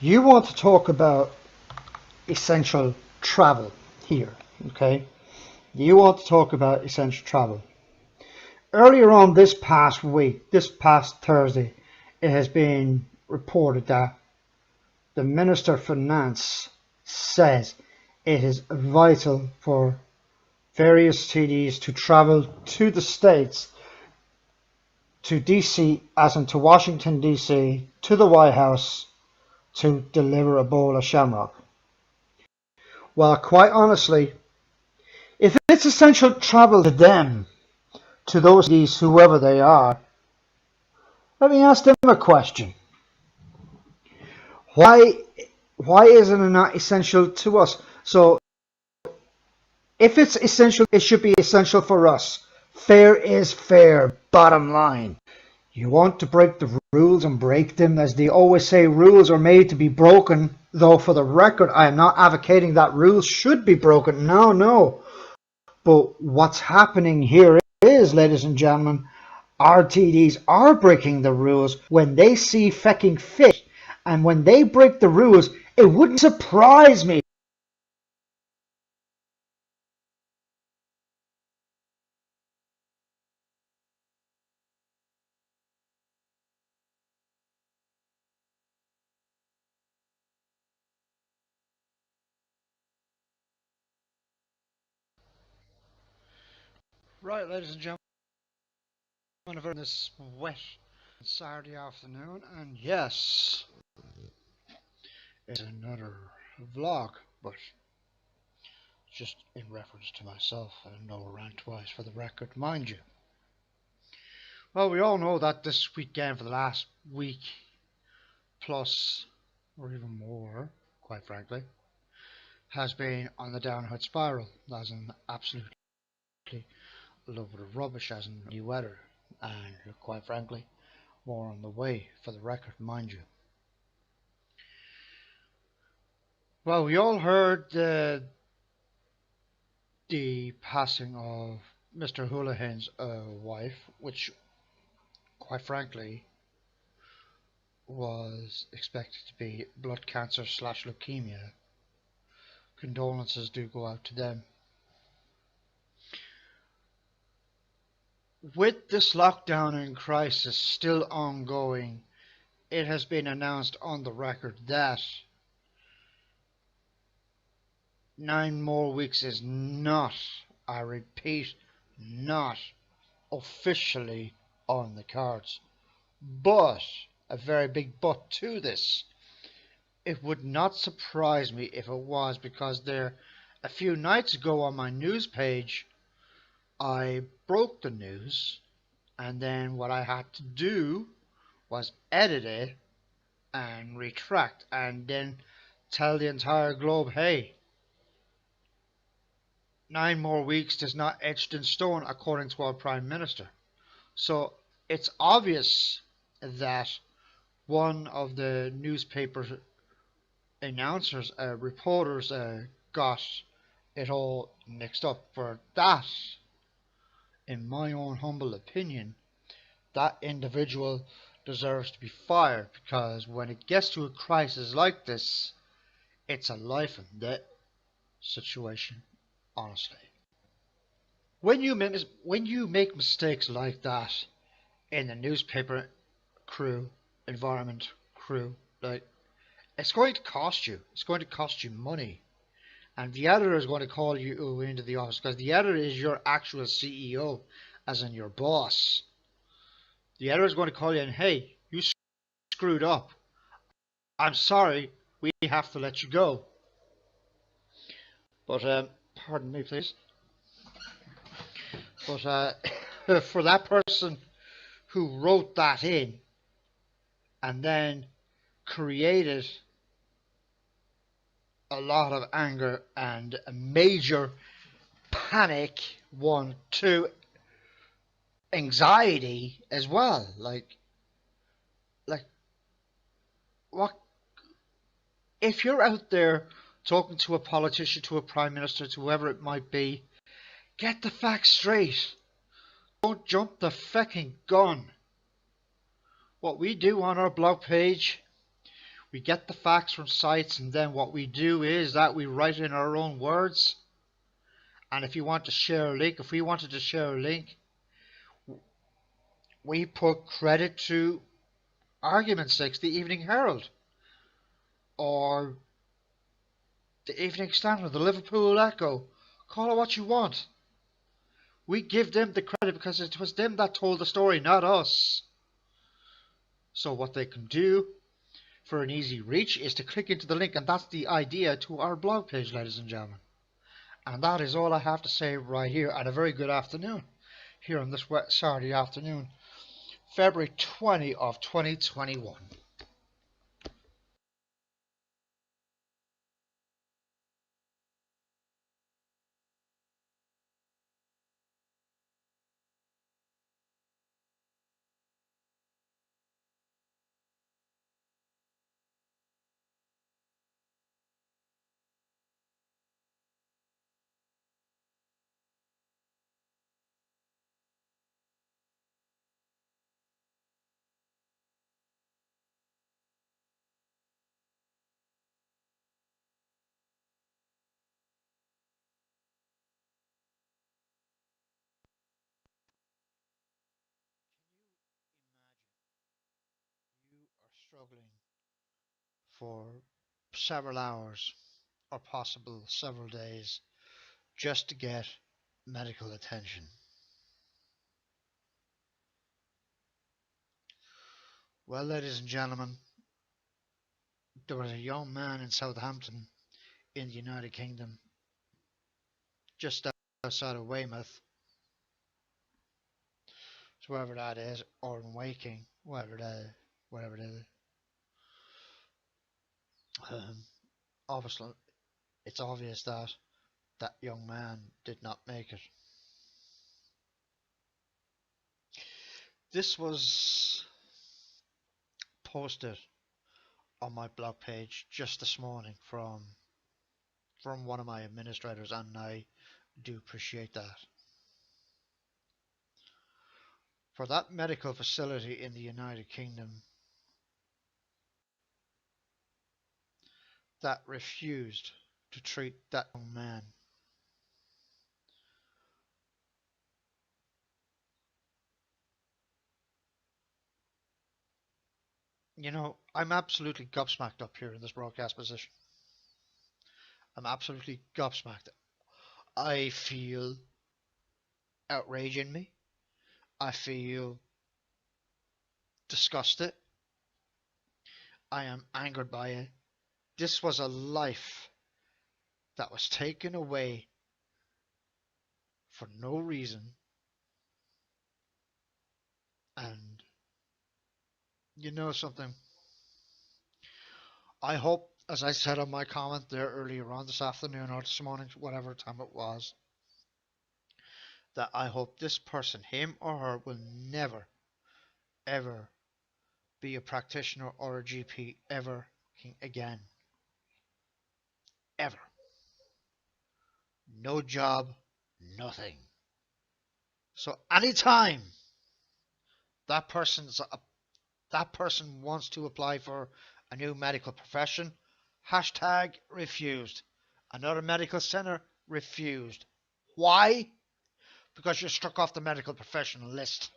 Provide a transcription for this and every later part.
You want to talk about essential travel here, okay? You want to talk about essential travel. Earlier on this past week, this past Thursday, it has been reported that the Minister of Finance says it is vital for various TDs to travel to the States, to DC, as in to Washington DC, to the White House, to deliver a bowl of shamrock. Well, quite honestly, if it's essential travel to them, to those TDs, whoever they are, let me ask them a question. Why isn't it not essential to us? So if it's essential, it should be essential for us. Fair is fair, bottom line. You want to break the rules and break them. As they always say, rules are made to be broken. Though for the record, I am not advocating that rules should be broken. No. But what's happening here is, ladies and gentlemen, our TDs are breaking the rules when they see fecking fit. And when they break the rules, it wouldn't surprise me. Right, ladies and gentlemen, on this wet Saturday afternoon, and yes, it's another vlog, but just in reference to myself, and no rant twice for the record, mind you. Well, we all know that this weekend, for the last week plus, or even more, quite frankly, has been on the downward spiral, as in absolutely a load of rubbish, as in new weather, and quite frankly, more on the way, for the record, mind you. Well, we all heard the passing of Mr. Houlihan's wife, which, quite frankly, was expected to be blood cancer / leukemia. Condolences do go out to them. With this lockdown and crisis still ongoing, it has been announced on the record that 9 more weeks is not, I repeat, not officially on the cards. But, a very big but to this, it would not surprise me if it was, because there, a few nights ago on my news page, I broke the news, and then what I had to do was edit it and retract, and then tell the entire globe, hey, 9 more weeks is not etched in stone according to our Prime Minister. So it's obvious that one of the newspaper announcers, reporters, got it all mixed up. For that, in my own humble opinion, that individual deserves to be fired, because when it gets to a crisis like this, it's a life and death situation, honestly. When you make mistakes like that in the newspaper environment crew, like, it's going to cost you. It's going to cost you money. And the editor is going to call you into the office, because the editor is your actual CEO, as in your boss. The editor is going to call you and, hey, you screwed up. I'm sorry, we have to let you go. But, pardon me, please. But for that person who wrote that in and then created a lot of anger and a major panic, two, anxiety as well. Like, what if you're out there talking to a politician, to a prime minister, to whoever it might be? Get the facts straight. Don't jump the fucking gun. What we do on our blog page, We get the facts from sites, and then what we do is that we write in our own words. And if you want to share a link, if we wanted to share a link, we put credit to argument's sake, the Evening Herald, or the Evening Standard, the Liverpool Echo. Call it what you want. We give them the credit because it was them that told the story, not us. So what they can do for an easy reach is to click into the link, and that's the idea to our blog page, ladies and gentlemen. And that is all I have to say right here, and a very good afternoon here on this wet Saturday afternoon, February 20 of 2021. You are struggling for several hours or possible several days just to get medical attention. Well, ladies and gentlemen, there was a young man in Southampton in the United Kingdom, just outside of Weymouth, wherever that is, or in Waking, wherever it is. Um, Obviously, it's obvious that that young man did not make it. This was posted on my blog page just this morning from one of my administrators, and I do appreciate that. For that medical facility in the United Kingdom that refused to treat that young man, I'm absolutely gobsmacked up here in this broadcast position. I'm absolutely gobsmacked. I feel outrage in me. I feel disgusted. I am angered by it. This was a life that was taken away for no reason. And you know something? I hope, as I said on my comment there earlier on this afternoon or this morning, whatever time it was, that I hope this person, him or her, will never, ever be a practitioner or a GP ever again. Ever. No job, nothing. So anytime that person's that person wants to apply for a new medical profession, hashtag refused. Another medical center refused. Why? Because you're struck off the medical professional list.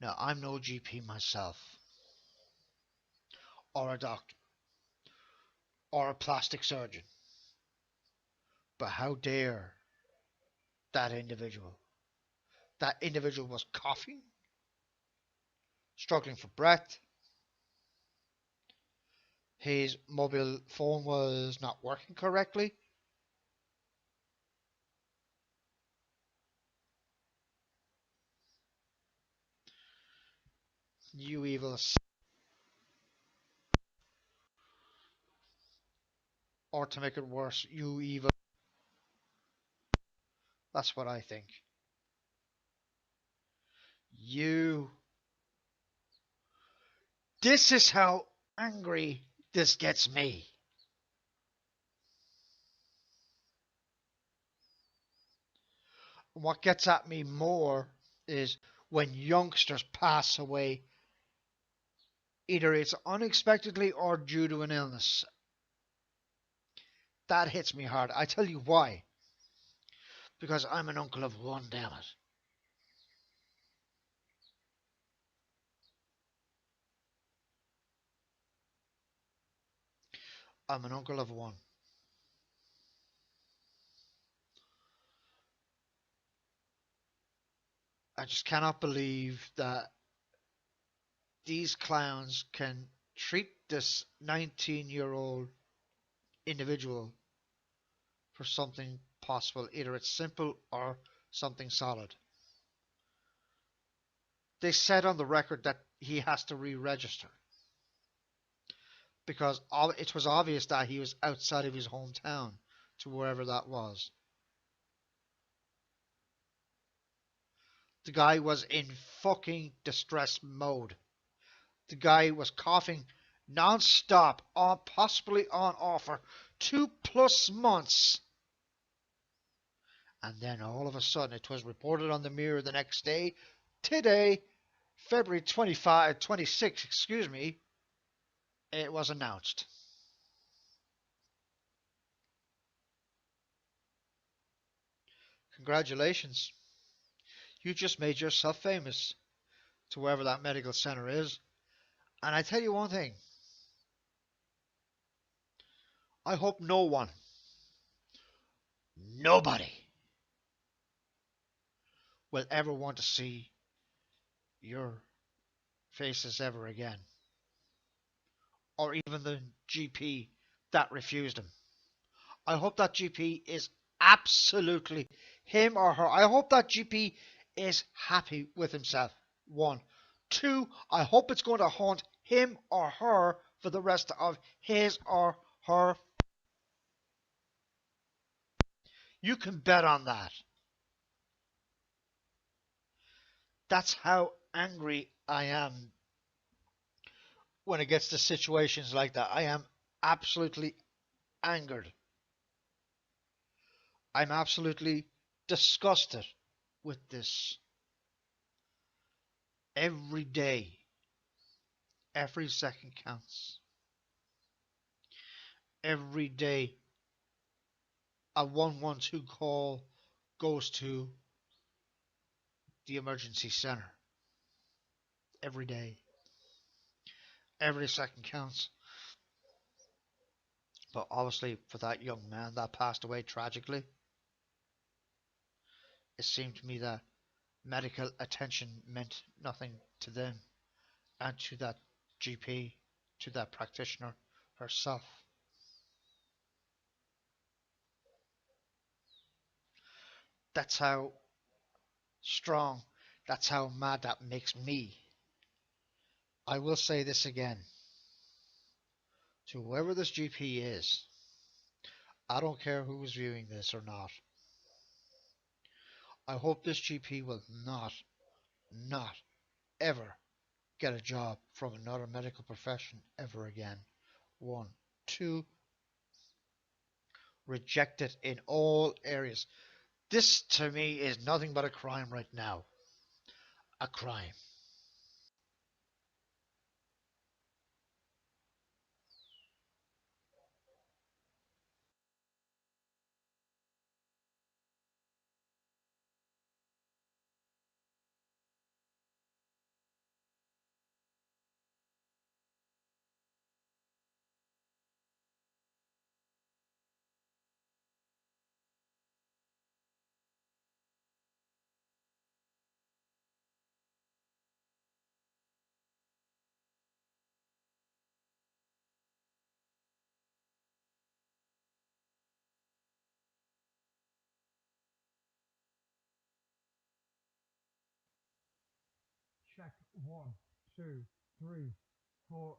Now, I'm no GP myself, or a doctor, or a plastic surgeon. But how dare that individual? That individual was coughing, struggling for breath. His mobile phone was not working correctly. You evil, or to make it worse, you evil. That's what I think. You. This is how angry this gets me. What gets at me more is when youngsters pass away Either it's unexpectedly or due to an illness. That hits me hard. I tell you why. Because I'm an uncle of one, damn it. I'm an uncle of one. I just cannot believe that these clowns can treat this 19-year-old individual for something possible. Either it's simple or something solid. They said on the record that he has to re-register because it was obvious that he was outside of his hometown to wherever that was. The guy was in fucking distress mode. The guy was coughing non-stop, on possibly on off for 2+ months. And then all of a sudden it was reported on the Mirror the next day, today, February 25, 26, excuse me, it was announced. Congratulations. You just made yourself famous to wherever that medical center is. And I tell you one thing. I hope no one, nobody, will ever want to see your faces ever again. Or even the GP that refused him. I hope that GP is absolutely him or her. I hope that GP is happy with himself. One. Two, I hope it's going to haunt him or her for the rest of his or her. You can bet on that. That's how angry I am when it gets to situations like that. I am absolutely angered. I'm absolutely disgusted with this. Every day, every second counts. Every day, a 112 call goes to the emergency center. Every day, every second counts. But obviously, for that young man that passed away tragically, it seemed to me that medical attention meant nothing to them and to that GP, to that practitioner herself. That's how strong, that's how mad that makes me. I will say this again to whoever this GP is. I don't care who's viewing this or not. I hope this GP will not ever get a job from another medical profession ever again. One. Two, reject it in all areas. This to me is nothing but a crime right now. A crime. Check 1, 2, 3, 4.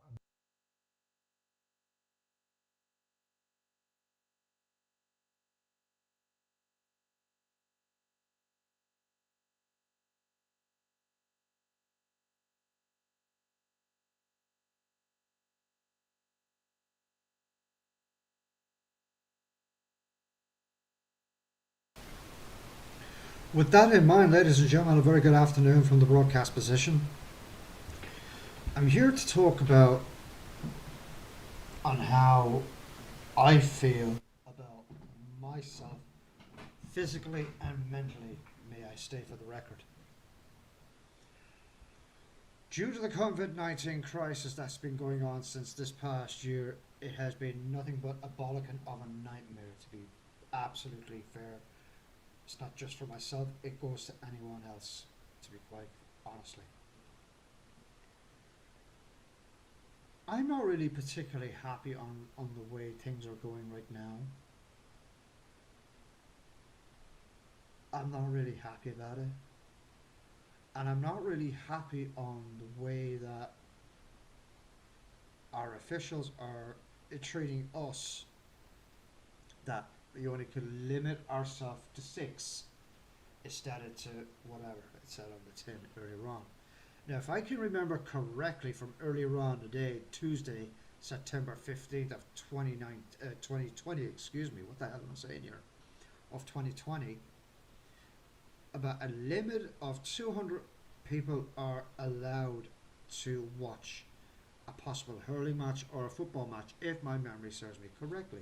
With that in mind, ladies and gentlemen, a very good afternoon from the broadcast position. I'm here to talk about on how I feel about myself physically and mentally, may I state for the record. Due to the COVID-19 crisis that's been going on since this past year, it has been nothing but a bollocking of a nightmare, to be absolutely fair. It's not just for myself, it goes to anyone else, to be quite honestly. I'm not really particularly happy on the way things are going right now. I'm not really happy about it. And I'm not really happy on the way that our officials are treating us, that we only could limit ourselves to six instead of to whatever it said on the tin earlier on. Now, if I can remember correctly from earlier on today, Tuesday, September 15th of 2020, excuse me, what the hell am I saying here? Of 2020, about a limit of 200 people are allowed to watch a possible hurling match or a football match, if my memory serves me correctly.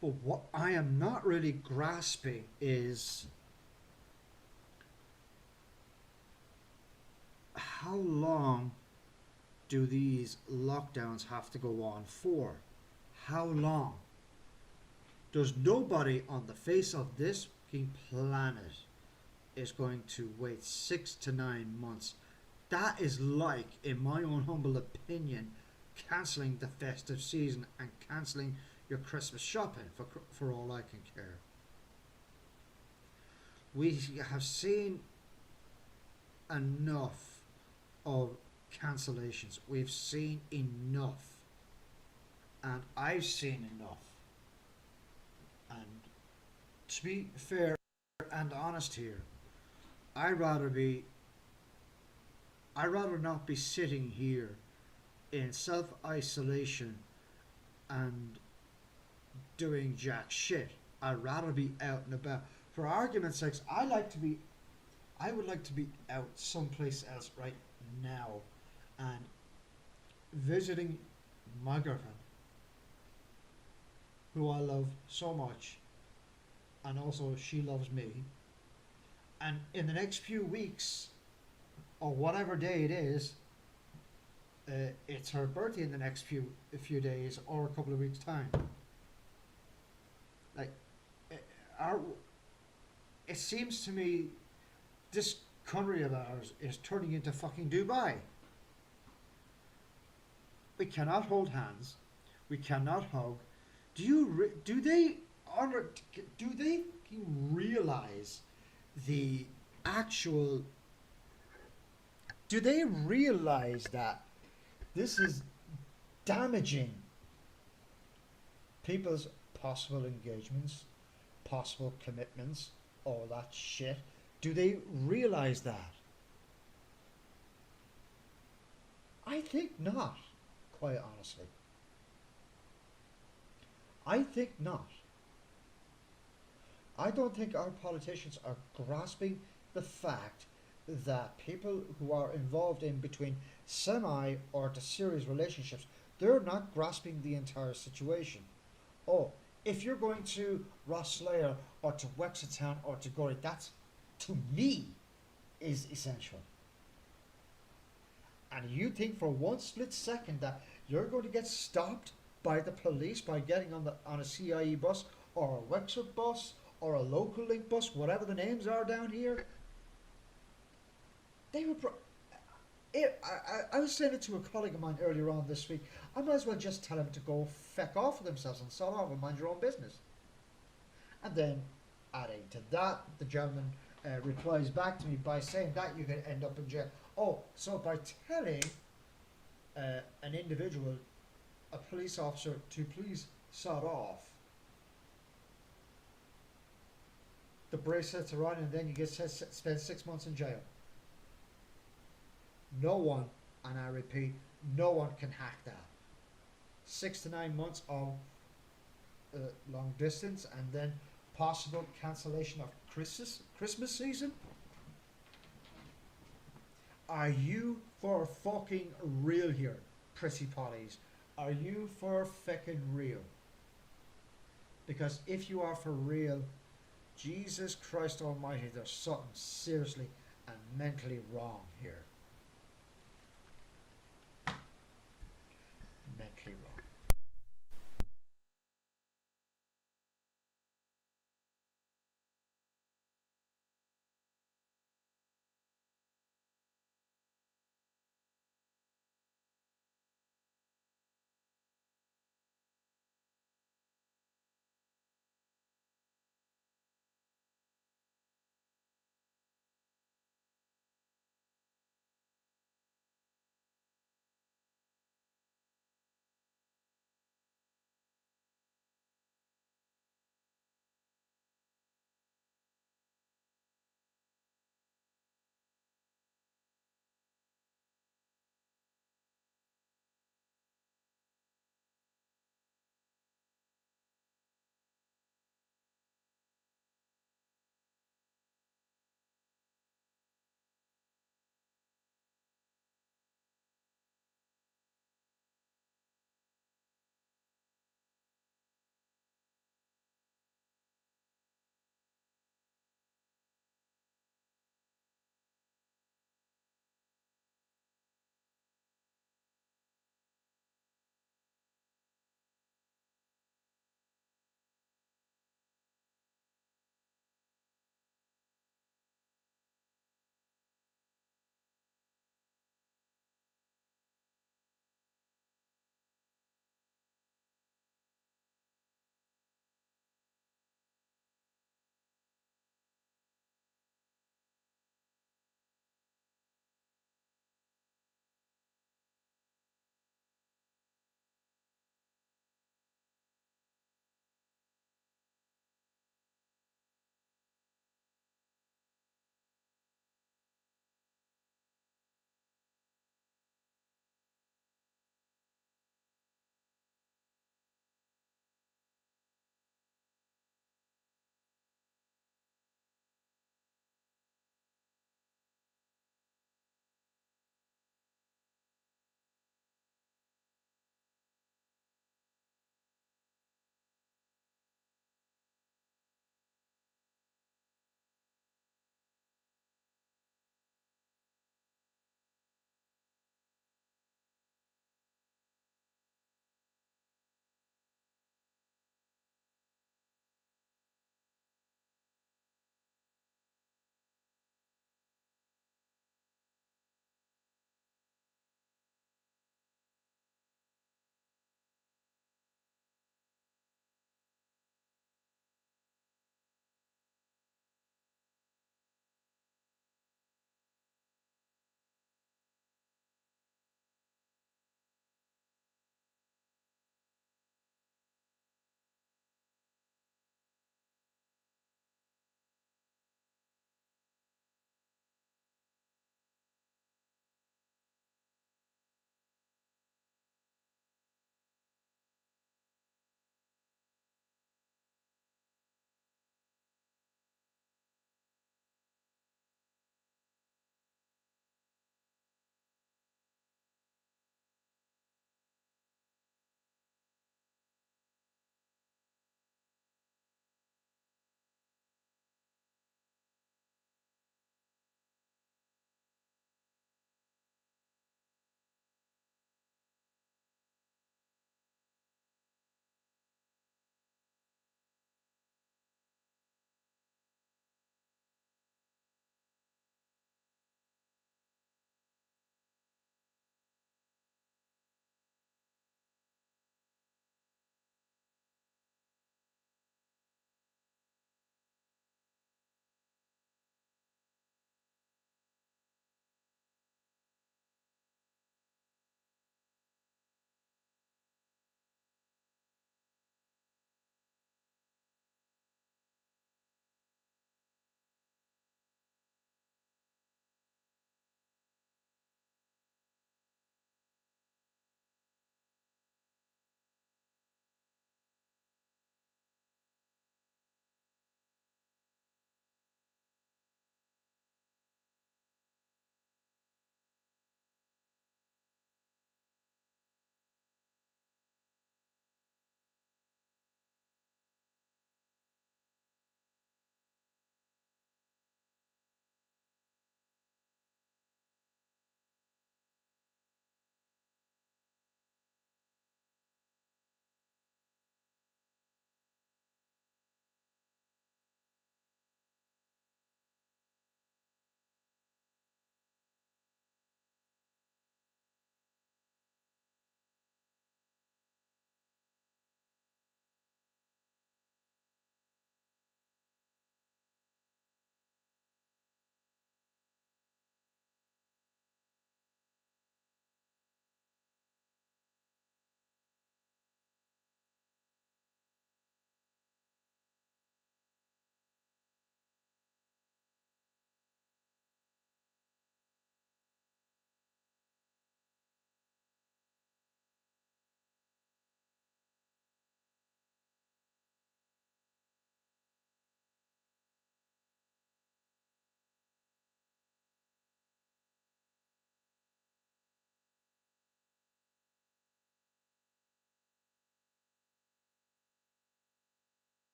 But what I am not really grasping is how long do these lockdowns have to go on for? How long? There's nobody on the face of this planet is going to wait 6 to 9 months. That is like, in my own humble opinion, cancelling the festive season and cancelling your Christmas shopping for all I can care. We have seen enough of cancellations. We've seen enough. And I've seen enough. And to be fair and honest here, I'd rather not be sitting here in self isolation and doing jack shit. I'd rather be out and about. For argument's sake, I would like to be out someplace else right now and visiting my girlfriend, who I love so much, and also she loves me. And in the next few weeks, or whatever day it is, it's her birthday in the next few days or a couple of weeks time. Like, our, it seems to me this country of ours is turning into fucking Dubai. We cannot hold hands. We cannot hug. Do they honor? Do they realize the actual? Do they realize that this is damaging people's possible engagements, possible commitments, all that shit? Do they realize that? I think not, quite honestly. I think not. I don't think our politicians are grasping the fact that people who are involved in between semi or to serious relationships, they're not grasping the entire situation. Oh, if you're going to Rosslare or to Wexington or to Gorey, that's, to me, is essential. And you think for one split second that you're going to get stopped by the police by getting on a CIE bus or a Wexford bus or a local link bus, whatever the names are down here, they would. I was saying it to a colleague of mine earlier on this week. I might as well just tell them to go feck off for themselves and sod off and mind your own business. And then, adding to that, the gentleman replies back to me by saying that you could end up in jail. Oh, so by telling an individual, a police officer, to please sod off, the bracelets are on, and then you get spend 6 months in jail. No one, and I repeat, no one can hack that. 6 to 9 months of long distance, and then possible cancellation of Christmas season. Are you for fucking real here, prissy potties? Are you for fucking real? Because if you are for real, Jesus Christ Almighty, there's something seriously and mentally wrong here. Mentally wrong.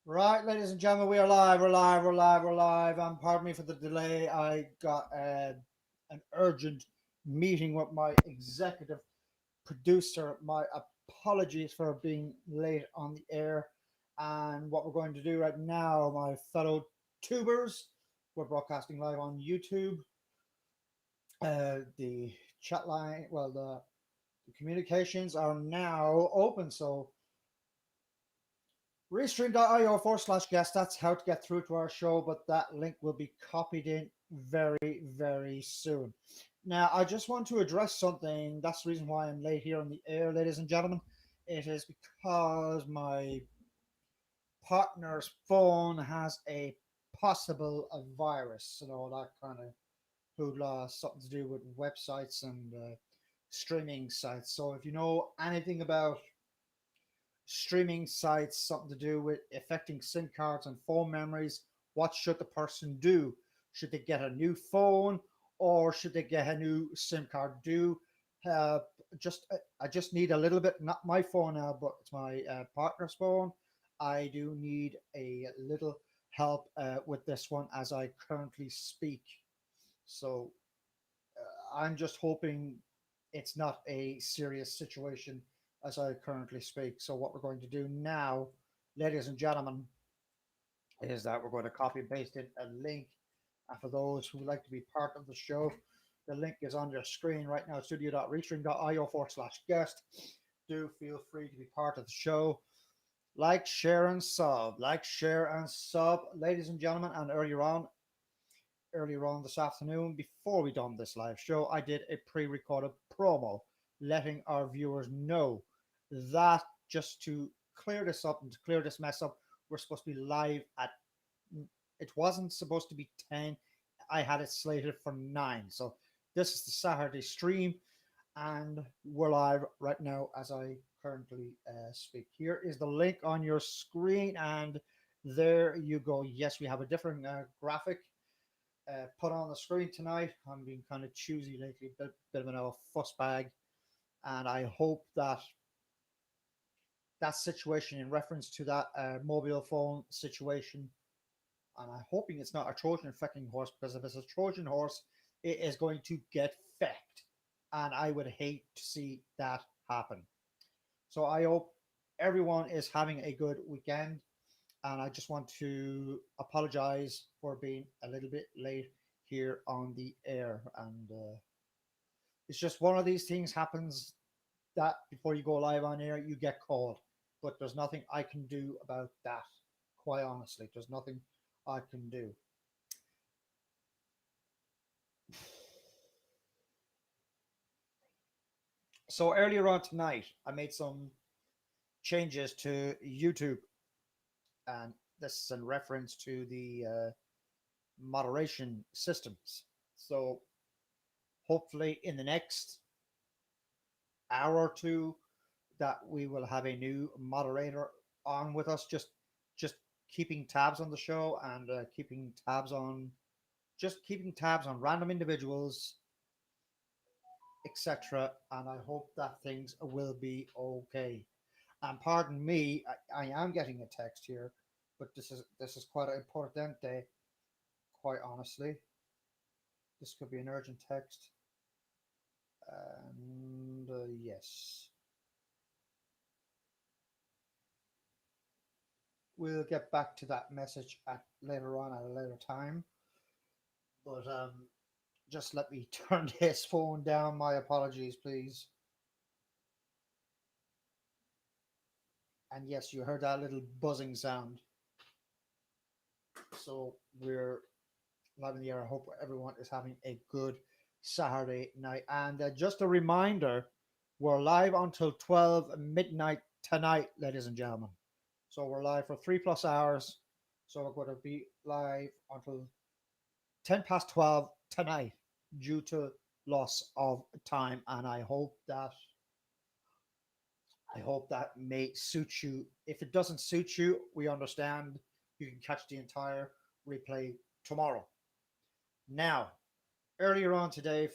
Right, ladies and gentlemen, we are live. We're live. We're live. We're live. Pardon me for the delay. I got an urgent meeting with my executive producer. My apologies for being late on the air. And what we're going to do right now, my fellow tubers, we're broadcasting live on YouTube. The chat line, well, the communications are now open. So restream.io/guest. That's how to get through to our show, but that link will be copied in very, very soon. Now, I just want to address something. That's the reason why I'm late here on the air, ladies and gentlemen. It is because my partner's phone has a possible virus and all that kind of hoopla, something to do with websites and streaming sites. So, if you know anything about streaming sites, something to do with affecting SIM cards and phone memories. What should the person do? Should they get a new phone or should they get a new SIM card? Do uh, just I just need a little bit, not my phone now, but it's my partner's phone. I do need a little help with this one as I currently speak. So I'm just hoping it's not a serious situation as I currently speak. So, what we're going to do now, ladies and gentlemen, is that we're going to copy and paste in a link. And for those who would like to be part of the show, the link is on your screen right now, studio.restream.io/guest. Do feel free to be part of the show. Like, share, and sub. Like, share, and sub, ladies and gentlemen. And earlier on this afternoon, before we done this live show, I did a pre-recorded promo letting our viewers know that just to clear this up and to clear this mess up, we're supposed to be live at, it wasn't supposed to be 10. I had it slated for 9. So this is the Saturday stream and we're live right now as I currently speak. Here is the link on your screen and there you go. Yes, we have a different graphic put on the screen tonight. I'm being kind of choosy lately, bit of a fuss bag, and I hope that that situation in reference to that mobile phone situation, and I'm hoping it's not a Trojan infecting horse because if it's a Trojan horse, it is going to get fecked, and I would hate to see that happen. So I hope everyone is having a good weekend. And I just want to apologize for being a little bit late here on the air. And it's just one of these things happens that before you go live on air, you get called. But there's nothing I can do about that. Quite honestly, there's nothing I can do. So earlier on tonight, I made some changes to YouTube, and this is in reference to the moderation systems. So hopefully in the next hour or two that we will have a new moderator on with us, just keeping tabs on the show and keeping tabs on just keeping tabs on random individuals, etc. And I hope that things will be okay. And pardon me, I am getting a text here, but this is quite important day. Quite honestly, this could be an urgent text. And yes, we'll get back to that message at later on at a later time. But just let me turn this phone down. My apologies, please. And yes, you heard that little buzzing sound. So we're live in the air. I hope everyone is having a good Saturday night. And just a reminder, we're live until 12 midnight tonight, ladies and gentlemen. So we're live for 3+ hours. So we're going to be live until 10 past 12 tonight due to loss of time. And I hope that may suit you. If it doesn't suit you, we understand. You can catch the entire replay tomorrow. Now, earlier on today,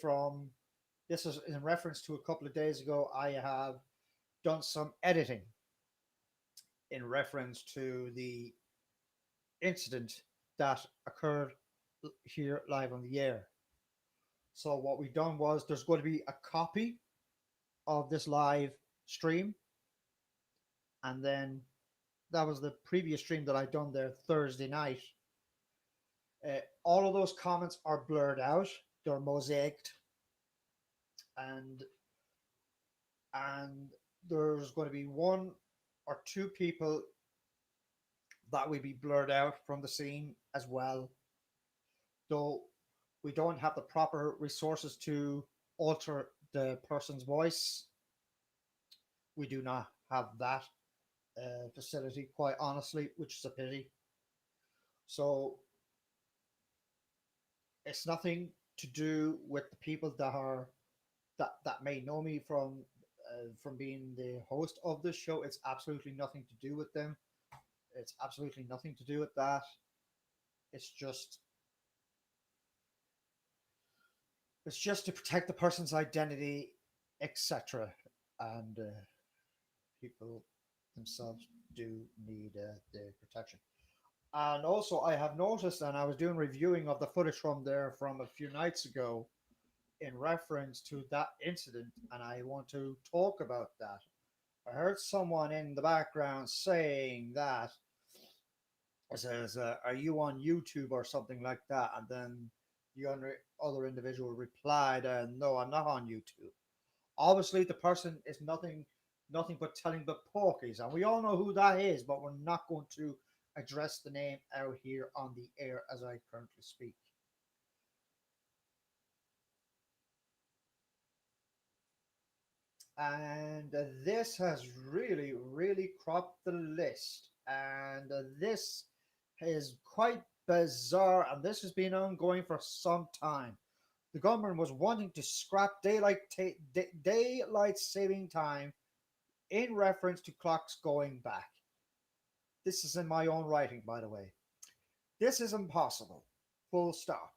this is in reference to a couple of days ago, I have done some editing in reference to the incident that occurred here live on the air. So what we've done was there's going to be a copy of this live stream, and then that was the previous stream that I'd done there Thursday night. All of those comments are blurred out, they're mosaicked, and and there's going to be one or two people that will be blurred out from the scene as well. Though we don't have the proper resources to alter the person's voice, we do not have that facility, quite honestly, which is a pity. So it's nothing to do with the people that are that may know me from being the host of this show. It's absolutely nothing to do with them. It's absolutely nothing to do with that. It's just it's just to protect the person's identity, etc. And people themselves do need the protection. And also, I have noticed, and I was doing reviewing of the footage from there from a few nights ago in reference to that incident, and I want to talk about that. I heard someone in the background saying that it says, "Are you on YouTube or something like that?" And then the other individual replied, "No, I'm not on YouTube." Obviously, the person is nothing but telling the porkies, and we all know who that is, but we're not going to address the name out here on the air as I currently speak. And this has really cropped the list, and this is quite bizarre, and this has been ongoing for some time. The government was wanting to scrap daylight saving time in reference to clocks going back. This is in my own writing, by the way. This is impossible. Full stop.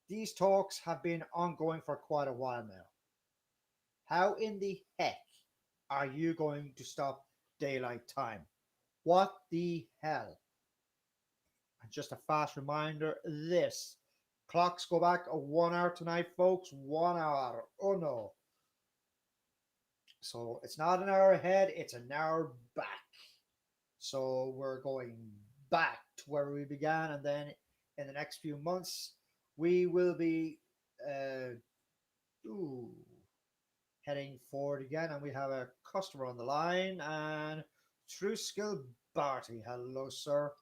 These talks have been ongoing for quite a while now. How in the heck are you going to stop daylight time? What the hell? And just a fast reminder, this clocks go back a 1 hour tonight, folks. 1 hour. Oh no. So it's not an hour ahead, it's an hour back. So we're going back to where we began, and then in the next few months, we will be uh, ooh, heading forward again. And we have a customer on the line, and True Skill Barty. Hello, sir.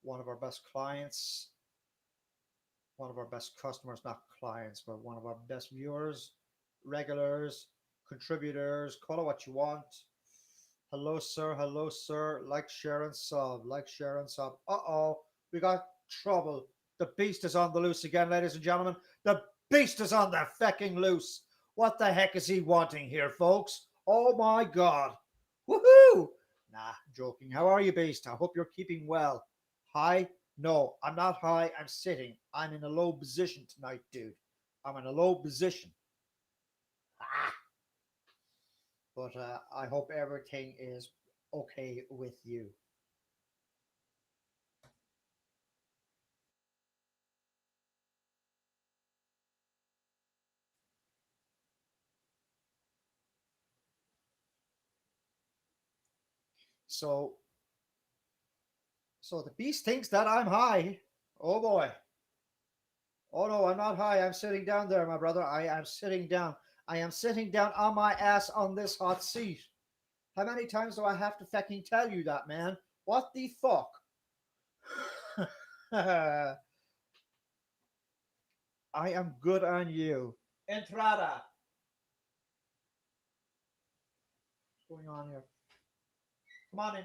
One of our best clients, one of our best customers, not clients, but one of our best viewers, regulars, contributors, call it what you want. Hello, sir. Hello, sir. Like, share, and sub. Like, share, and sub. Uh-oh. We got trouble. The beast is on the loose again, ladies and gentlemen. The beast is on the fecking loose. What the heck is he wanting here, folks? Oh, my God. Woohoo! Nah, joking. How are you, beast? I hope you're keeping well. High? No, I'm not high. I'm sitting. I'm in a low position tonight, dude. I'm in a low position. Ah. But I hope everything is okay with you. So, so the beast thinks that I'm high. Oh boy. Oh no, I'm not high. I'm sitting down there, my brother. I am sitting down. I am sitting down on my ass on this hot seat. How many times do I have to fucking tell you that, man? What the fuck? I am good on you. Entrada. What's going on here? Come on in.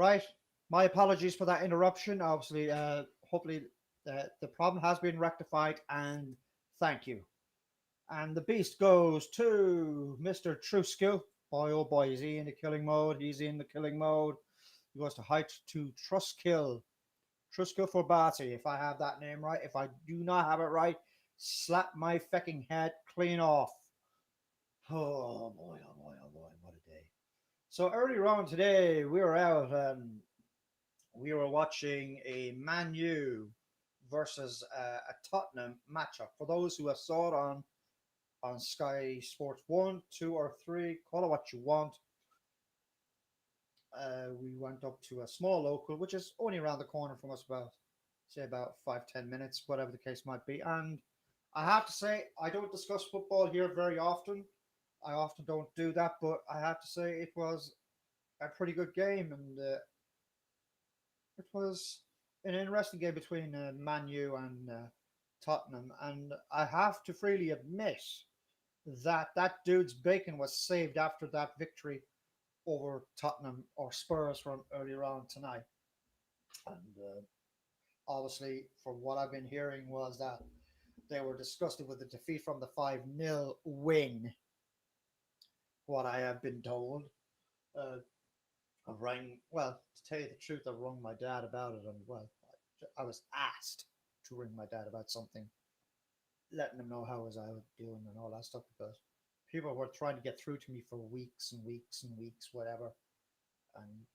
Right. My apologies for that interruption. Obviously, hopefully the problem has been rectified, and thank you. And the beast goes to Mr. Truskill. Boy, oh boy, is he in the killing mode? He's in the killing mode. He goes to height to Truskill. Truskill for Barty, if I have that name right. If I do not have it right, slap my fucking head clean off. Oh boy, oh boy, oh boy, what a day. So earlier on today, we were out we were watching a Man U versus a Tottenham matchup. For those who have saw it on Sky Sports 1, 2, or 3, call it what you want. We went up to a small local, which is only around the corner from us, about say about 5-10 minutes, whatever the case might be. And I have to say, I don't discuss football here very often. I often don't do that, but I have to say it was a pretty good game, and it was an interesting game between Man U and Tottenham. And I have to freely admit that that dude's bacon was saved after that victory over Tottenham or Spurs from earlier on tonight. And obviously, from what I've been hearing, was that they were disgusted with the defeat from the 5-0 win. What I have been told. Uh, I rang, well, to tell you the truth, I rang my dad about it, and well, I was asked to ring my dad about something, letting him know how was I doing and all that stuff, because people were trying to get through to me for weeks and weeks and weeks, whatever, and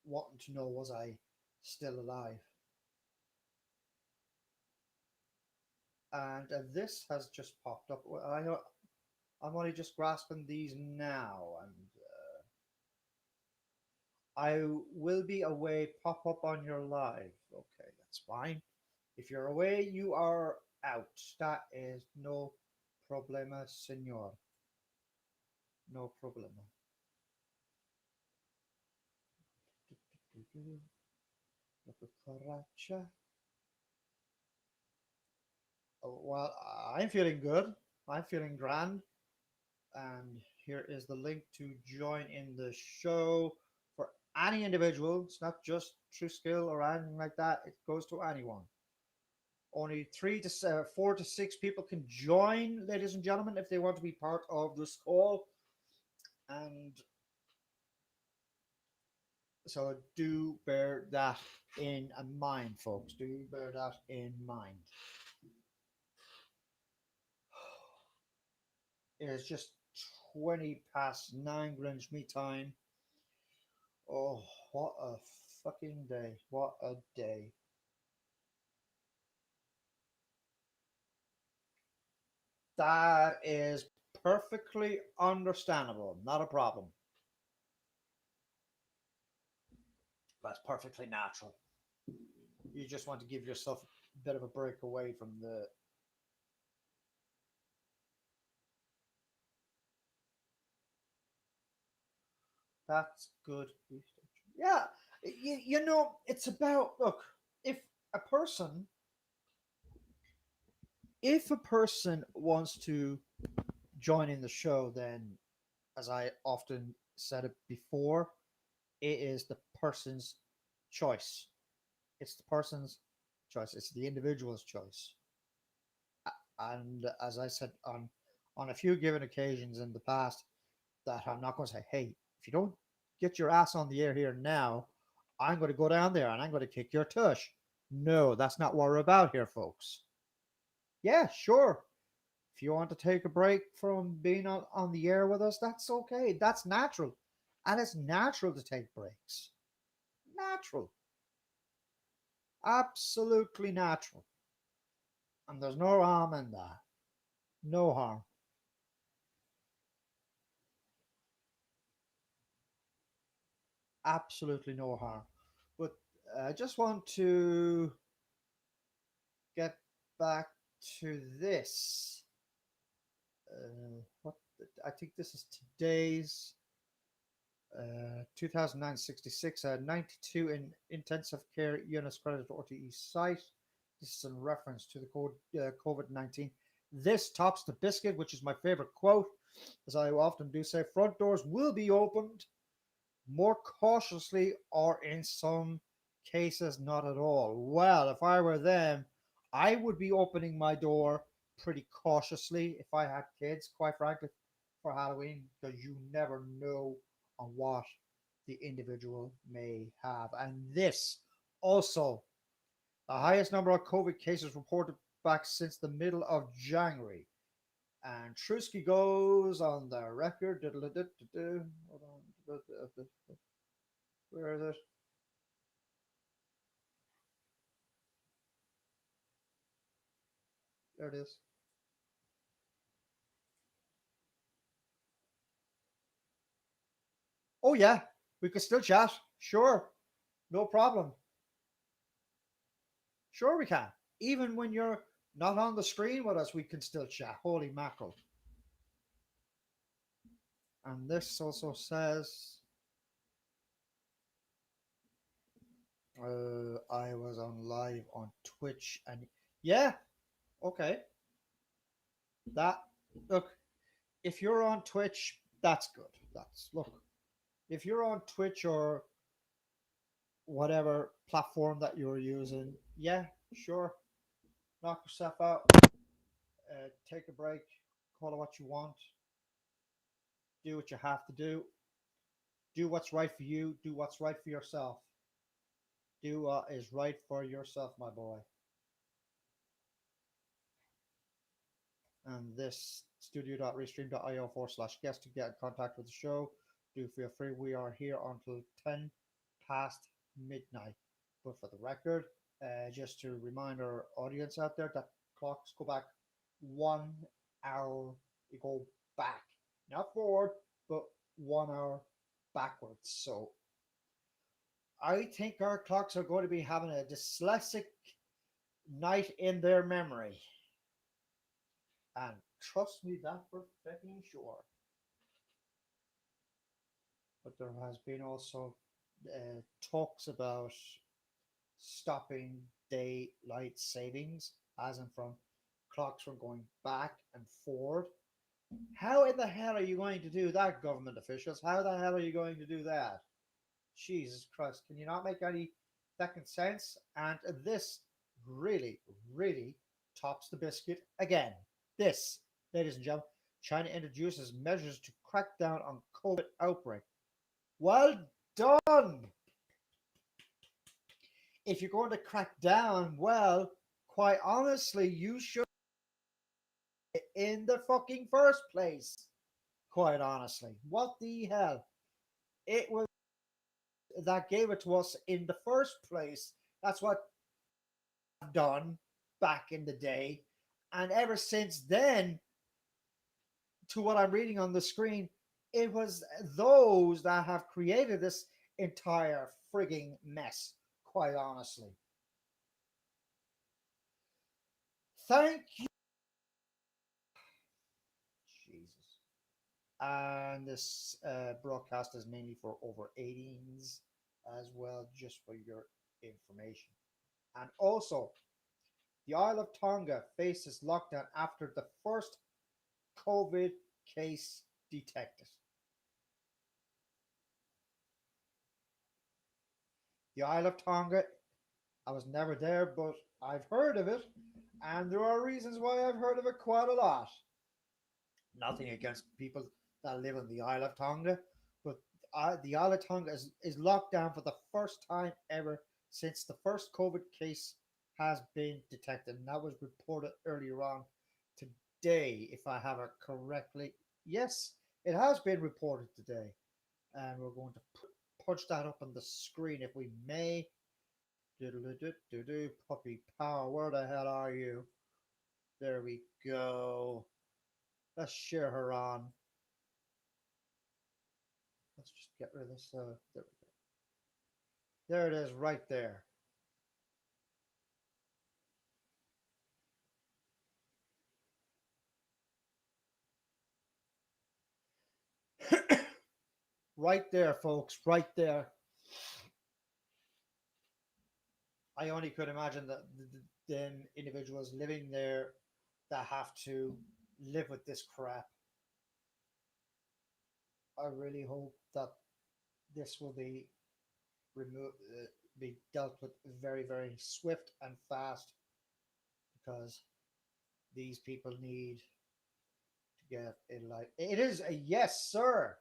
wanting to know was I still alive. And this has just popped up. I'm only just grasping these now, and I will be away. Pop up on your live. Okay, that's fine. If you're away, you are out. That is no problema, senor. No problema. Oh, well, I'm feeling good. I'm feeling grand. And here is the link to join in the show for any individual. It's not just True Skill or anything like that. It goes to anyone. Only 4 to 6 people can join, ladies and gentlemen, if they want to be part of this call. And so do bear that in mind, folks. Do bear that in mind. It is just 20 past 9 Greenwich Mean Time. Oh, what a fucking day. What a day. That is perfectly understandable. Not a problem. That's perfectly natural. You just want to give yourself a bit of a break away from the. That's good. Yeah, you know, it's about look. If a person, if a person wants to join in the show, then as I often said it before, it is the person's choice. It's the person's choice. It's the individual's choice. And as I said on a few given occasions in the past, that I'm not going to say, hey, if you don't get your ass on the air here now, I'm going to go down there and I'm going to kick your tush. No, that's not what we're about here, folks. Yeah, sure. If you want to take a break from being on the air with us, that's okay. That's natural. And it's natural to take breaks. Natural. Absolutely natural. And there's no harm in that. No harm. Absolutely no harm. But I just want to get back to this. What I think this is today's 2009-66, 92 in intensive care units credited to RTE site. This is in reference to the COVID-19. This tops the biscuit, which is my favorite quote, as I often do say. Front doors will be opened. more cautiously, or in some cases, not at all. Well, if I were them, I would be opening my door pretty cautiously if I had kids, quite frankly, for Halloween, because you never know on what the individual may have. And this also, the highest number of COVID cases reported back since the middle of January. And Trusky goes on the record. Hold on. Where is it? There it is. Oh, yeah. We could still chat. Sure. No problem. Sure, we can. Even when you're not on the screen with us, we can still chat. Holy mackerel. And this also says I was on live on Twitch. And yeah, okay. That, look, if you're on Twitch, that's good. That's, look, if you're on Twitch or whatever platform that you're using, yeah, sure, knock yourself out, take a break, call it what you want, do what you have to do what's right for you, do what's right for yourself, do what is right for yourself, my boy. And this studio.restream.io/guest to get in contact with the show. Do feel free. We are here until 10 past midnight. But for the record, just to remind our audience out there that clocks go back 1 hour. You go back, not forward, but 1 hour backwards. So I think our clocks are going to be having a dyslexic night in their memory. And trust me, that for fucking sure. But there has been also talks about stopping daylight savings, as in from clocks from going back and forward. How in the hell are you going to do that, government officials? How the hell are you going to do that? Jesus Christ, can you not make any fucking sense? And this really, really tops the biscuit again. This, ladies and gentlemen, China introduces measures to crack down on COVID outbreak. Well done! If you're going to crack down, well, quite honestly, you should in the fucking first place. Quite honestly. What the hell? It was that gave it to us in the first place. That's what I've done back in the day. And ever since then, to what I'm reading on the screen, it was those that have created this entire frigging mess, quite honestly. Thank you. Jesus. And this broadcast is mainly for over 18s as well, just for your information. And also, the Isle of Tonga faces lockdown after the first COVID case detected. The Isle of Tonga, I was never there, but I've heard of it, and there are reasons why I've heard of it quite a lot. Nothing against people that live on the Isle of Tonga, but the Isle of Tonga is locked down for the first time ever since the first COVID case has been detected, and that was reported earlier on today, if I have it correctly. Yes, it has been reported today, and we're going to punch that up on the screen if we may. Puppy power, where the hell are you? There we go. Let's share her on. Let's just get rid of this. There we go. There it is, right there. Right there, folks, right there. I only could imagine that them individuals living there that have to live with this crap. I really hope that this will be dealt with very, very swift and fast because these people need to get in life. It is a yes, sir.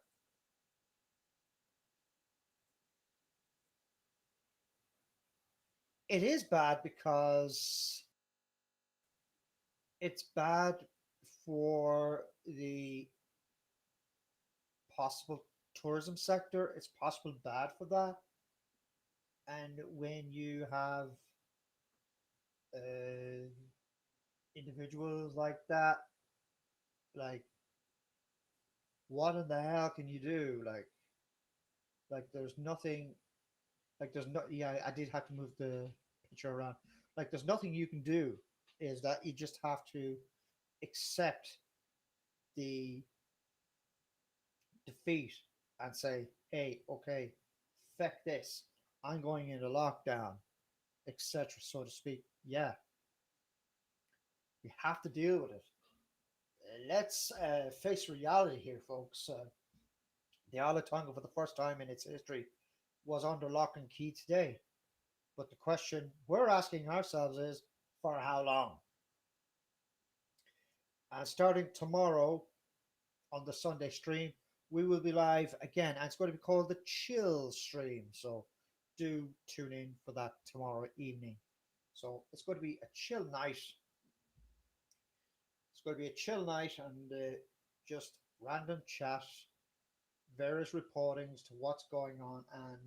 It is bad because it's bad for the possible tourism sector. It's possible bad for that. And when you have uh, individuals like that, like what in the hell can you do? Like there's nothing. Like there's no. Yeah, I did have to move the picture around. Like there's nothing you can do. Is that you just have to accept the defeat and say, hey, okay, feck this. I'm going into lockdown, etc., so to speak. Yeah, you have to deal with it. Let's face reality here, folks. The Isle of Tonga, for the first time in its history, was under lock and key today. But the question we're asking ourselves is, for how long? And starting tomorrow on the Sunday stream, we will be live again, and it's going to be called the Chill Stream. So do tune in for that tomorrow evening. So it's going to be a chill night. It's going to be a chill night and just random chat, various reportings to what's going on, and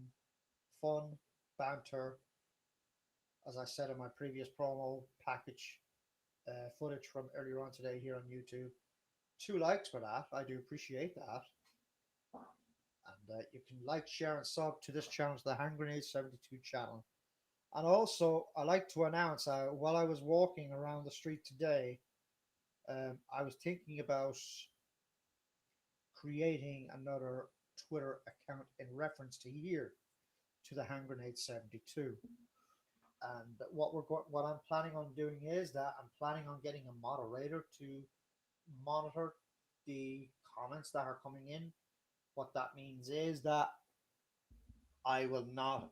fun banter. As I said in my previous promo package footage from earlier on today here on YouTube. 2 likes for that. I do appreciate that. And you can like, share, and sub to this channel, to the Hand Grenade 72 channel. And also, I like to announce while I was walking around the street today, I was thinking about creating another Twitter account in reference to here, to the Hand Grenade 72. And what I'm planning on doing is that I'm planning on getting a moderator to monitor the comments that are coming in. What that means is that I will not,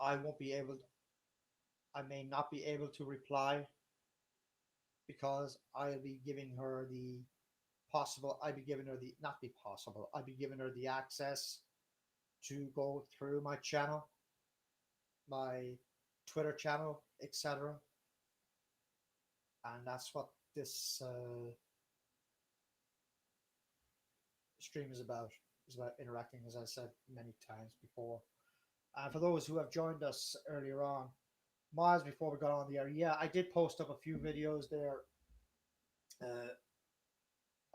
I won't be able, I may not be able to reply because I'll be giving her the I'll be giving her the, not be possible, I'll be giving her the access to go through my channel, my Twitter channel, etc. And that's what this stream is about. It's about interacting, as I said many times before. And for those who have joined us earlier on, miles before we got on the air, yeah, I did post up a few videos there.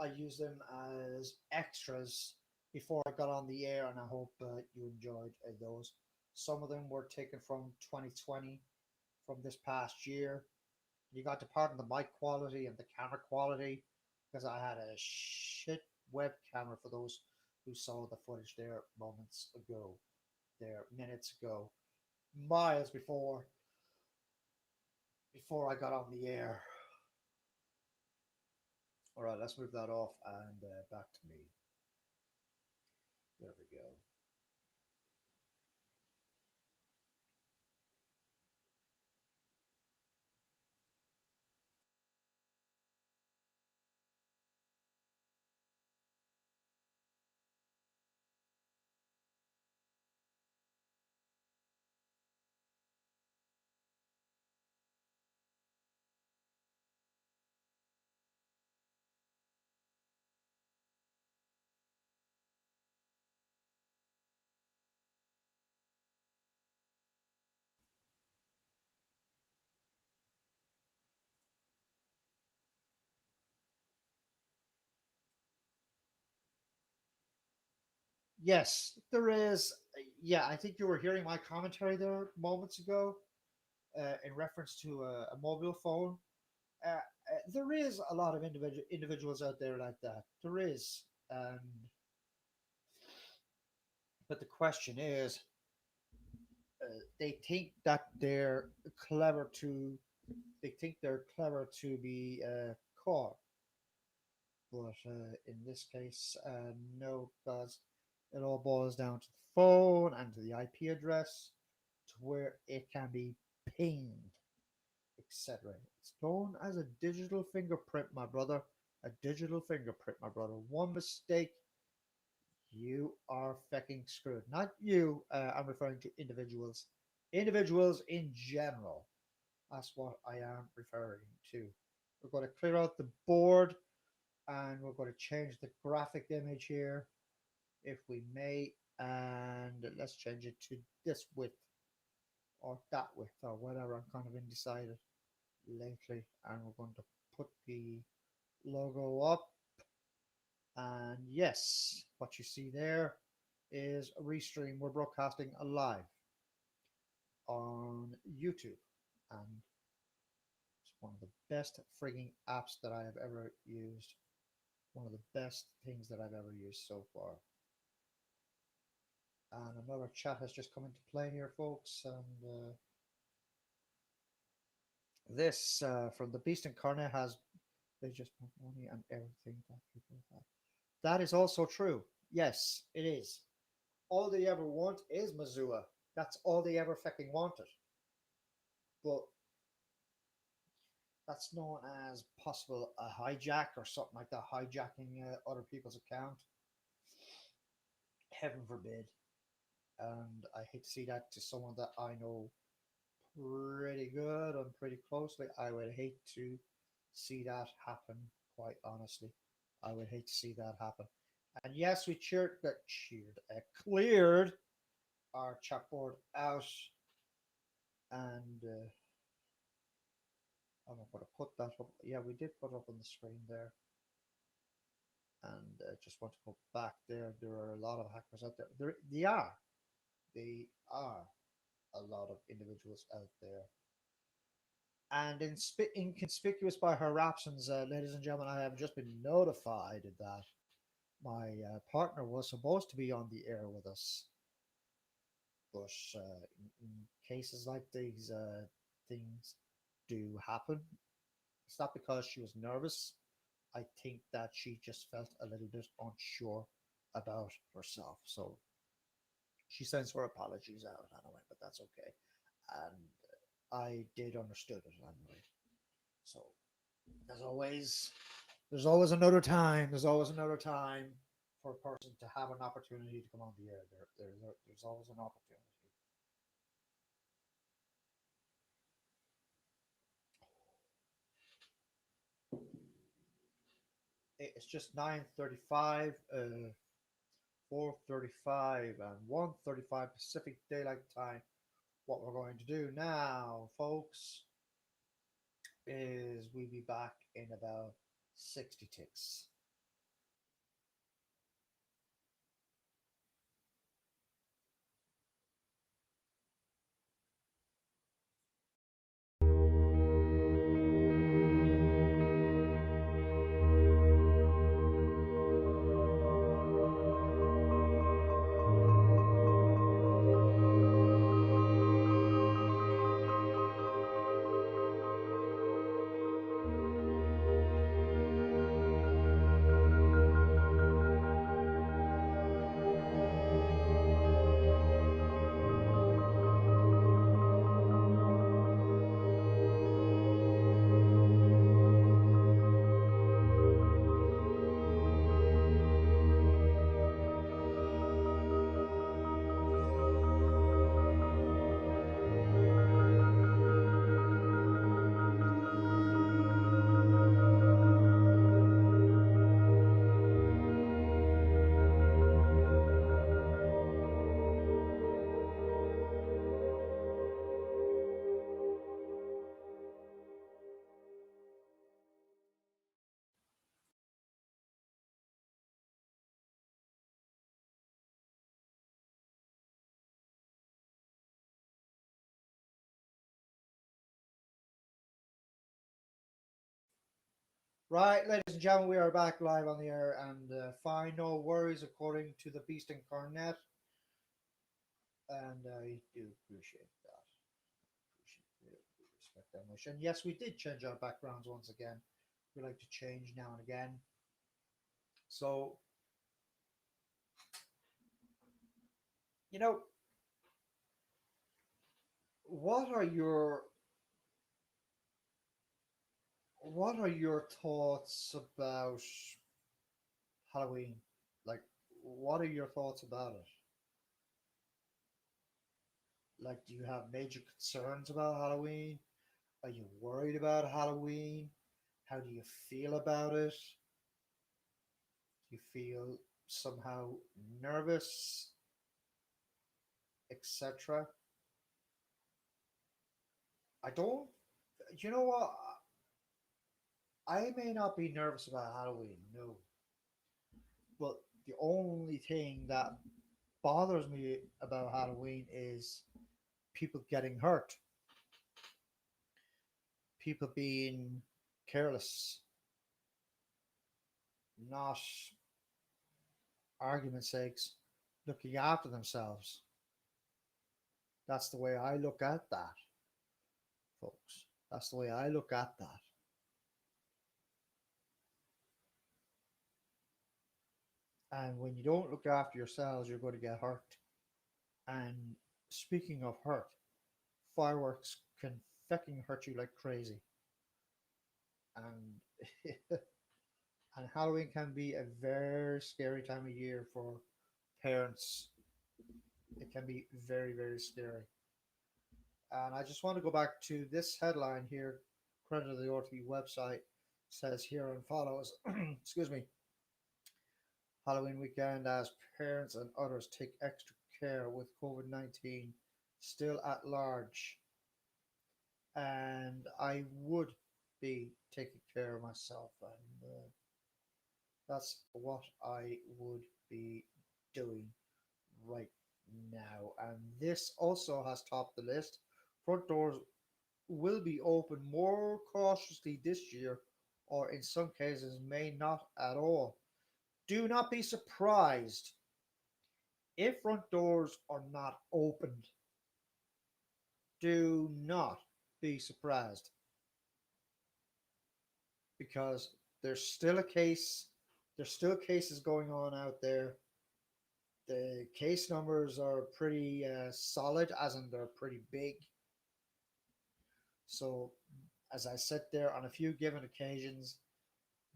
I used them as extras before I got on the air, and I hope you enjoyed those. Some of them were taken from 2020, from this past year. You got to pardon the mic quality and the camera quality because I had a shit web camera for those who saw the footage there moments ago, there minutes ago, miles before I got on the air. All right, let's move that off and back to me. There we go. Yes, there is. Yeah, I think you were hearing my commentary there moments ago in reference to a mobile phone. There is a lot of individuals out there like that. There is, but the question is, they think that they're clever to. They think they're clever to be caught, but in this case, no, because It all boils down to the phone and to the IP address to where it can be pinged, etc. It's known as a digital fingerprint, my brother. A digital fingerprint, my brother. One mistake, you are fucking screwed. Not you, I'm referring to individuals. Individuals in general. That's what I am referring to. We're going to clear out the board and we're going to change the graphic image here if we may. And let's change it to this width or that width or whatever. I'm kind of undecided lately. And we're going to put the logo up. And yes, what you see there is a restream. We're broadcasting live on YouTube. And it's one of the best frigging apps that I have ever used. One of the best things that I've ever used so far. And another chat has just come into play here, folks. And this from the Beast Incarnate has they just want money and everything that people have. That is also true. Yes, it is. All they ever want is Missoula. That's all they ever fucking wanted. But that's known as possible a hijack or something like that, hijacking other people's account. Heaven forbid. And I hate to see that to someone that I know pretty good and pretty closely. I would hate to see that happen, quite honestly. I would hate to see that happen. And yes, we cleared our chat board out. And I'm not going to put that up. Yeah, we did put up on the screen there. And just want to go back there. There are a lot of hackers out there. They are. They are a lot of individuals out there. And inconspicuous by her absence, ladies and gentlemen, I have just been notified that my partner was supposed to be on the air with us. But in cases like these, things do happen. It's not because she was nervous. I think that she just felt a little bit unsure about herself. So she sends her apologies out anyway, but that's okay. And I did understood it anyway. So there's always another time. There's always another time for a person to have an opportunity to come on the air. There's always an opportunity. It's just 9:35, 4:35, and 1:35 Pacific Daylight Time. What we're going to do now, folks, is we'll be back in about 60 ticks. Right, ladies and gentlemen, we are back live on the air, and fine, no worries, according to the Beast Incarnate. And I do appreciate that. Respect that much. And yes, we did change our backgrounds once again. We like to change now and again. So You know, what are your what are your thoughts about Halloween? Like, what are your thoughts about it? Like, do you have major concerns about Halloween? Are you worried about Halloween? How do you feel about it? Do you feel somehow nervous, etc.? I don't. You know what? I may not be nervous about Halloween, no. But the only thing that bothers me about Halloween is people getting hurt, people being careless, not argument's sakes, looking after themselves. That's the way I look at that, folks. That's the way I look at that. And when you don't look after yourselves, you're going to get hurt. And speaking of hurt, fireworks can fucking hurt you like crazy. And and Halloween can be a very scary time of year for parents. It can be very, very scary. And I just want to go back to this headline here. Credit to the OT website says here and follows. Excuse me. Halloween weekend as parents and others take extra care with COVID-19 still at large. And I would be taking care of myself, and that's what I would be doing right now. And this also has topped the list. Front doors will be open more cautiously this year, or in some cases, may not at all. Do not be surprised if front doors are not opened. Do not be surprised because there's still a case, there's still cases going on out there. The case numbers are pretty solid, as in they're pretty big. So, as I said there, on a few given occasions,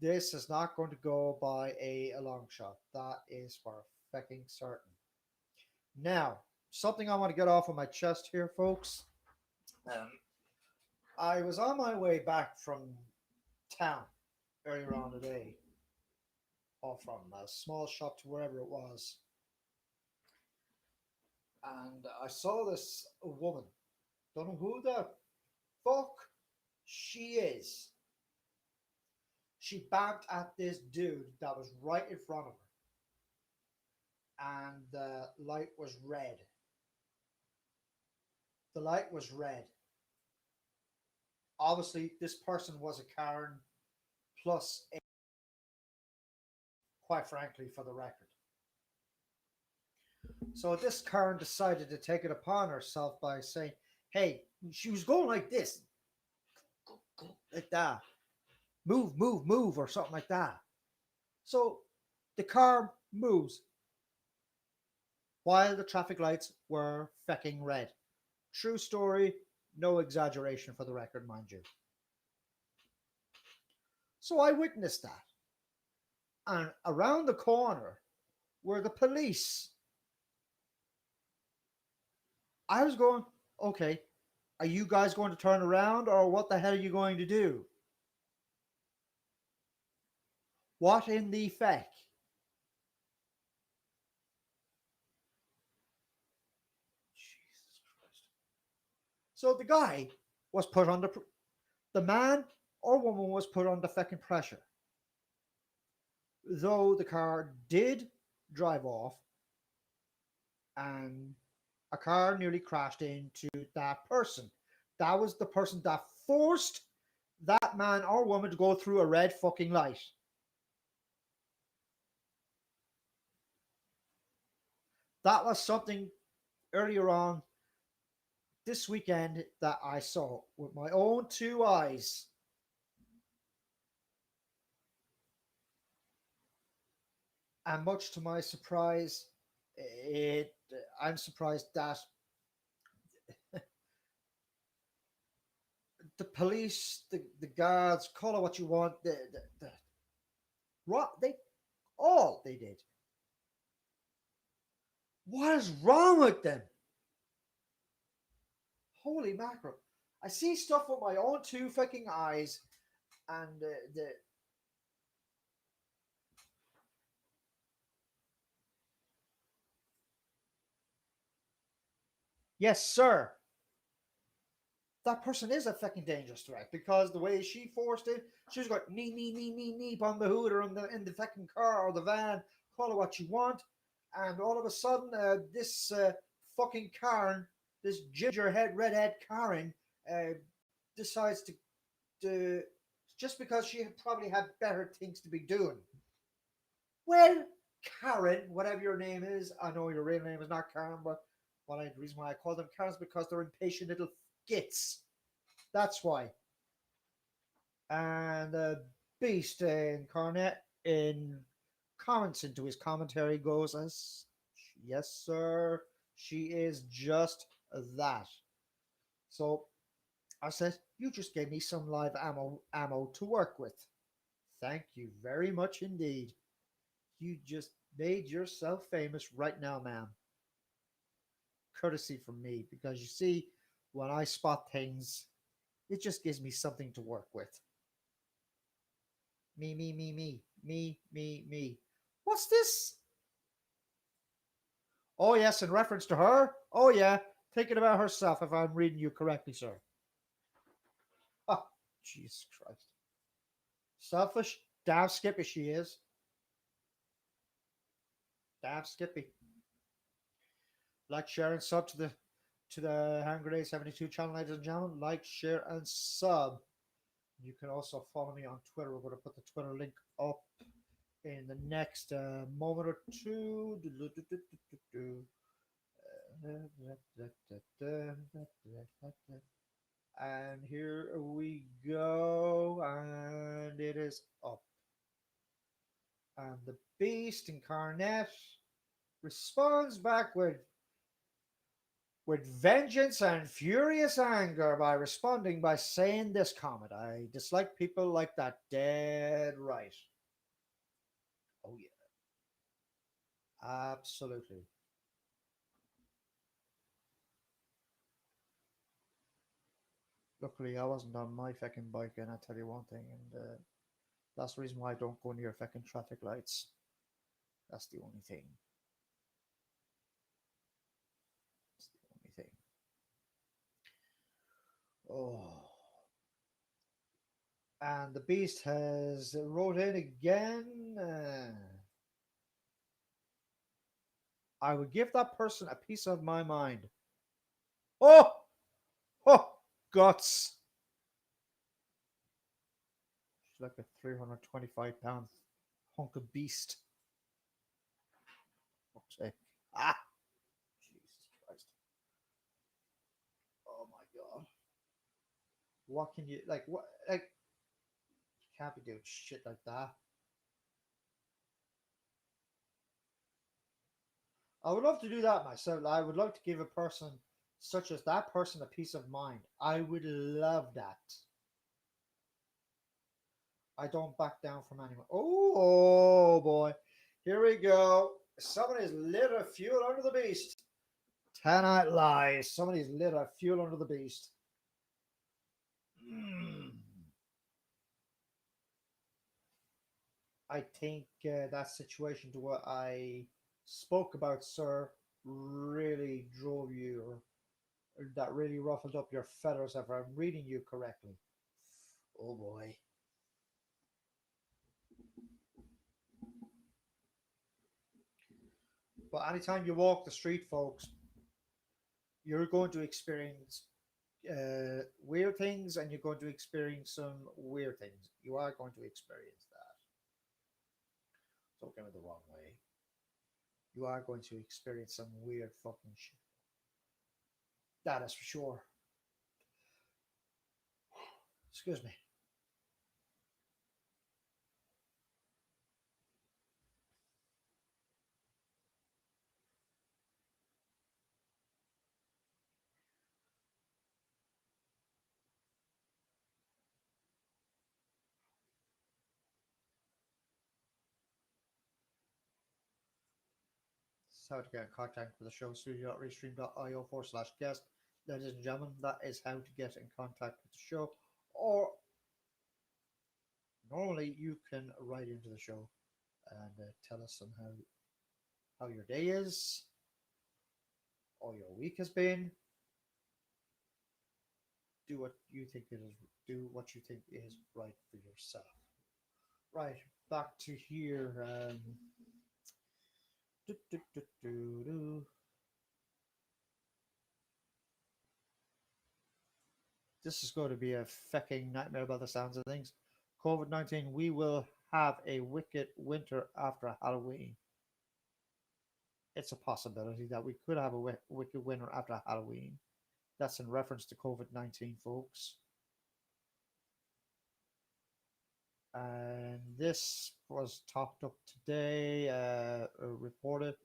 this is not going to go by a long shot. That is for fucking certain. Now, something I want to get off of my chest here, folks. Um, I was on my way back from town earlier on today, or from a small shop to wherever it was, and I saw this woman. Don't know who the fuck she is. She backed at this dude that was right in front of her, and the light was red. The light was red. Obviously, this person was a Karen, plus, a, quite frankly, for the record. So this Karen decided to take it upon herself by saying, hey, she was going like this, like that. Move, move, move, or something like that. So the car moves while the traffic lights were fecking red. True story, no exaggeration for the record, mind you. So I witnessed that. And around the corner were the police. I was going, okay, are you guys going to turn around, or what the hell are you going to do? What in the feck? Jesus Christ. So the guy was put under, the man or woman was put under fecking pressure. Though the car did drive off, and a car nearly crashed into that person. That was the person that forced that man or woman to go through a red fucking light. That was something earlier on this weekend that I saw with my own two eyes. And much to my surprise, it. I'm surprised that the police, the guards, call it what you want. What they all they did. What is wrong with them? Holy mackerel! I see stuff with my own two fucking eyes, and the yes, sir. That person is a fucking dangerous threat because the way she forced it, she was going knee on the hood or in the fucking car or the van, call it what you want, and all of a sudden, this fucking Karen, this gingerhead redhead Karen, uh, decides to just because she probably had better things to be doing. Well, Karen, whatever your name is, I know your real name is not Karen, but the reason why I call them Karens is because they're impatient little gits. That's why. And Beast Incarnate in comments into his commentary goes as, yes, sir, she is just that. So I said, you just gave me some live ammo to work with. Thank you very much indeed. You just made yourself famous right now, ma'am. Courtesy from me, because you see, when I spot things, it just gives me something to work with. Me. What's this? Oh, yes, in reference to her? Oh, yeah, thinking about herself, if I'm reading you correctly, sir. Oh, Jesus Christ. Selfish, damn skippy she is. Damn skippy. Like, share, and sub to the Hand Grenade 72 channel, ladies and gentlemen. Like, share, and sub. You can also follow me on Twitter. We're going to put the Twitter link up in the next moment or two. And here we go, and it is up. And the Beast Incarnate responds back with vengeance and furious anger by responding by saying this comment. I dislike people like that. Dead right. Oh, yeah. Absolutely. Luckily, I wasn't on my fucking bike, and I tell you one thing, and that's the reason why I don't go near fucking traffic lights. That's the only thing. That's the only thing. Oh. And the Beast has wrote in again. I would give that person a piece of my mind. Oh! Oh! Guts! She's like a 325-pound hunk of beast. Fuck's sake. Ah! Jesus Christ. Oh my God. What can you, like, what, like, you can't be doing shit like that. I would love to do that myself. I would love to give a person such as that person a peace of mind. I would love that. I don't back down from anyone. Oh boy. Here we go. Somebody's lit a fuel under the beast. 10 lies. Somebody's lit a fuel under the beast. I think that situation to what I spoke about, sir, really drove you, or that really ruffled up your feathers, if I'm reading you correctly. Oh boy. But anytime you walk the street, folks, you're going to experience weird things, and you're going to experience some weird things. You are going to experience that. Don't get me the wrong way. You are going to experience some weird fucking shit. That is for sure. Excuse me. how to get in contact with the show, studio.restream.io/guest. Ladies and gentlemen, that is how to get in contact with the show. Or normally you can write into the show and tell us somehow how your day is or your week has been. Do what you think it is. Do what you think is right for yourself. Right, back to here. Do, do, do, do, do. This is going to be a fucking nightmare by the sounds of things. COVID-19, we will have a wicked winter after Halloween. It's a possibility that we could have a wicked winter after Halloween. That's in reference to COVID-19, folks. And this was talked up today, reported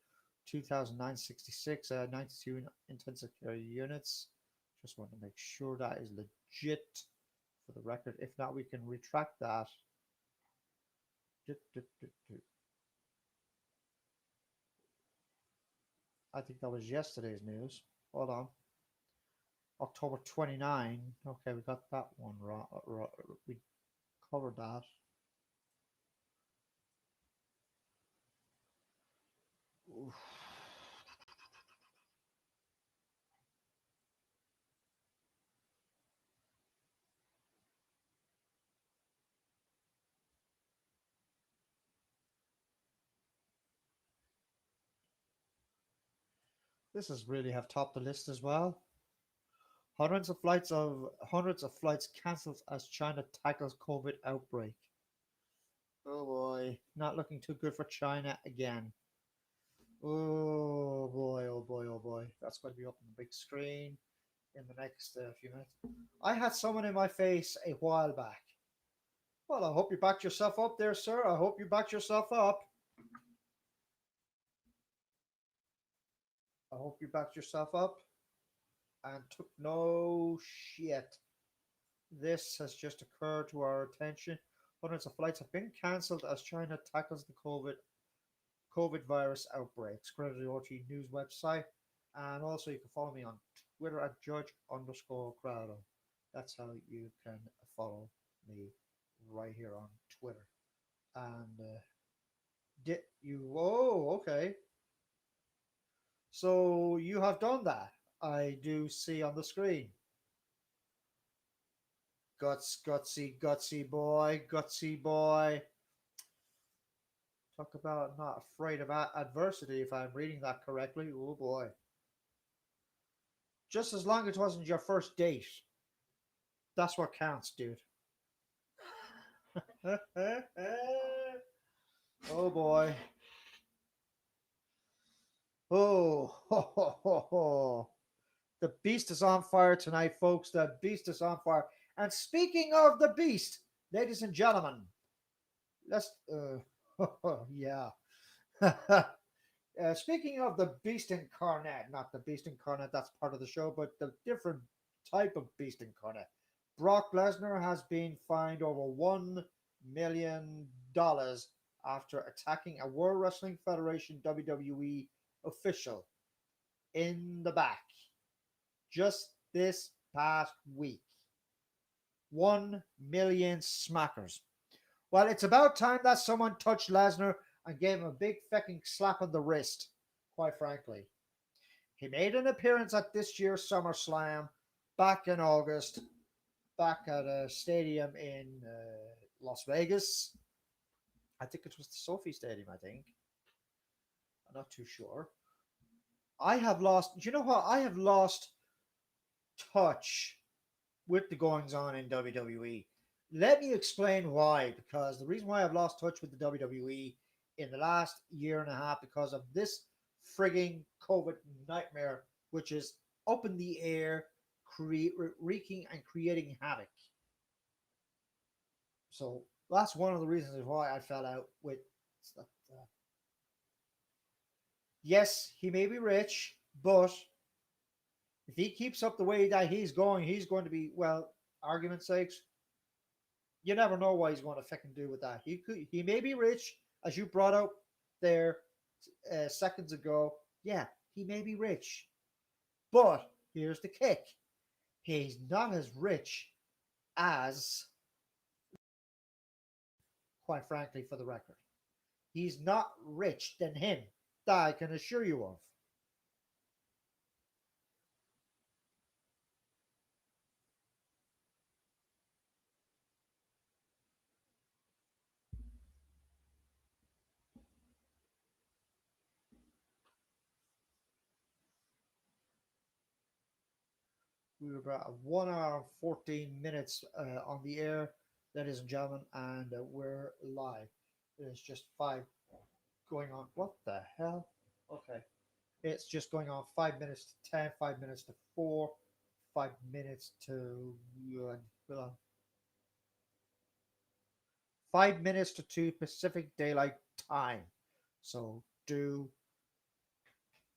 2,966, 92 intensive care units. Just want to make sure that is legit for the record. If not, we can retract that. I think that was yesterday's news. Hold on. October 29. Okay, we got that one wrong. We covered that. Oof. This has really have topped the list as well. Hundreds of flights cancelled as China tackles COVID outbreak. Oh boy, not looking too good for China again. Oh boy, oh boy, oh boy. That's going to be up on the big screen in the next few minutes. I had someone in my face a while back. Well, I hope you backed yourself up there, sir. I hope you backed yourself up. I hope you backed yourself up and took no shit. This has just occurred to our attention. Hundreds of flights have been cancelled as China tackles the COVID virus outbreaks. Credit the RT News website. And also you can follow me on Twitter at Judge_Crowdo. That's how you can follow me right here on Twitter. And did you? Oh, okay. So you have done that. I do see on the screen. Gutsy boy, gutsy boy. Talk about not afraid of adversity, if I'm reading that correctly. Oh boy. Just as long as it wasn't your first date. That's what counts, dude. Oh boy. Oh, ho, ho, ho, ho. The beast is on fire tonight, folks. The beast is on fire. And speaking of the beast, ladies and gentlemen, let's, yeah. Speaking of the beast incarnate, not the beast incarnate, that's part of the show, but the different type of beast incarnate. Brock Lesnar has been fined over $1 million after attacking a World Wrestling Federation WWE official in the back just this past week. 1 million smackers. Well, it's about time that someone touched Lesnar and gave him a big fucking slap on the wrist, quite frankly. He made an appearance at this year's SummerSlam back in August, back at a stadium in Las Vegas. I think it was the Sophie Stadium, I think. I'm not too sure. I have lost, you know what? I have lost touch with the goings on in WWE. Let me explain why, because the reason why I've lost touch with the WWE in the last year and a half because of this frigging COVID nightmare, which is up in the air, wreaking and creating havoc. So that's one of the reasons why I fell out with stuff. Yes, he may be rich, but if he keeps up the way that he's going to be, well, argument's sakes, you never know what he's going to fucking do with that. He may be rich, as you brought up there seconds ago. Yeah, he may be rich, but here's the kick: he's not as rich as, quite frankly, for the record, he's not rich than him. That I can assure you of. We were about 1 hour and 14 minutes on the air, ladies and gentlemen, and we're live. It's just five going on. What the hell? Okay. It's just going on 5 minutes to 10, 5 minutes to 4, 5 minutes to. Hold on. 5 minutes to 2 Pacific Daylight Time. So do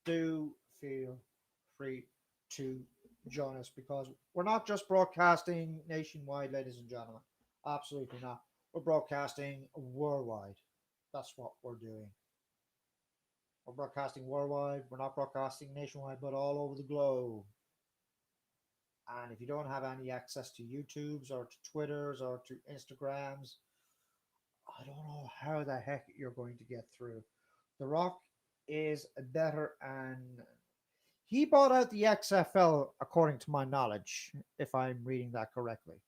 feel free to join us because we're not just broadcasting nationwide, ladies and gentlemen. Absolutely not. We're broadcasting worldwide. That's what we're doing. We're broadcasting worldwide. We're not broadcasting nationwide, but all over the globe. And if you don't have any access to YouTubes or to Twitters or to Instagrams, I don't know how the heck you're going to get through. The Rock is better, and he bought out the XFL, according to my knowledge, if I'm reading that correctly.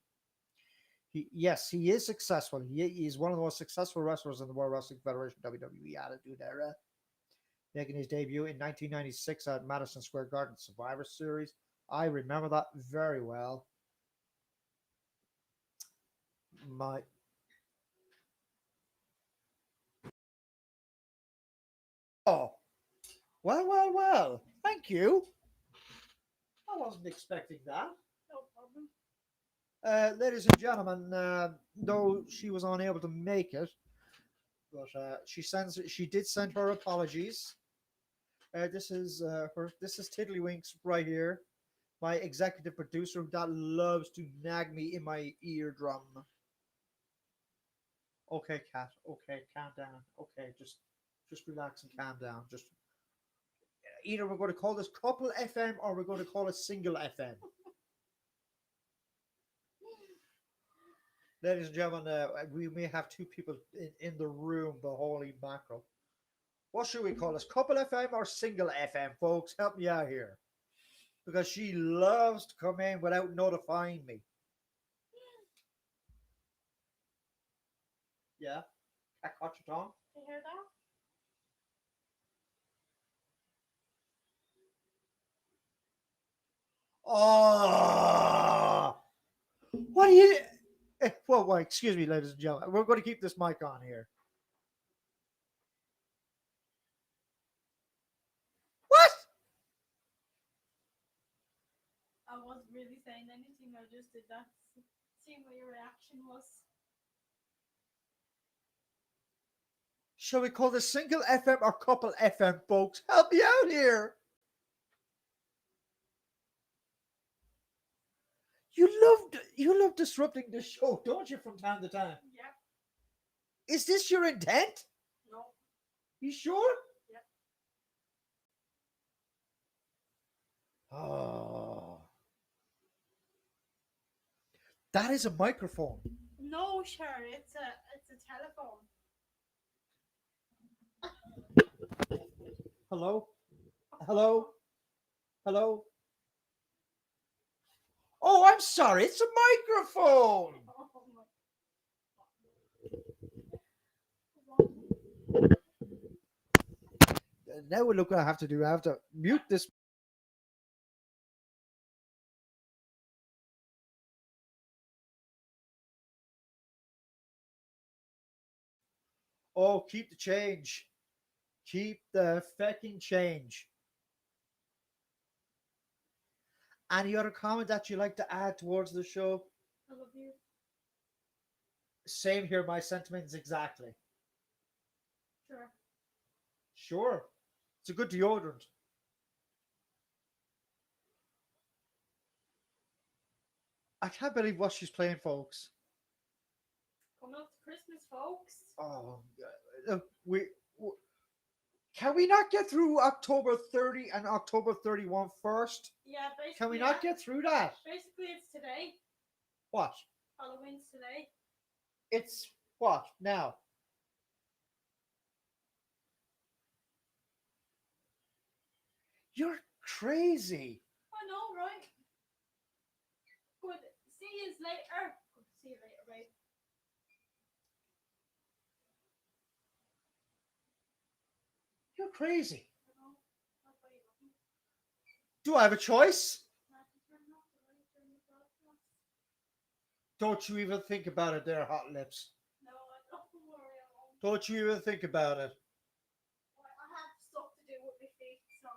Yes, he is successful. He is one of the most successful wrestlers in the World Wrestling Federation WWE Attitude Era, making his debut in 1996 at Madison Square Garden Survivor Series. I remember that very well. My Oh, well. Thank you. I wasn't expecting that. No problem. Ladies and gentlemen, though she was unable to make it, but she did send her apologies. This is Tiddlywinks right here, my executive producer that loves to nag me in my eardrum. Okay, cat. Okay, calm down. Okay, just relax and calm down. Just either we're going to call this couple FM or we're going to call it single FM. Ladies and gentlemen, we may have two people in the room, but holy mackerel. What should we call this? Couple FM or single FM, folks? Help me out here. Because she loves to come in without notifying me. Yeah? I caught your tongue? You hear that? Oh! What are you... Well, excuse me, ladies and gentlemen. We're going to keep this mic on here. What? I wasn't really saying anything. I just did that. Seeing what your reaction was. Shall we call this single FM or couple FM, folks? Help me out here. You love disrupting the show, don't you, from time to time? Yeah. Is this your intent? No. You sure? Yeah. Oh. That is a microphone. No, sure. It's a telephone. Hello? Hello? Hello? Oh, I'm sorry. It's a microphone. Now look what I have to do. I have to mute this. Oh, keep the change. Keep the fucking change. Any other comment that you'd like to add towards the show? I love you. Same here, my sentiments exactly. Sure. Sure. It's a good deodorant. I can't believe what she's playing, folks. Coming up to Christmas, folks. Oh, Can we not get through October 30 and October 31 first? Yeah, basically. Can we not get through that? Basically, it's today. What? Halloween's today. It's what now? You're crazy. I know, right? Good. See you later. Good. See you later, right? You're crazy. I know. Not very lucky. Do I have a choice? Not to turn off the light during the broadcast. Don't you even think about it there, Hot Lips. No, I don't worry. I won't. Don't you even think about it. I have stuff to do with my feet, so.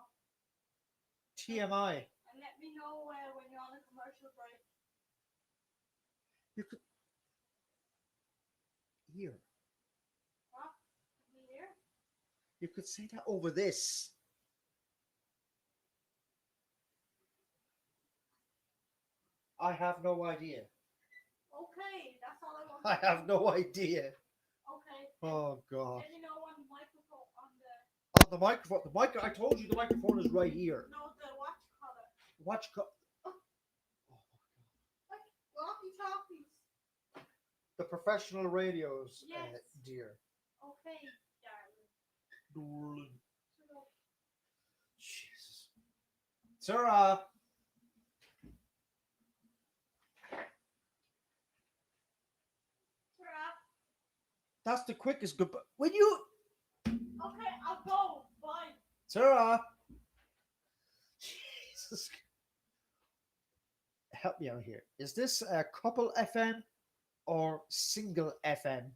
TMI. And let me know when you're on a commercial break. You could here. What? Me here? You could say that over this. I have no idea. Okay, that's all I want. I have no idea. Okay. Oh God. Let me know on the microphone on the. On the microphone. The mic. I told you the microphone is right here. No, the watch color. Watch. Like walkie talkies. The professional radios, Yes. dear. Okay, darling. Shut up. Jesus. Sarah. Sarah. That's the quickest goodbye. When you. Okay, I'll go. Bye. Sarah. Jesus. Help me out here. Is this a couple FM or single FM?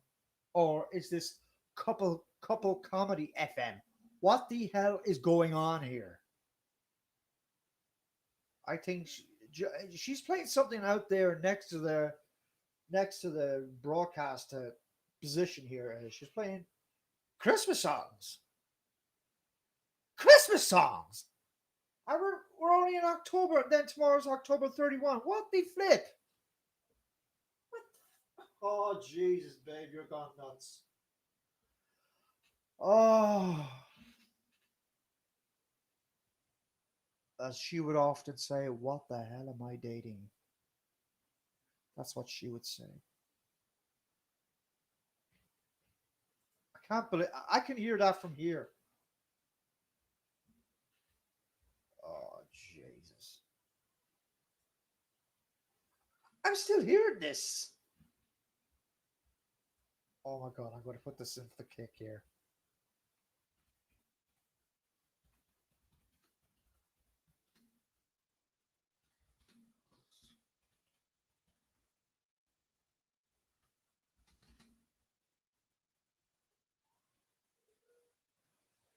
Or is this couple comedy FM? What the hell is going on here? I think she's playing something out there next to the broadcast position here. She's playing Christmas songs. Christmas songs. We're only in October, and then tomorrow's October 31. What the flip? Oh Jesus, babe, you're gone nuts. Oh, as she would often say, "What the hell am I dating?" That's what she would say. I can't believe I can hear that from here. Oh Jesus! I'm still hearing this. Oh my God! I'm going to put this in for the kick here.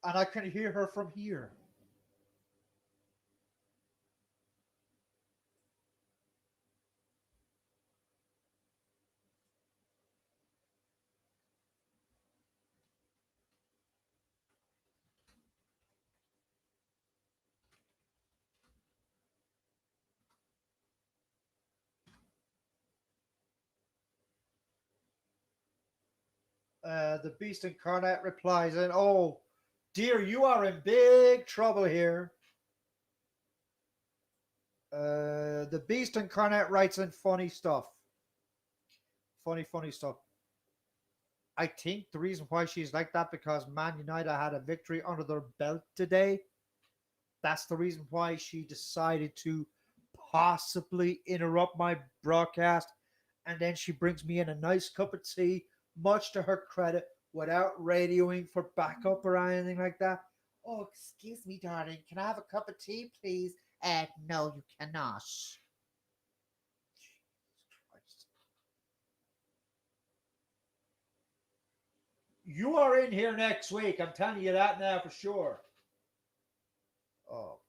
And I can hear her from here. The Beast Incarnate replies, and oh, dear, you are in big trouble here. The Beast Incarnate writes in funny stuff. Funny stuff. I think the reason why she's like that because Man United had a victory under their belt today. That's the reason why she decided to possibly interrupt my broadcast. And then she brings me in a nice cup of tea, much to her credit, without radioing for backup or anything like that. Oh, excuse me, darling. Can I have a cup of tea, please? No, you cannot. Jesus Christ. You are in here next week. I'm telling you that now for sure. Oh,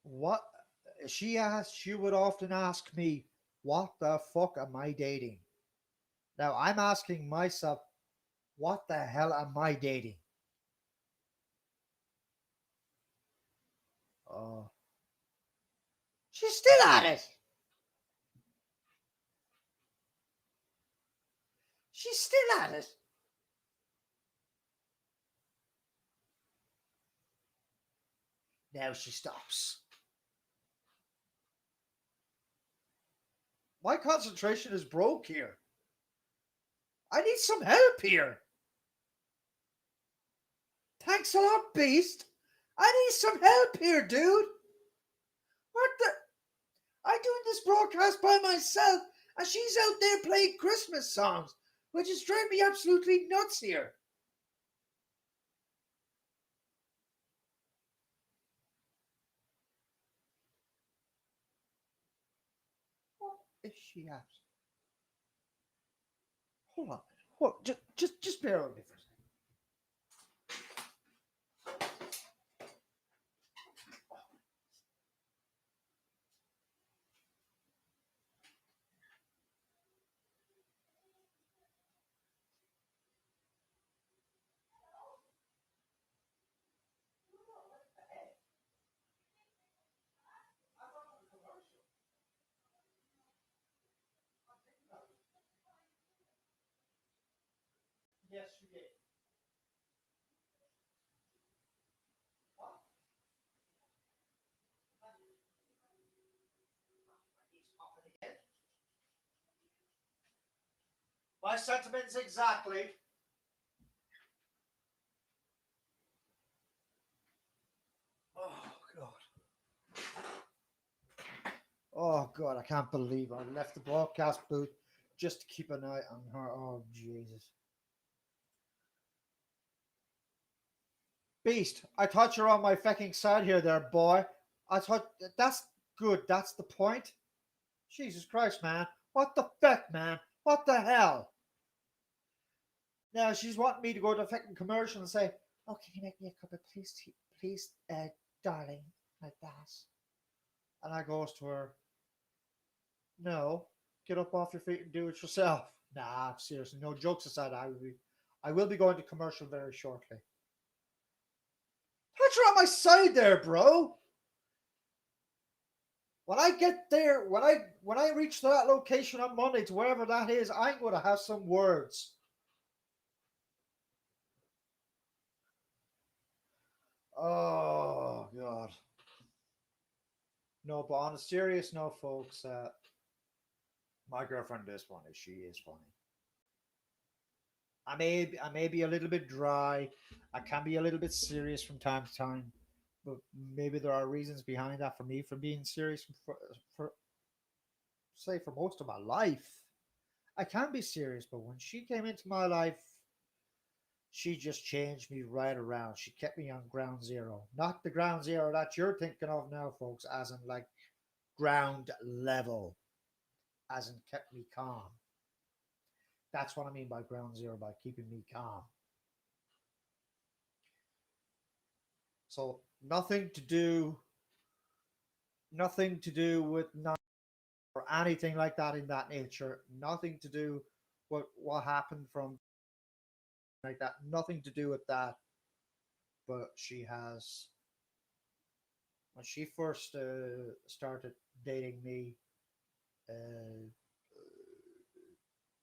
what she would often ask me, what the fuck am I dating? Now I'm asking myself, what the hell am I dating? Oh, she's still at it. She's still at it. Now she stops. My concentration is broke here. I need some help here. Thanks a lot, Beast. I need some help here, dude. What the? I'm doing this broadcast by myself, and she's out there playing Christmas songs, which is driving me absolutely nuts here. What is she at? Hold on. Just bear with me for a second. Yes, you did. My sentiments exactly. Oh God. Oh God, I can't believe I left the broadcast booth just to keep an eye on her. Oh Jesus. Beast, I thought you were on my fucking side here, there, boy. I thought that's good. That's the point. Jesus Christ, man. What the fuck, man? What the hell? Now she's wanting me to go to a fucking commercial and say, "Oh, can you make me a cup of please, please, darling, like that?" And I goes to her, "No, get up off your feet and do it yourself." Nah, seriously, no jokes aside. I will be going to commercial very shortly. Put you on my side there, bro. When I get there, when I reach that location on Monday to wherever that is, I'm going to have some words. Oh God. No, but on a serious note, folks, my girlfriend is funny. She is funny. I may be a little bit dry. I can be a little bit serious from time to time, but maybe there are reasons behind that for me for being serious for say for most of my life. I can be serious, but when she came into my life, she just changed me right around. She kept me on ground zero. Not the ground zero that you're thinking of now, folks, as in like ground level, as in kept me calm. That's what I mean by ground zero, by keeping me calm. So nothing to do with not or anything like that in that nature. Nothing to do with what happened from like that. Nothing to do with that. But she has when she first started dating me. Uh,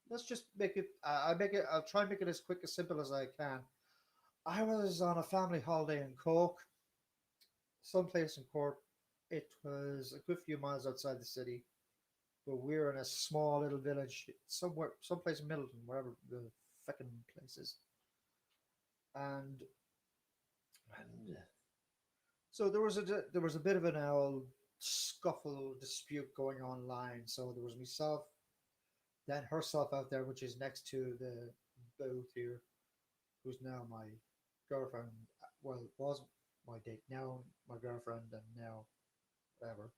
let's just make it. I make it. I'll try and make it as quick as simple as I can. I was on a family holiday in Cork, someplace in Cork. It was a good few miles outside the city, but we were in a small little village somewhere, someplace in Middleton, wherever the fucking place is. And so there was a bit of an old scuffle dispute going on online. So there was myself, then herself out there, which is next to the booth here, who's now my girlfriend. Well, was my date, now my girlfriend, and now whatever.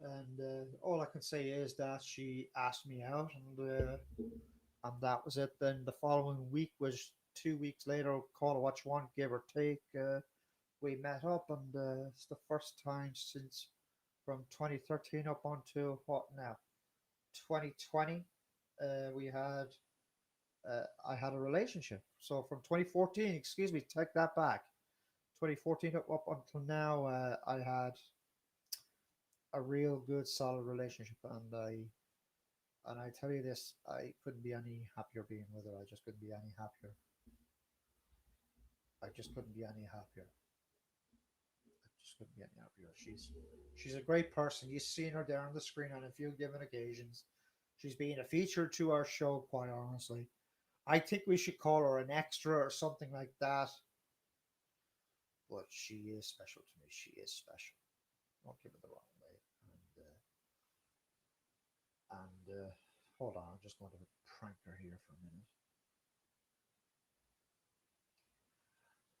And all I can say is that she asked me out, and that was it. Then the following week was 2 weeks later. Call it what you want, give or take. We met up, and it's the first time since from 2013 up until what now, 2020. We had I had a relationship. So from 2014, excuse me, take that back. 2014 up until now, I had a real good solid relationship, and And I tell you this, I couldn't be any happier being with her. I just couldn't be any happier. I just couldn't be any happier. I just couldn't be any happier. She's a great person. You've seen her there on the screen on a few given occasions. She's been a feature to our show, quite honestly. I think we should call her an extra or something like that. But she is special to me. She is special. Don't give it the wrong way. And hold on, I'm just going to prank her here for a minute.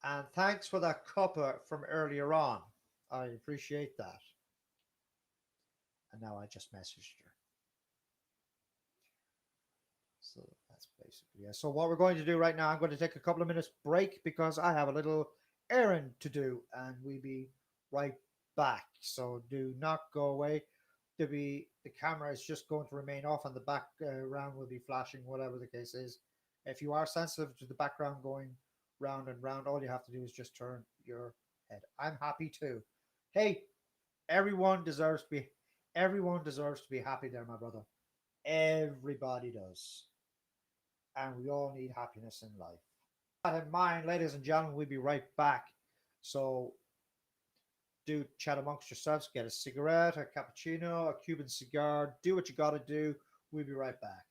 And thanks for that cuppa from earlier on. I appreciate that. And now I just messaged her. So that's basically it. So what we're going to do right now, I'm going to take a couple of minutes break because I have a little errand to do, and we'll be right back. So do not go away. The camera is just going to remain off, and the background will be flashing, whatever the case is. If you are sensitive to the background going round and round, all you have to do is just turn your head. I'm happy too. Hey, everyone deserves to be happy there, my brother. Everybody does. And we all need happiness in life. That in mind, ladies and gentlemen, we'll be right back. So do chat amongst yourselves, get a cigarette, a cappuccino, a Cuban cigar, do what you gotta do. We'll be right back.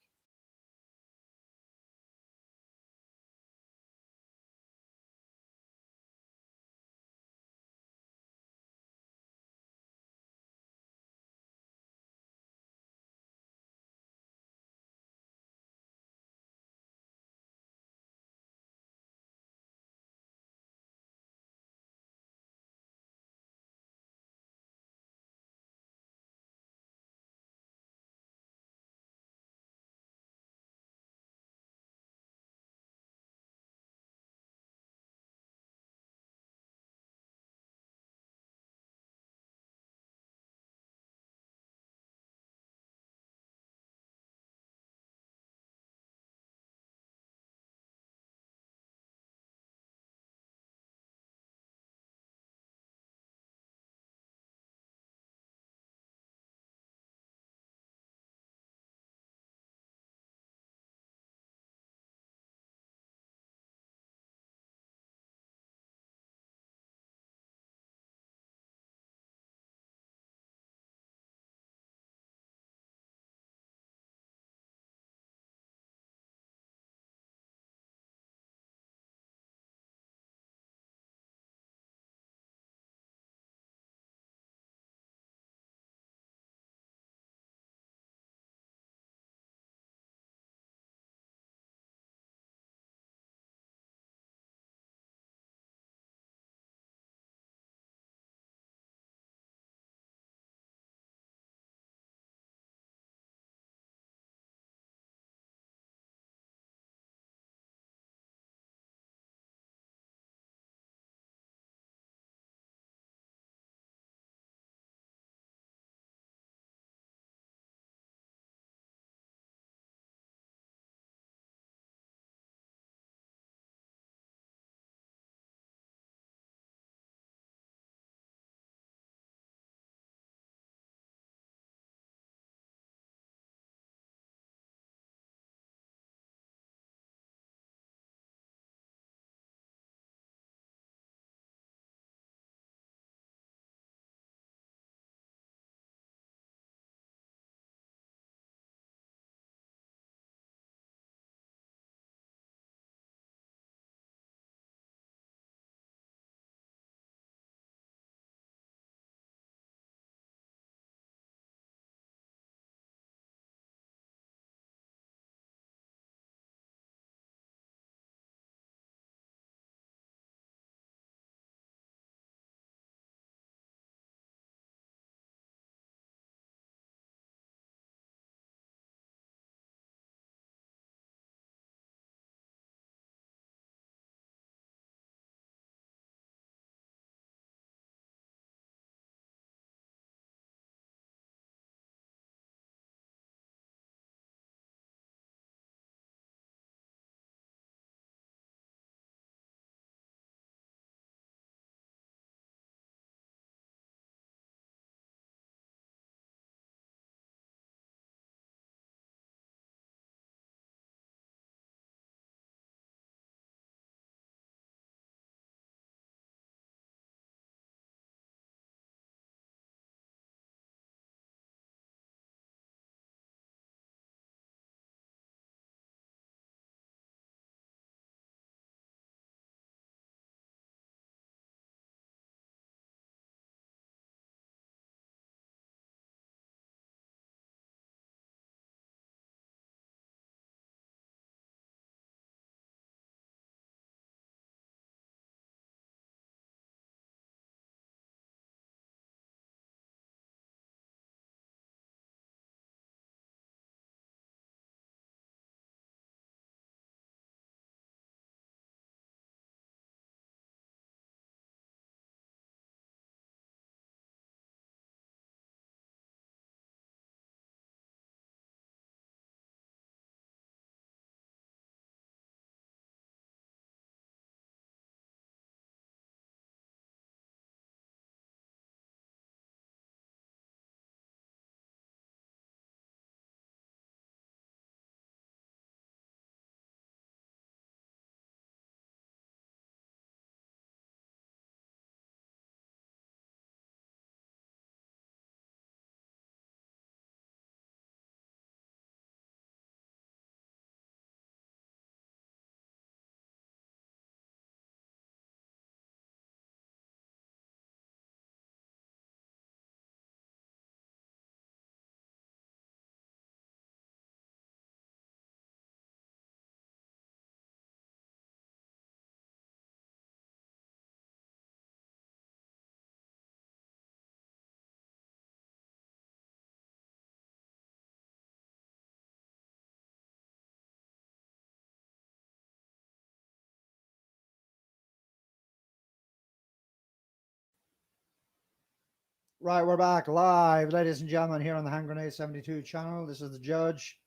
Right, we're back live, ladies and gentlemen, here on the Hand Grenade 72 channel. This is the judge.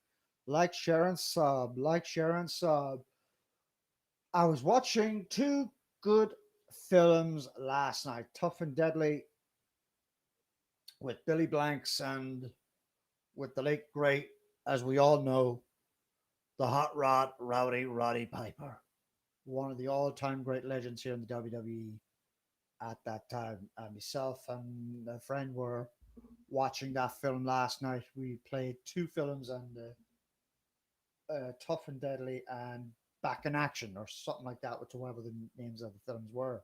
Like, share, and sub. Like, share, and sub. I was watching two good films last night, Tough and Deadly with Billy Blanks and with the late great, as we all know, the Hot Rod Rowdy Roddy Piper, one of the all-time great legends here in the WWE at that time. Myself and a friend were watching that film last night. We played two films and Tough and Deadly and Back in Action or something like that, whatever the names of the films were.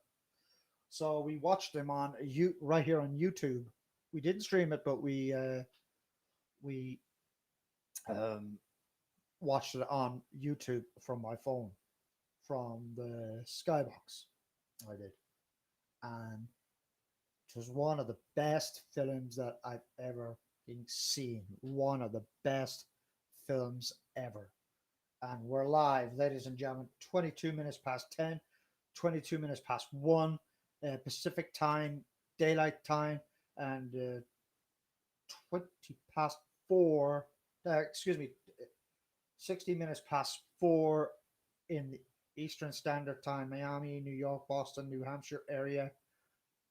So we watched them on right here on YouTube. We didn't stream it, but we um, watched it on YouTube from my phone, from the Skybox. I did, and it was one of the best films that I've ever seen. One of the best films ever. And we're live, ladies and gentlemen, 22 minutes past 10, 22 minutes past 1 Pacific time, daylight time, and 20 past 4, excuse me, 60 minutes past 4 in the Eastern Standard Time, Miami, New York, Boston, New Hampshire area,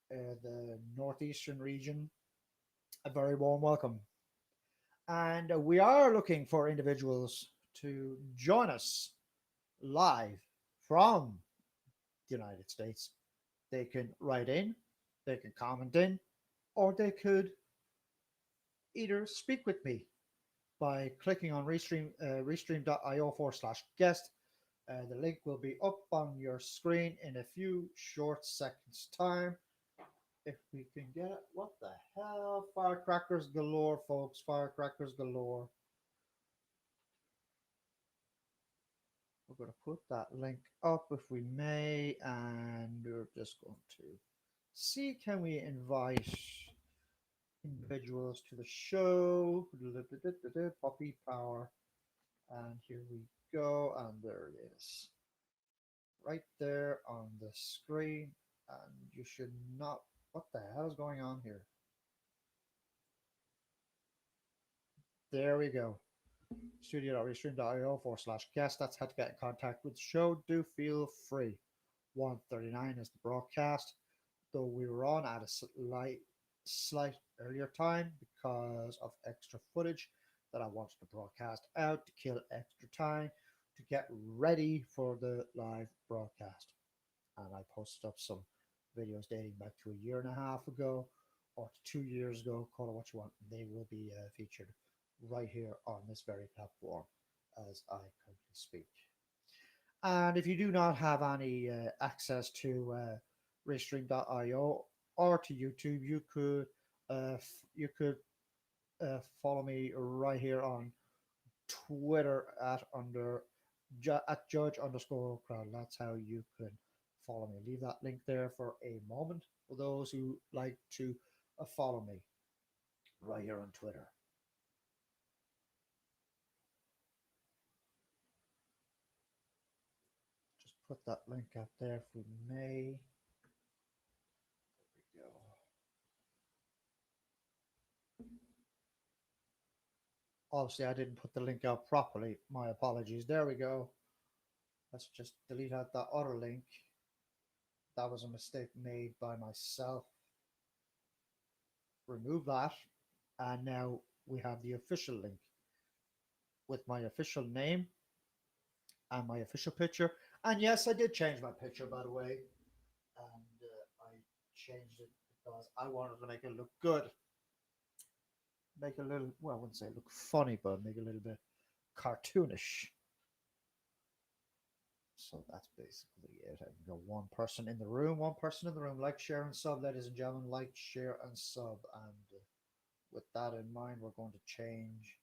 the Northeastern region. A very warm welcome. And we are looking for individuals to join us live from the United States. They can write in, they can comment in, or they could either speak with me by clicking on restream.io/guest. The link will be up on your screen in a few short seconds' time. If we can get it, what the hell? Firecrackers galore, folks. Firecrackers galore. We're going to put that link up if we may, and we're just going to see can we invite individuals to the show. Puppy power, and here we go, and there it is, right there on the screen. And you should not. What the hell is going on here? There we go. Studio.restream.io/guest. That's how to get in contact with the show. Do feel free. 1:39 is the broadcast, though we were on at a slight earlier time because of extra footage that I wanted to broadcast out to kill extra time to get ready for the live broadcast. And I posted up some videos dating back to a year and a half ago or 2 years ago. Call it what you want. They will be featured right here on this very platform as I currently speak. And if you do not have any access to restream.io or to YouTube, you could follow me right here on Twitter at judge_crowd. That's how you can follow me. Leave that link there for a moment for those who like to follow me right here on Twitter. Just put that link out there if we may. There we go. Obviously, I didn't put the link out properly. My apologies. There we go. Let's just delete out that other link. That was a mistake made by myself. Remove that. And now we have the official link with my official name and my official picture. And yes, I did change my picture, by the way. And I changed it because I wanted to make it look good. Make a little, well, I wouldn't say look funny, but make it a little bit cartoonish. So that's basically it. I can go one person in the room, like, share, and sub, ladies and gentlemen, like, share, and sub. And with that in mind, we're going to change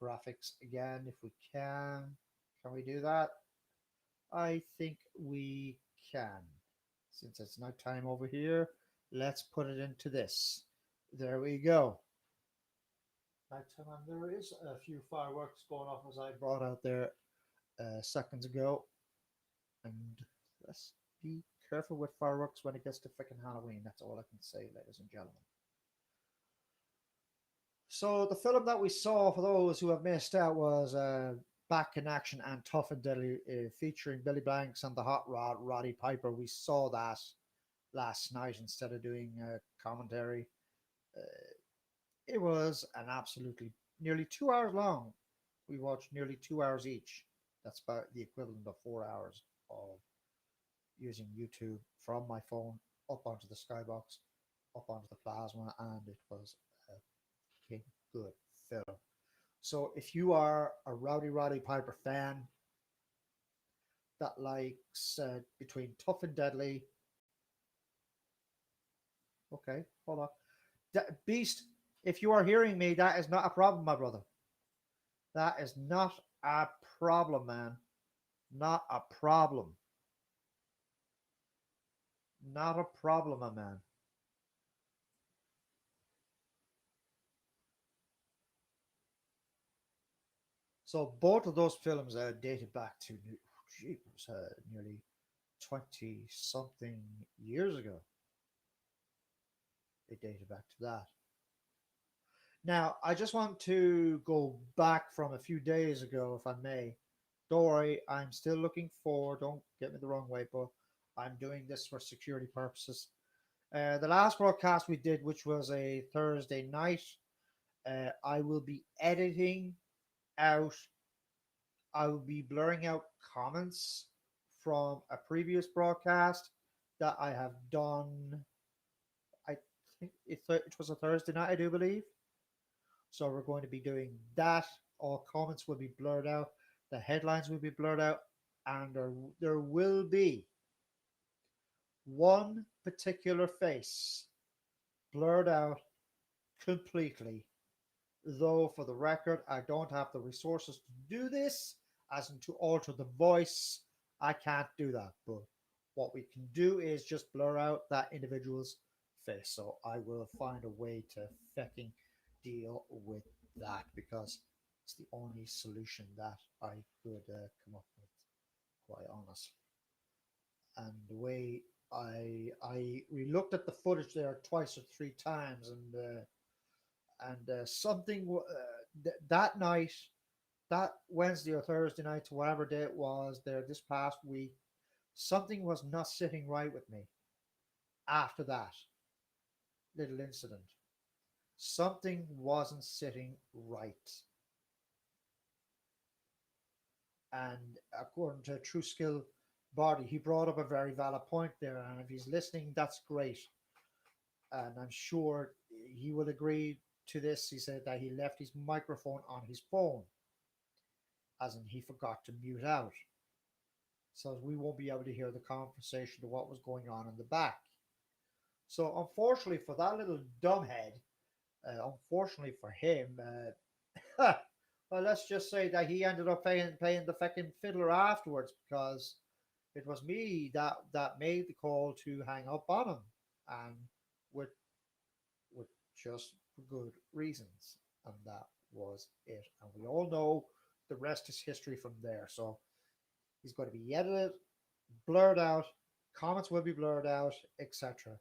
graphics again if we can. Can we do that? I think we can. Since it's nighttime over here, let's put it into this. There we go. Nighttime, and there is a few fireworks going off as I brought out there seconds ago. And let's be careful with fireworks when it gets to freaking Halloween. That's all I can say, ladies and gentlemen. So the film that we saw, for those who have missed out, was Back in Action and Tough and Deadly, featuring Billy Blanks and the Hot Rod, Roddy Piper. We saw that last night instead of doing commentary. Uh, it was an absolutely nearly 2 hours long. We watched nearly 2 hours each. That's about the equivalent of 4 hours of using YouTube from my phone up onto the Skybox, up onto the Plasma, and it was a good film. So if you are a Roddy Piper fan that likes between Tough and Deadly, okay, hold on. Beast, if you are hearing me, that is not a problem, my brother. That is not a problem, man. Not a problem. Not a problem, my man. So both of those films dated back to nearly 20 something years ago. They dated back to that. Now, I just want to go back from a few days ago, if I may. Don't worry, I'm still looking for, don't get me the wrong way, but I'm doing this for security purposes. The last broadcast we did, which was a Thursday night, I will be editing out, I will be blurring out comments from a previous broadcast that I have done. I think it was a Thursday night, I do believe. So we're going to be doing that. All comments will be blurred out. The headlines will be blurred out. And there will be one particular face blurred out completely. Though, for the record, I don't have the resources to do this, as in to alter the voice. I can't do that. But what we can do is just blur out that individual's face. So I will find a way to fucking deal with that, because it's the only solution that I could come up with, quite honestly. And the way I we looked at the footage there twice or three times, and something that night, that Wednesday or Thursday night, to whatever day it was there this past week, something was not sitting right with me after that little incident. Something wasn't sitting right. And according to True Skill Body, he brought up a very valid point there. And if he's listening, that's great. And I'm sure he will agree to this. He said that he left his microphone on his phone, as in he forgot to mute out. So we won't be able to hear the conversation of what was going on in the back. So unfortunately for that little dumbhead, unfortunately for him, well, let's just say that he ended up playing the fucking fiddler afterwards, because it was me that made the call to hang up on him, and with with just good reasons, and that was it. And we all know the rest is history from there. So he's going to be edited, blurred out, comments will be blurred out, etc.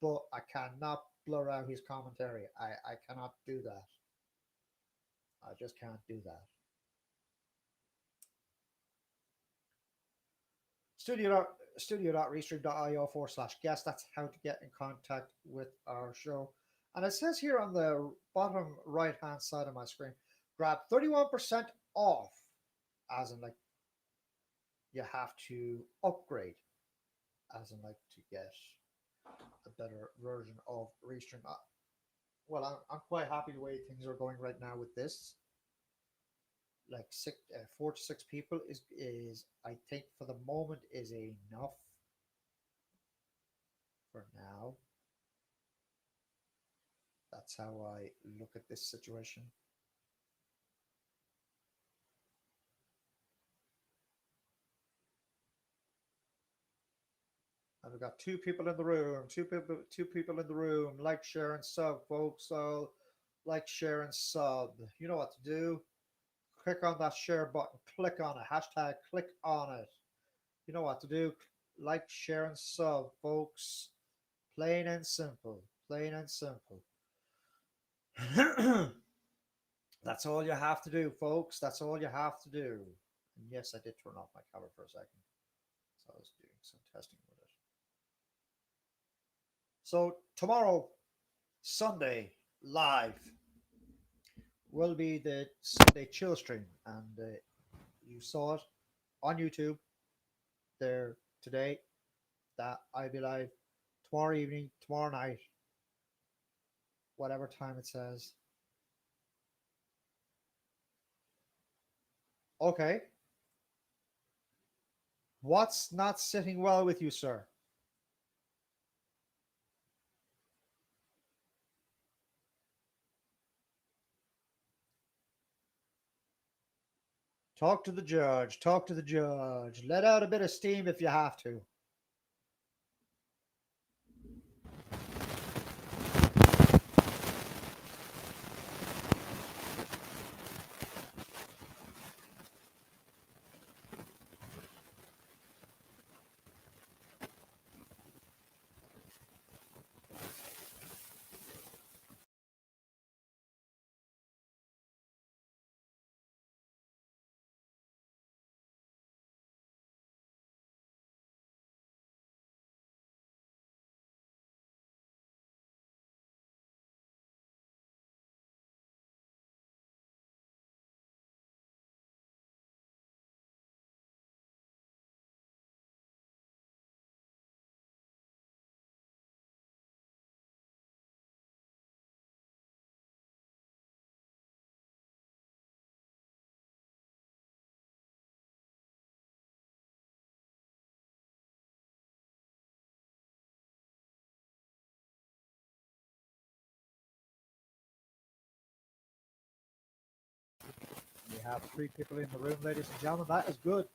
But I cannot blur out his commentary. I cannot do that. I just can't do that. Studio.restream.io/guest. That's how to get in contact with our show. And it says here on the bottom right hand side of my screen, grab 31% off, as in like you have to upgrade, as in like to get a better version of Restream. Well, I'm quite happy the way things are going right now with this. Like 4 to 6 people is I think for the moment is enough for now. That's how I look at this situation. And we've got 2 people in the room. Two people in the room. Like, share, and sub, folks. So, like, share, and sub. You know what to do. Click on that share button. Click on it. Hashtag click on it. You know what to do. Like, share, and sub, folks. Plain and simple. Plain and simple. That's all you have to do, folks. That's all you have to do. And yes, I did turn off my camera for a second. So I was doing some testing with it. So tomorrow, Sunday, live, will be the Sunday chill stream. And you saw it on YouTube there today that I'll be live tomorrow evening, tomorrow night, whatever time it says. Okay. What's not sitting well with you, sir? Talk to the judge. Talk to the judge. Let out a bit of steam if you have to. We have three people in the room, ladies and gentlemen. That is good.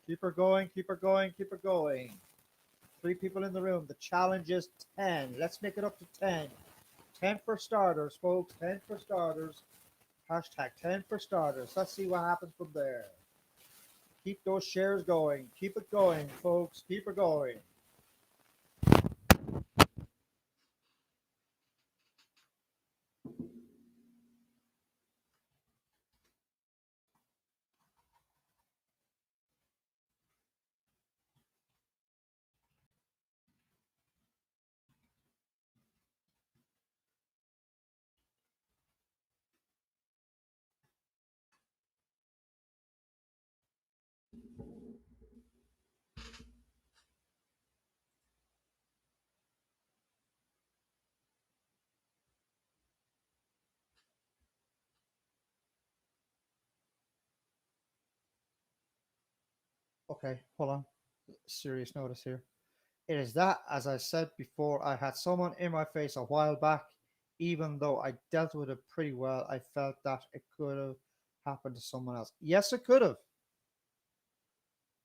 Keep her going, keep her going, keep her going. Three people in the room. The challenge is 10. Let's make it up to 10. 10 for starters, folks. 10 for starters. Hashtag 10 for starters. Let's see what happens from there. Keep those shares going. Keep it going, folks. Keep it going. Okay, hold on. Serious notice here. It is that, as I said before, I had someone in my face a while back. Even though I dealt with it pretty well, I felt that it could have happened to someone else. Yes, it could have.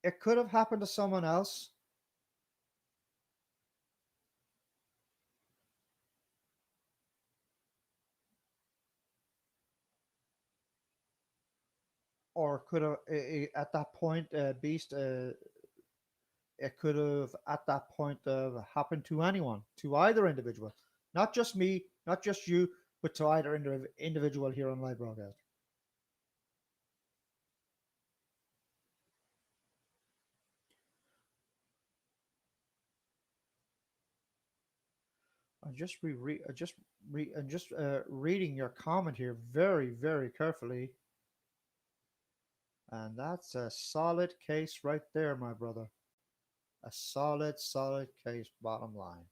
It could have happened to someone else, or could have at that point, Beast. It could have at that point happened to anyone, to either individual, not just me, not just you, but to either individual here on live broadcast. I'm just reading your comment here very, very carefully, and that's a solid case right there, my brother. A solid, solid case. Bottom line.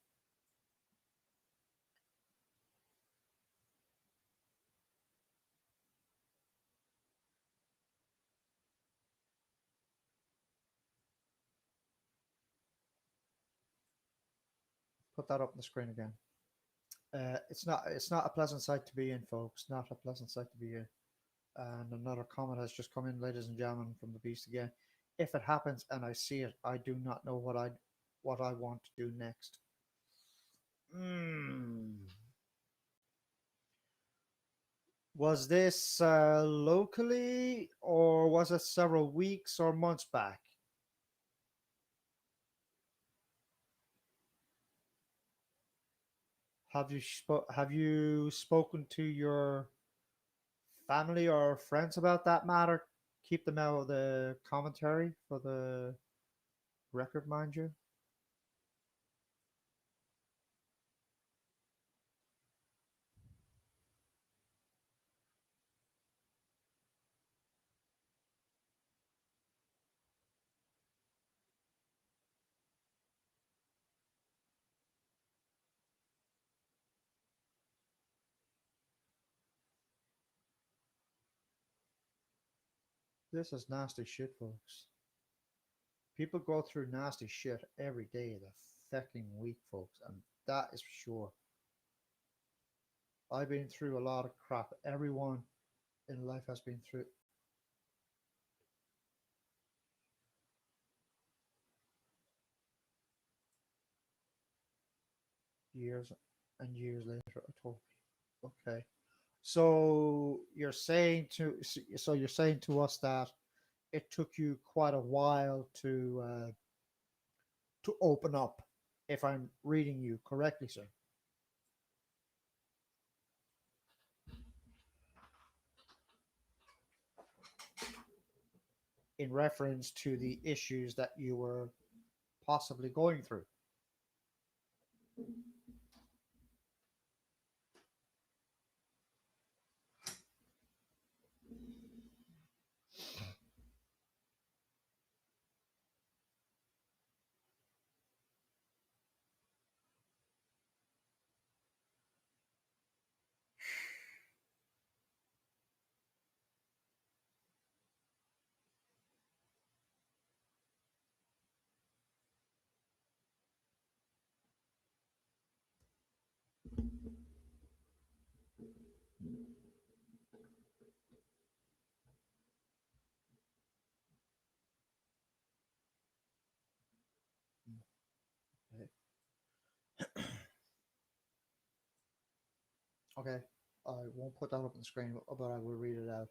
Put that up on the screen again. It's not a pleasant sight to be in, folks. Not a pleasant sight to be in. And another comment has just come in, ladies and gentlemen, from the beast again. If it happens and I see it, I do not know what I want to do next. Mm. Was this locally, or was it several weeks or months back? have you spoken to your family or friends about that matter? Keep them out of the commentary for the record, mind you. This is nasty shit, folks. People go through nasty shit every day of the fucking week, folks, and that is for sure. I've been through a lot of crap. Everyone in life has been through years and years later. I told you. Okay. So you're saying to us that it took you quite a while to open up, if I'm reading you correctly, sir, in reference to the issues that you were possibly going through. Okay. Okay. I won't put that up on the screen, but I will read it out.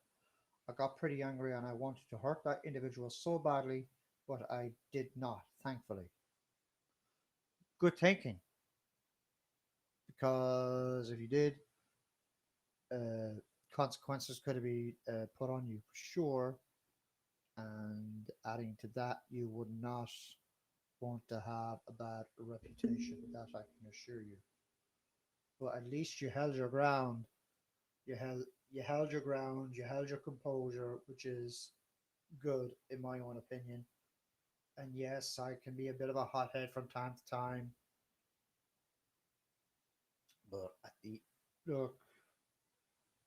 I got pretty angry and I wanted to hurt that individual so badly, but I did not, thankfully. Good thinking, because if you did, uh, consequences could be put on you for sure. And adding to that, you would not want to have a bad reputation. That I can assure you. But at least you held your ground. You held your ground. You held your composure, which is good in my own opinion. And yes, I can be a bit of a hothead from time to time. But at the look,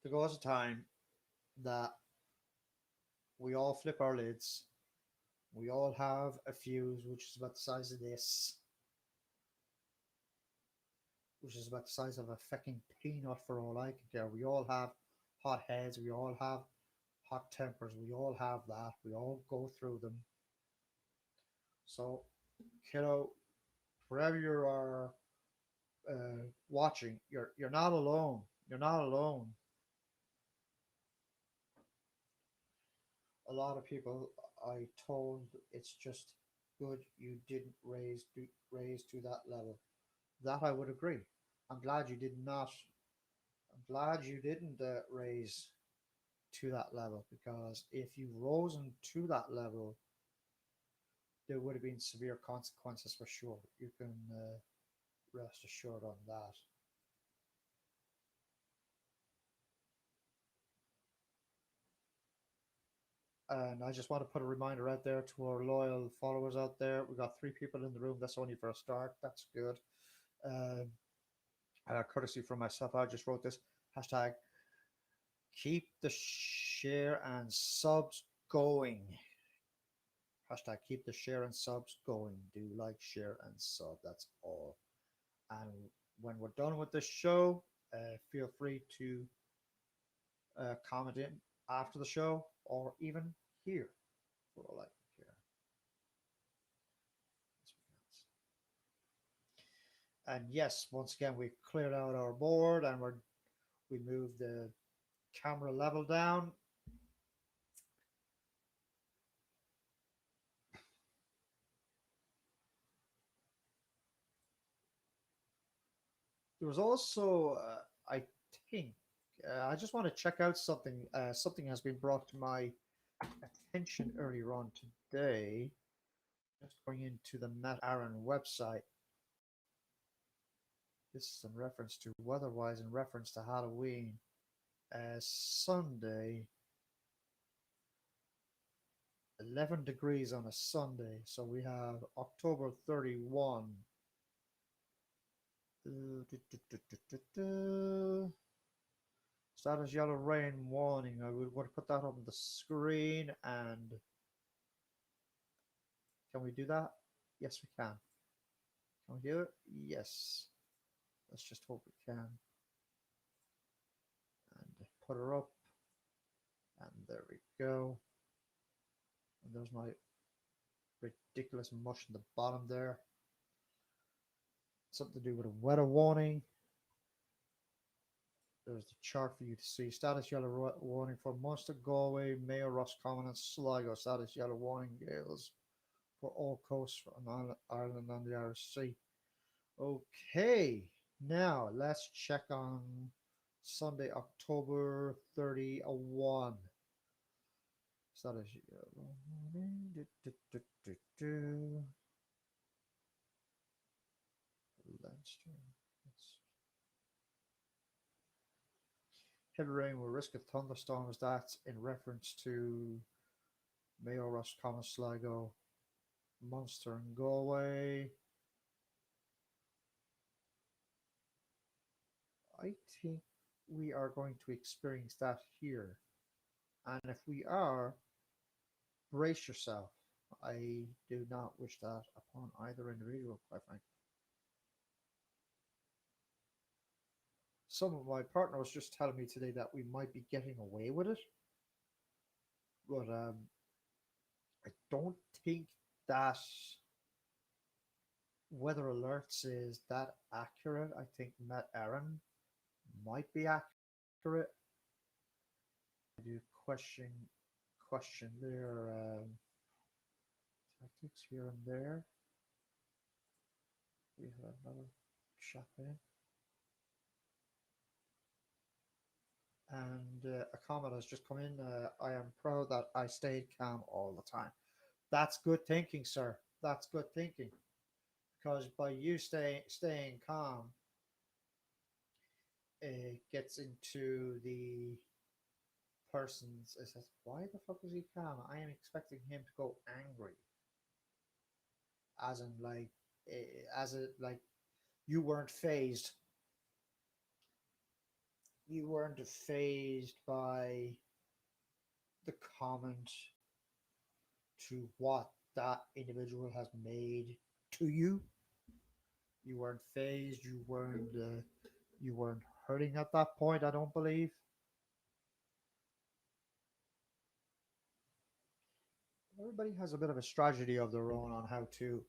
there goes a time that we all flip our lids. We all have a fuse which is about the size of this, which is about the size of a fucking peanut for all I can care. We all have hot heads. We all have hot tempers. We all have that. We all go through them. So, kiddo, wherever you are watching, you're not alone. You're not alone. A lot of people I told it's just good you didn't raise to that level. That I would agree. I'm glad you did not. I'm glad you didn't raise to that level, because if you rose to that level, there would have been severe consequences for sure. You can rest assured on that. And I just want to put a reminder out there to our loyal followers out there. We got 3 people in the room. That's only for a start. That's good. Um, courtesy from myself, I just wrote this hashtag. Keep the share and subs going. Hashtag keep the share and subs going. Do like, share, and sub. That's all. And when we're done with the show, feel free to comment in after the show or even here for all I can care. And yes, once again, we cleared out our board and we moved the camera level down. There was also, I think, I just want to check out something. Something has been brought to my attention earlier on today. Just going into the Matt Aaron website. This is in reference to weather-wise, in reference to Halloween. Sunday, 11 degrees on a Sunday. So we have October 31. Status yellow rain warning. I would want to put that on the screen. And can we do that? Yes, we can. Can we do it? Yes. Let's just hope we can. And put her up. And there we go. And there's my ridiculous mush in the bottom there. Something to do with a weather warning. There's the chart for you to see. Status yellow warning for Munster, Galway, Mayo, Roscommon, and Sligo. Status yellow warning gales for all coasts on Ireland and the Irish Sea. Okay, now let's check on Sunday, October 31. Status yellow warning. Leinster. Heavy rain will risk of thunderstorms. That's in reference to Mayo, Roscommon, Sligo, Munster, and Galway. I think we are going to experience that here. And if we are, brace yourself. I do not wish that upon either individual, quite frankly. My partner was just telling me today that we might be getting away with it, but I don't think that weather alerts is that accurate. I think Matt Aaron might be accurate. I do question their tactics here and there. We have another chat in. And a comment has just come in. I am proud that I stayed calm all the time. That's good thinking, sir. That's good thinking. Because by you staying calm, it gets into the person's. It says, "Why the fuck is he calm? I am expecting him to go angry." As in, like, like you weren't phased. You weren't phased by the comment to what that individual has made to you. You weren't phased. You weren't hurting at that point. I don't believe. Everybody has a bit of a strategy of their own on how to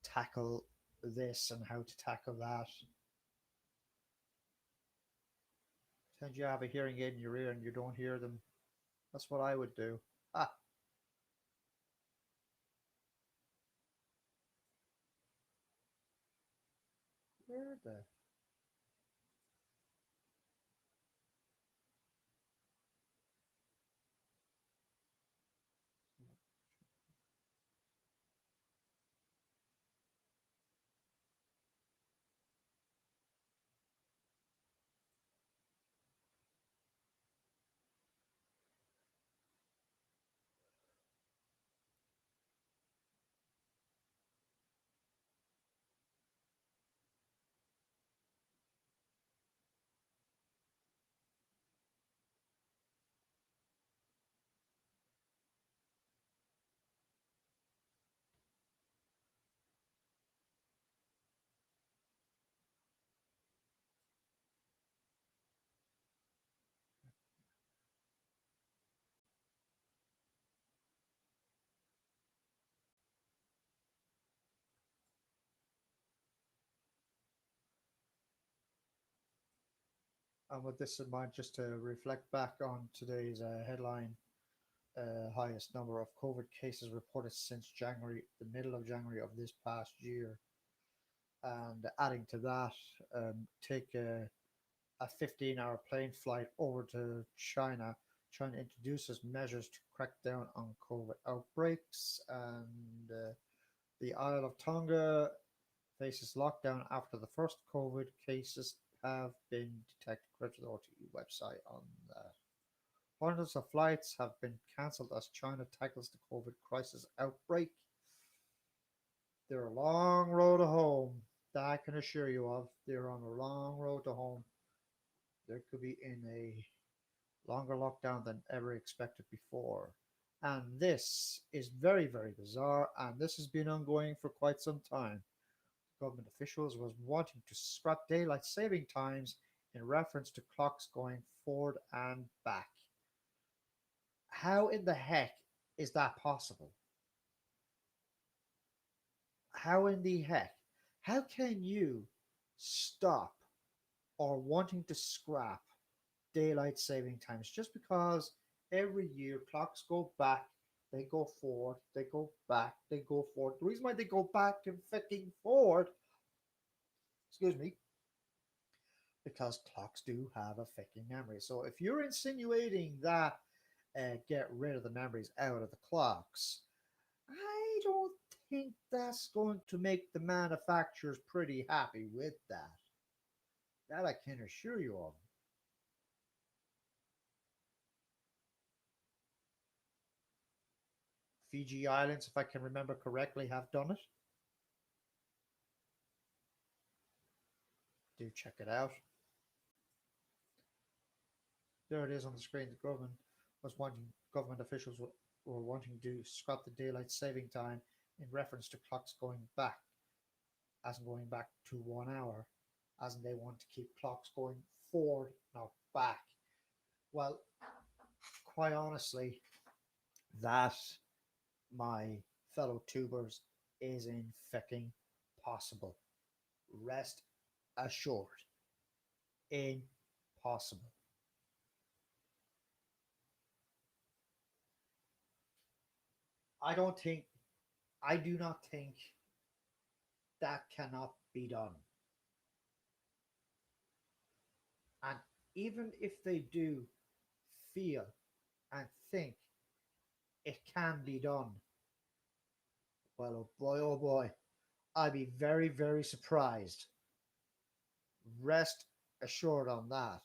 tackle this and how to tackle that. Pretend you have a hearing aid in your ear and you don't hear them. That's what I would do. Ah. Where the? And with this in mind, just to reflect back on today's headline, highest number of COVID cases reported since January, the middle of January of this past year. And adding to that, take a 15-hour plane flight over to China, trying to introduce measures to crack down on COVID outbreaks. And the Isle of Tonga faces lockdown after the first COVID cases have been detected, according to the RTE website on that. Hundreds of flights have been cancelled as China tackles the COVID crisis outbreak. They're a long road to home, that I can assure you of. They're on a long road to home. They could be in a longer lockdown than ever expected before. And this is very, very bizarre, and this has been ongoing for quite some time. Government officials was wanting to scrap daylight saving times in reference to clocks going forward and back. How in the heck is that possible? How in the heck? How can you stop or wanting to scrap daylight saving times just because every year clocks go back, they go forward, they go back, they go forward. The reason why they go back and fucking forward, excuse me, because clocks do have a fucking memory. So if you're insinuating that get rid of the memories out of the clocks, I don't think that's going to make the manufacturers pretty happy with that. That I can assure you of. Fiji Islands, if I can remember correctly, have done it. Do check it out. There it is on the screen. The government officials were wanting to scrap the daylight saving time in reference to clocks going back, as in going back to 1 hour, as in they want to keep clocks going forward, not back. Well, quite honestly, that, my fellow tubers, is in fucking possible. Rest assured. Impossible. I don't think, I do not think that cannot be done. And even if they do feel and think it can be done, well, oh boy, I'd be very, very surprised. Rest assured on that.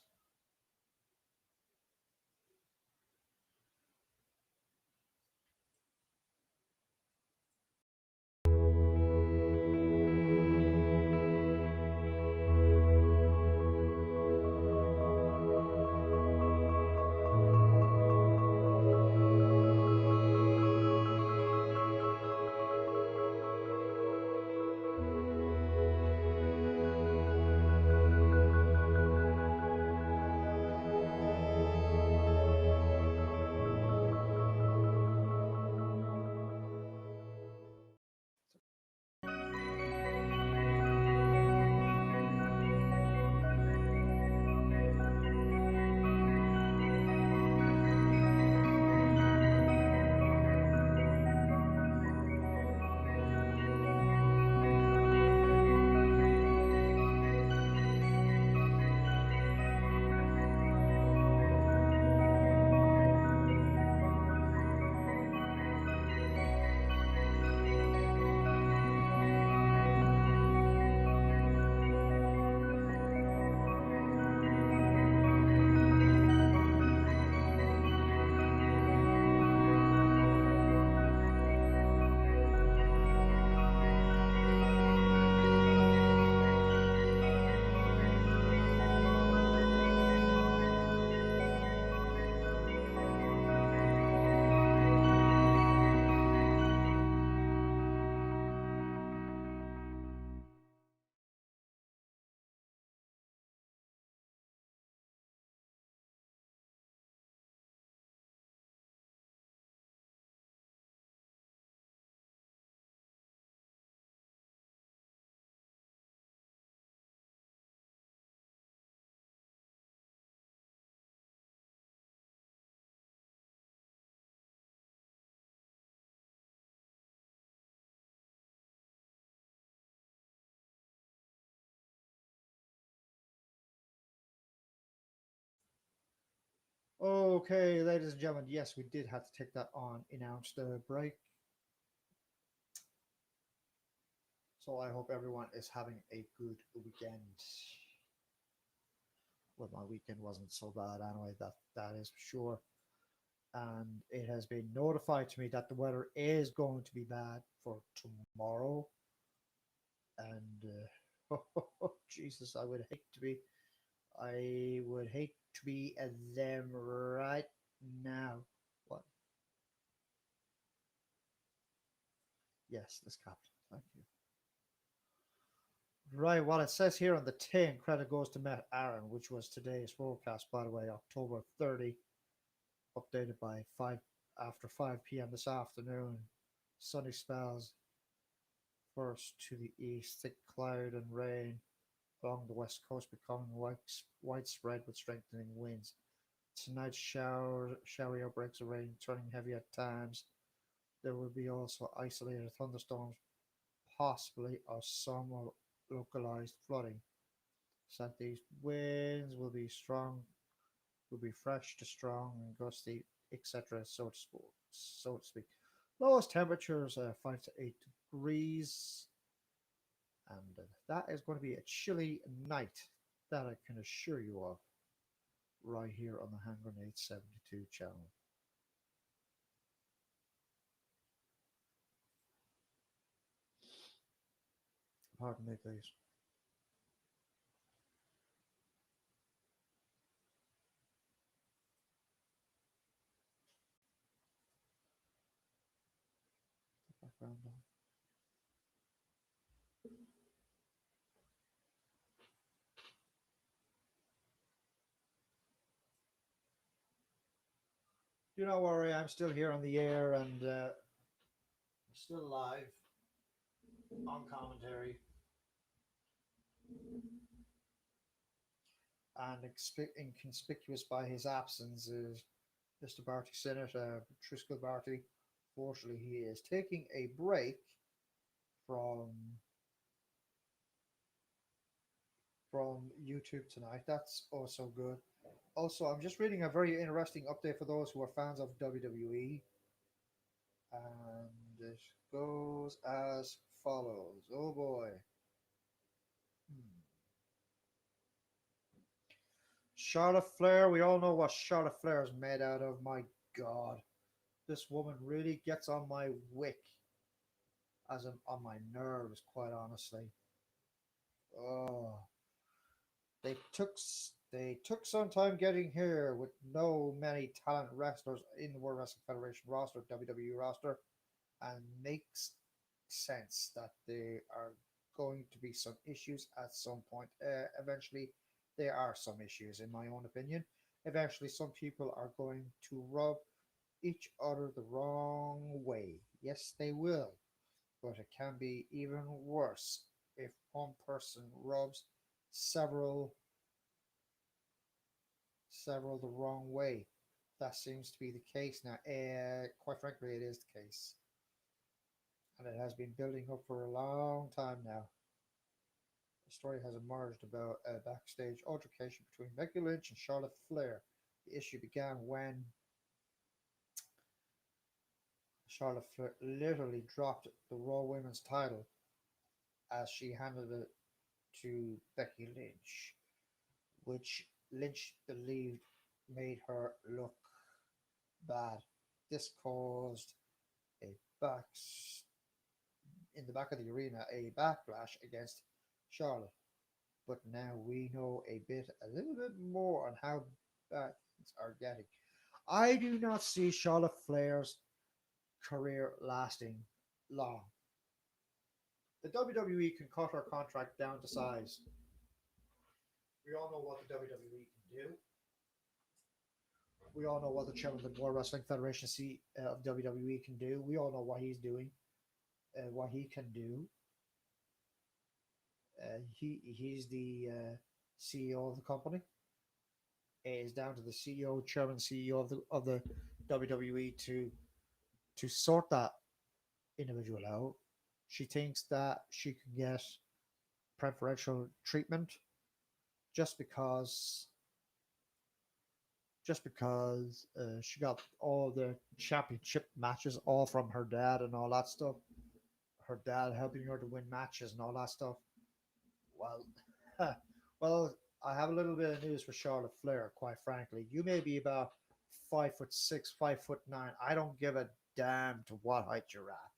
Okay, ladies and gentlemen, yes, we did have to take that on, announce the break. So I hope everyone is having a good weekend. Well, my weekend wasn't so bad anyway, that is for sure. And it has been notified to me that the weather is going to be bad for tomorrow. And Jesus, I would hate to be at them right now. What? Yes, this captain. Thank you. Right, what it says here on the tin, credit goes to Met Aaron, which was today's forecast, by the way, October 30, updated by 5 after 5 p.m. this afternoon. Sunny spells first to the east, thick cloud and rain along the west coast becoming widespread with strengthening winds. Tonight, showery outbreaks of rain turning heavy at times. There will be also isolated thunderstorms, possibly or some localized flooding. Southeast winds will be fresh to strong and gusty, etc. So to speak. Lowest temperatures 5 to 8 degrees, and that is going to be a chilly night. That I can assure you of, right here on the Hand Grenade 72 channel. Pardon me, please. Background on. Do not worry, I'm still here on the air and still live on commentary. And inconspicuous by his absence is Mr. Barty Senator Triskel Barty. Fortunately, he is taking a break from YouTube tonight. That's also good. Also, I'm just reading a very interesting update for those who are fans of WWE, and it goes as follows. Oh boy. Hmm. Charlotte Flair, we all know what Charlotte Flair is made out of. My God, this woman really gets on my wick, as in on my nerves, quite honestly. Oh, they took some time getting here with no many talent wrestlers in the World Wrestling Federation roster, WWE roster, and makes sense that there are going to be some issues at some point. Eventually, there are some issues, in my own opinion. Eventually, some people are going to rub each other the wrong way. Yes, they will, but it can be even worse if one person rubs several the wrong way. That seems to be the case now. Quite frankly, it is the case, and it has been building up for a long time now. The story has emerged about a backstage altercation between Becky Lynch and Charlotte Flair. The issue began when Charlotte Flair literally dropped the Raw Women's title as she handed it to Becky Lynch, which Lynch believed made her look bad. This caused a back in the back of the arena a backlash against Charlotte. But now we know a little bit more on how bad things are getting. I do not see Charlotte Flair's career lasting long. The WWE can cut her contract down to size. We all know what the WWE can do. We all know what the chairman of the World Wrestling Federation of WWE can do. We all know what he's doing, what he can do. He's the CEO of the company. It is down to the CEO, chairman, CEO of the WWE to sort that individual out. She thinks that she can get preferential treatment just because just because she got all the championship matches all from her dad and all that stuff. Her dad helping her to win matches and all that stuff. Well, well, I have a little bit of news for Charlotte Flair. Quite frankly, you may be about 5'6", 5'9". I don't give a damn to what height you're at,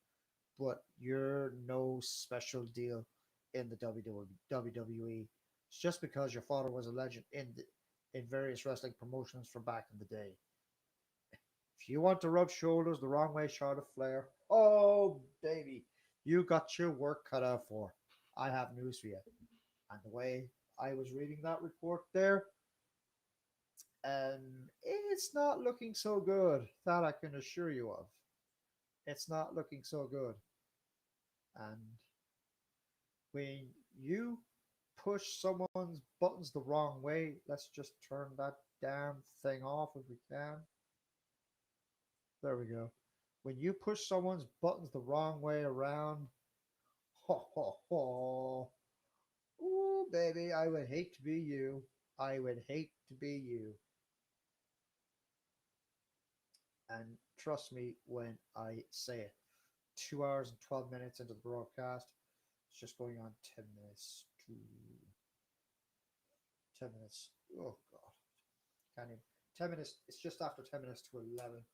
but you're no special deal in the WWE. It's just because your father was a legend in various wrestling promotions from back in the day. If you want to rub shoulders the wrong way, Charlotte Flair, oh baby, you got your work cut out for. I have news for you. And the way I was reading that report there, it's not looking so good. That I can assure you of. It's not looking so good. And when you push someone's buttons the wrong way, let's just turn that damn thing off if we can. There we go. When you push someone's buttons the wrong way around, ho ho ho. Ooh, baby, I would hate to be you. I would hate to be you. And trust me when I say it. 2 hours and 12 minutes into the broadcast. It's just going on 10 minutes to 10 minutes. Oh, God. Can't even. 10 minutes. It's just after 10 minutes to 11.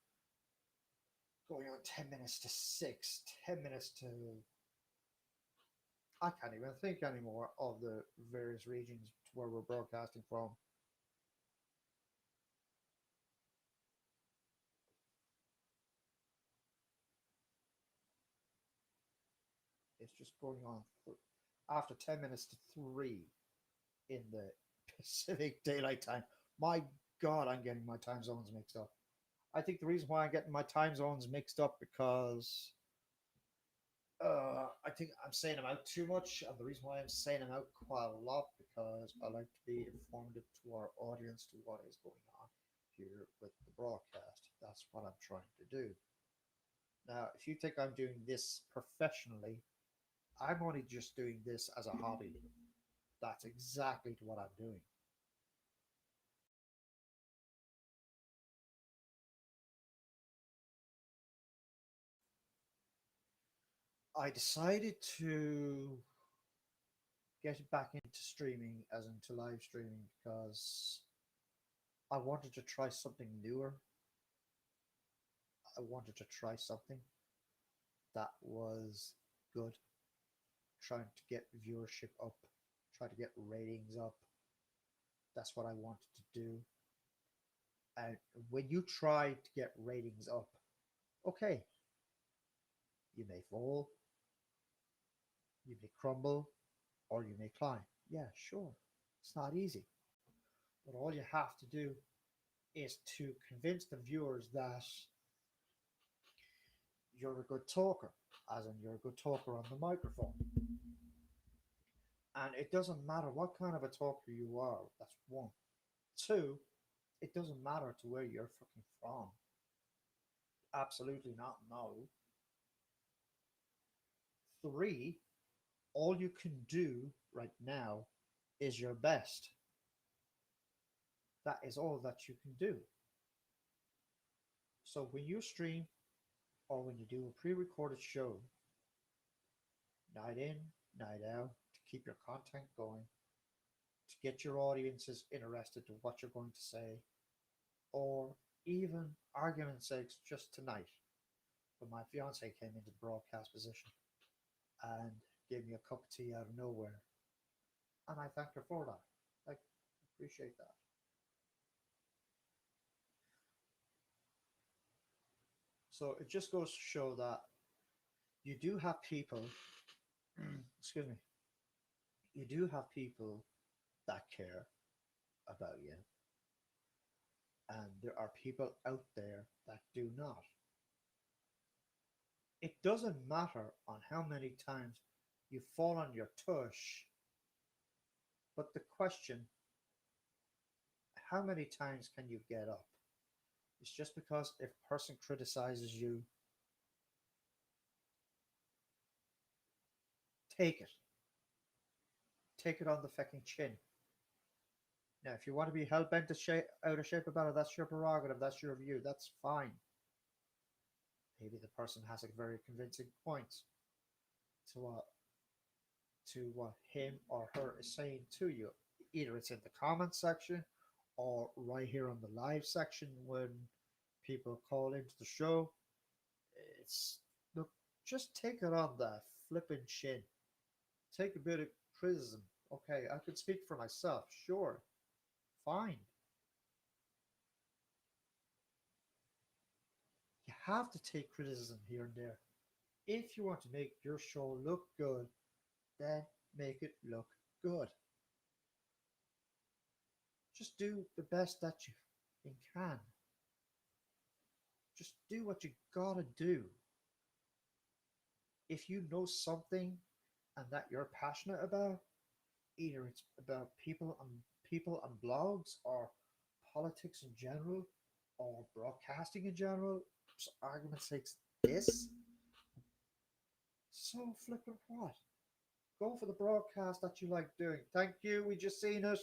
Going on 10 minutes to 6. 10 minutes to. I can't even think anymore of the various regions where we're broadcasting from. It's just going on after 10 minutes to 3 in the Pacific Daylight Time. My God, I'm getting my time zones mixed up. I think the reason why I'm getting my time zones mixed up because I think I'm saying them out too much, and the reason why I'm saying them out quite a lot because I like to be informative to our audience to what is going on here with the broadcast. That's what I'm trying to do. Now, if you think I'm doing this professionally, I'm only just doing this as a hobby. That's exactly what I'm doing. I decided to get back into streaming, as into live streaming, because I wanted to try something newer. I wanted to try something that was good, trying to get viewership up, try to get ratings up. That's what I wanted to do. And when you try to get ratings up, okay, you may fall, you may crumble, or you may climb. Yeah, sure. It's not easy. But all you have to do is to convince the viewers that you're a good talker, as in you're a good talker on the microphone. And it doesn't matter what kind of a talker you are. That's one. Two, it doesn't matter to where you're fucking from. Absolutely not. No. Three, all you can do right now is your best. That is all that you can do. So when you stream or when you do a pre-recorded show, night in, night out, to keep your content going, to get your audiences interested to what you're going to say, or even argument's sakes, just tonight, when my fiance came into the broadcast position and gave me a cup of tea out of nowhere, and I thanked her for that. I appreciate that. So it just goes to show that you do have people, excuse me, you do have people that care about you, and there are people out there that do not. It doesn't matter on how many times you fall on your tush, but the question, how many times can you get up? It's just because if a person criticizes you, take it. Take it on the fucking chin. Now, if you want to be hell bent out of shape about it, that's your prerogative. That's your view. That's fine. Maybe the person has a very convincing point to what him or her is saying to you. Either it's in the comment section or right here on the live section when people call into the show. It's look, just take it on the flipping chin. Take a bit of criticism. Okay, I could speak for myself. Sure, fine. You have to take criticism here and there. If you want to make your show look good, then make it look good. Just do the best that you can. Just do what you gotta do. If you know something and that you're passionate about, either it's about people and blogs or politics in general or broadcasting in general, for argument's sake, this. So flipping what? Go for the broadcast that you like doing. Thank you. We just seen it.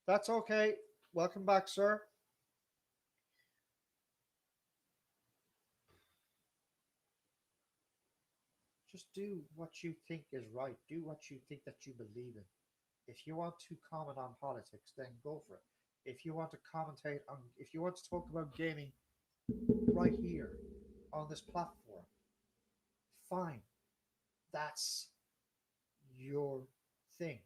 That's okay. Welcome back, sir. Just do what you think is right. Do what you think that you believe in. If you want to comment on politics, then go for it. If you want to commentate on, if you want to talk about gaming right here on this platform, fine. That's your thing.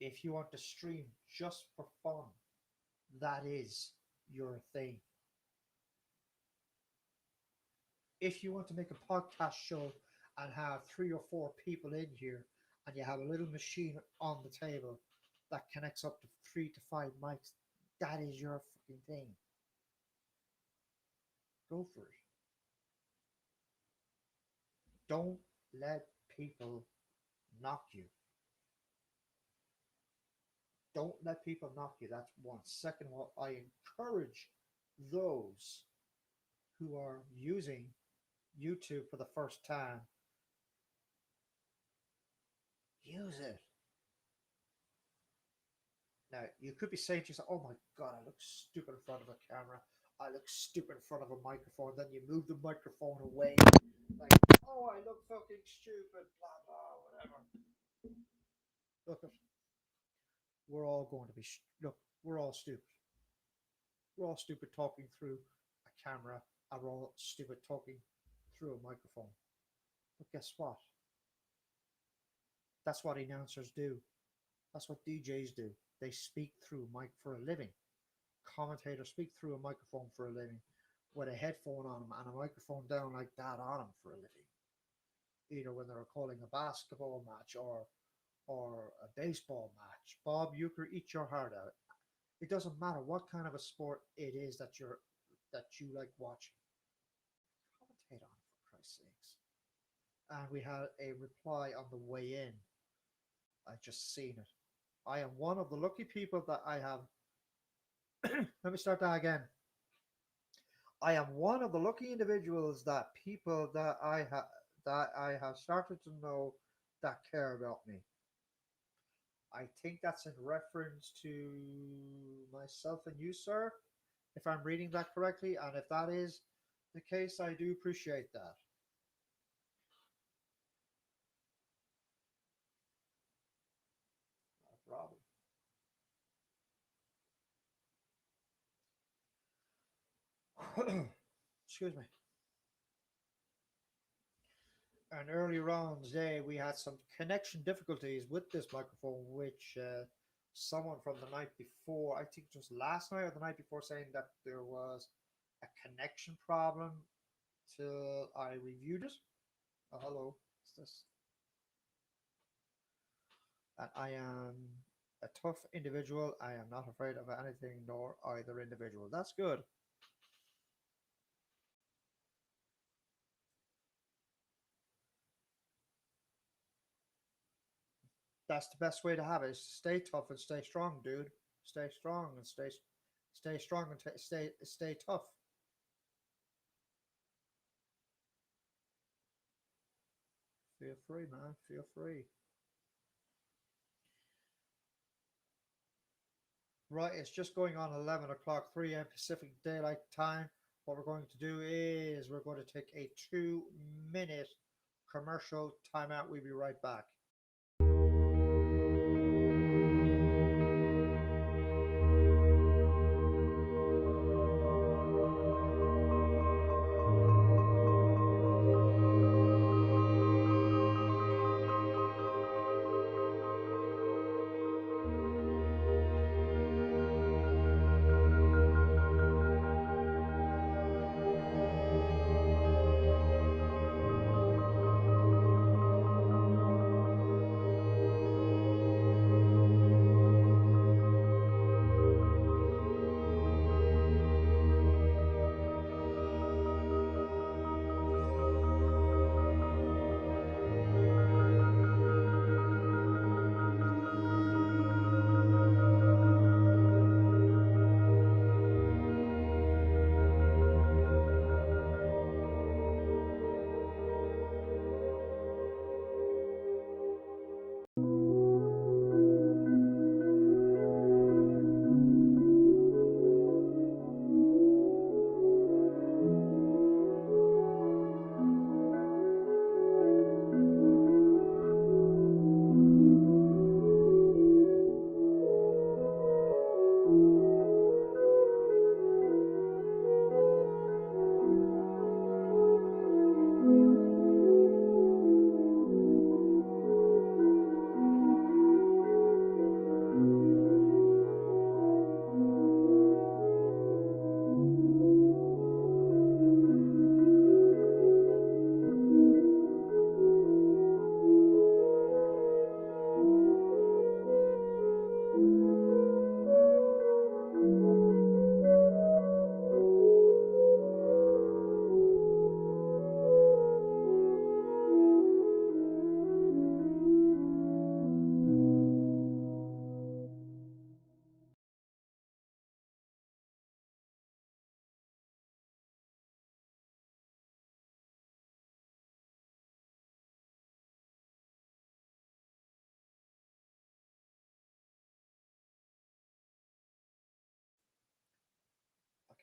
If you want to stream just for fun, that is your thing. If you want to make a podcast show and have 3 or 4 people in here and you have a little machine on the table that connects up to 3 to 5 mics, that is your fucking thing. Go for it. Don't let people knock you. Don't let people knock you. That's one. Second of all, I encourage those who are using YouTube for the first time, use it. Now, you could be saying to yourself, oh my God, I look stupid in front of a camera. I look stupid in front of a microphone. Then you move the microphone away. Like, oh, I look fucking stupid, blah, blah, whatever. Look, we're all going to be, look, we're all stupid. We're all stupid talking through a camera. And we're all stupid talking through a microphone. But guess what? That's what announcers do. That's what DJs do. They speak through mic for a living. Commentators speak through a microphone for a living with a headphone on them and a microphone down like that on them for a living. Either when they're calling a basketball match or a baseball match. Bob Euchre, eat your heart out. It doesn't matter what kind of a sport it is that you like watching. Commentate on it, for Christ's sakes. And we had a reply on the way in. I just seen it. I am one of the lucky people that I have. Let me start that again. I am one of the lucky individuals that people that I have started to know that care about me. I think that's in reference to myself and you, sir, if I'm reading that correctly. And if that is the case, I do appreciate that. Not a problem. Excuse me. And earlier on today, we had some connection difficulties with this microphone, which someone from the night before, I think just last night or the night before, saying that there was a connection problem till I reviewed it. Oh, hello. What's this? And I am a tough individual. I am not afraid of anything nor either individual. That's good. That's the best way to have it. Is stay tough and stay strong, dude. Stay strong and stay strong and stay tough. Feel free, man. Feel free. Right, it's just going on 11 o'clock, 3 a.m. Pacific Daylight Time. What we're going to do is we're going to take a 2 minute commercial timeout. We'll be right back.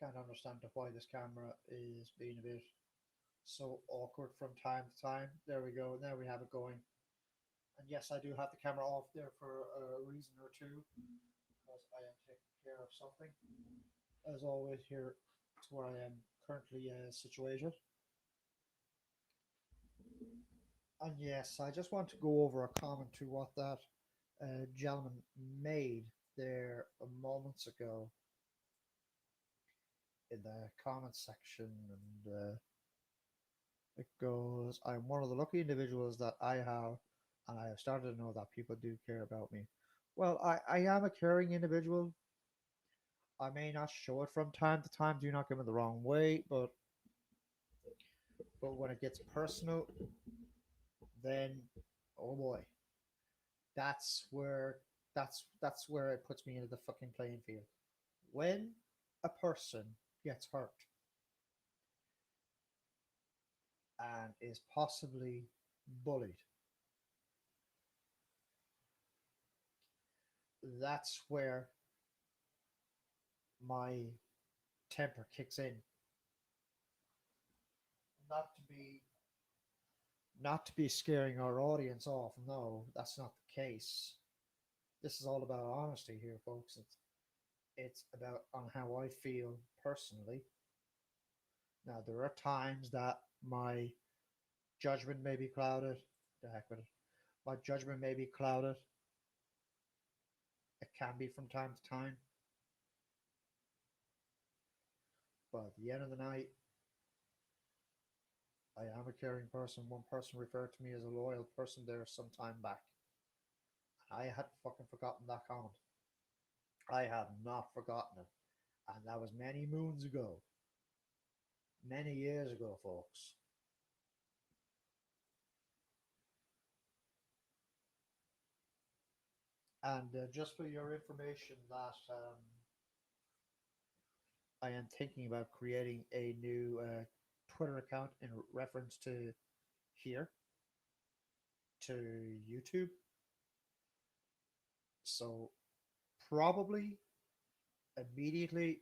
I can't understand why this camera is being a bit so awkward from time to time. There we go. Now we have it going. And yes, I do have the camera off there for a reason or two because I am taking care of something. As always, here to where I am currently situated. And yes, I just want to go over a comment to what that gentleman made there moments ago in the comment section. And it goes, I'm one of the lucky individuals that I have, and I have started to know that people do care about me. Well, I am a caring individual. I may not show it from time to time, do not get me the wrong way, but when it gets personal, then oh boy, that's where that's where it puts me into the fucking playing field. When a person gets hurt and is possibly bullied, that's where my temper kicks in. Not to be not to be scaring our audience off. No, that's not the case. This is all about honesty here, folks. It's about on how I feel personally. Now there are times that my judgment may be clouded. The heck with it. My judgment may be clouded. It can be from time to time. But at the end of the night, I am a caring person. One person referred to me as a loyal person there some time back. I had fucking forgotten that comment. I have not forgotten it. And that was many moons ago. Many years ago, folks. And just for your information, that I am thinking about creating a new Twitter account in reference to here, to YouTube. So probably Immediately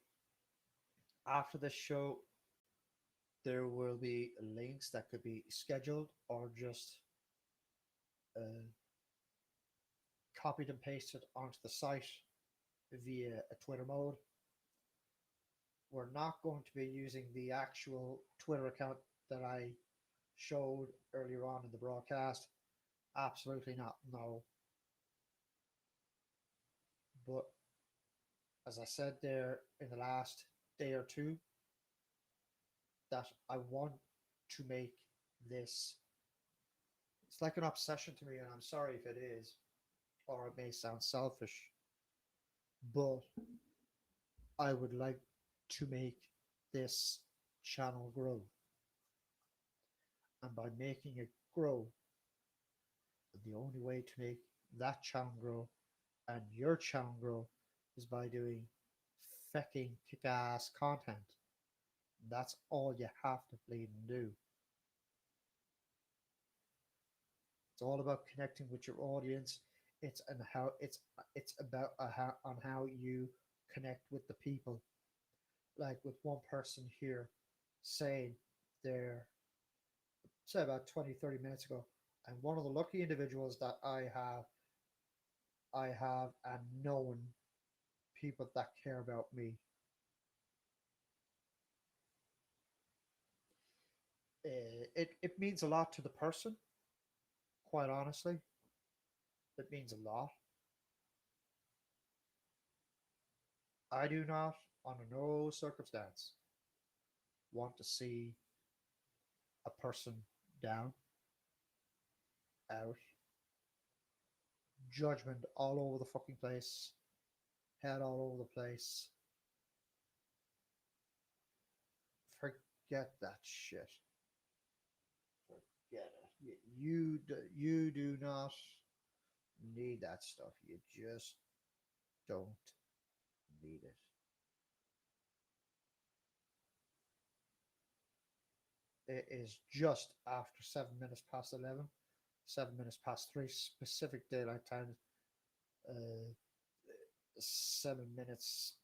after the show, there will be links that could be scheduled or just uh, copied and pasted onto the site via a Twitter mode. We're not going to be using the actual Twitter account that I showed earlier on in the broadcast. Absolutely not, no. But as I said there in the last day or two, that I want to make this, it's like an obsession to me, and I'm sorry if it is, or it may sound selfish, but I would like to make this channel grow. And by making it grow, the only way to make that channel grow and your channel grow is by doing fucking kick ass content. That's all you have to bleed and do. It's all about connecting with your audience. It's about how on how you connect with the people. Like with one person here saying they're say about 20, 30 minutes ago, and one of the lucky individuals that I have and known people that care about me. It means a lot to the person, quite honestly. It means a lot. I do not, under no circumstance, want to see a person down, out, judgment all over the fucking place, head all over the place. Forget that shit. Forget it. You do not need that stuff. You just don't need it. It is just after 7 minutes past 11, 7 minutes past 3 specific daylight time, 7 minutes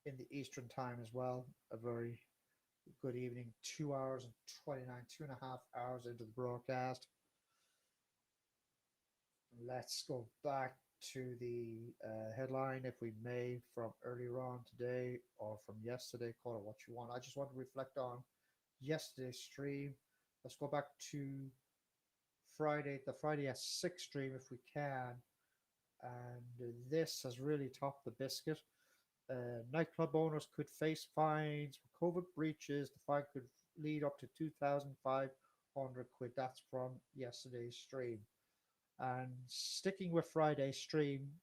in the Eastern time as well. A very good evening. 2 hours and 29, 2.5 hours into the broadcast. Let's go back to the headline, if we may, from earlier on today or from yesterday. Call it what you want. I just want to reflect on yesterday's stream. Let's go back to the Friday at 6 stream if we can. And this has really topped the biscuit. Nightclub owners could face fines for COVID breaches. The fine could lead up to 2,500 quid. That's from yesterday's stream. And sticking with Friday's stream,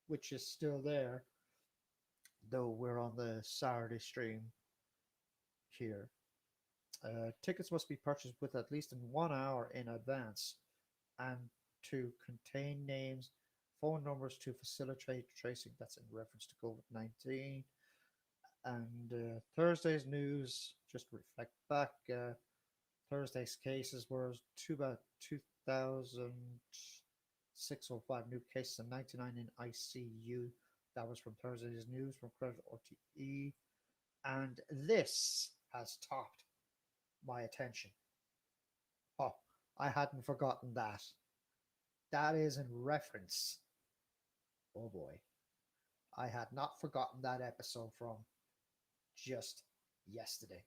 which is still there, though we're on the Saturday stream here. Tickets must be purchased with at least in 1 hour in advance and to contain names, phone numbers to facilitate tracing. That's in reference to COVID-19. And Thursday's news, just to reflect back, Thursday's cases were about 2,605 new cases and 99 in ICU. That was from Thursday's news from Credit RTE. And this has topped my attention. Oh, I hadn't forgotten that. That is in reference. Oh boy. I had not forgotten that episode from just yesterday.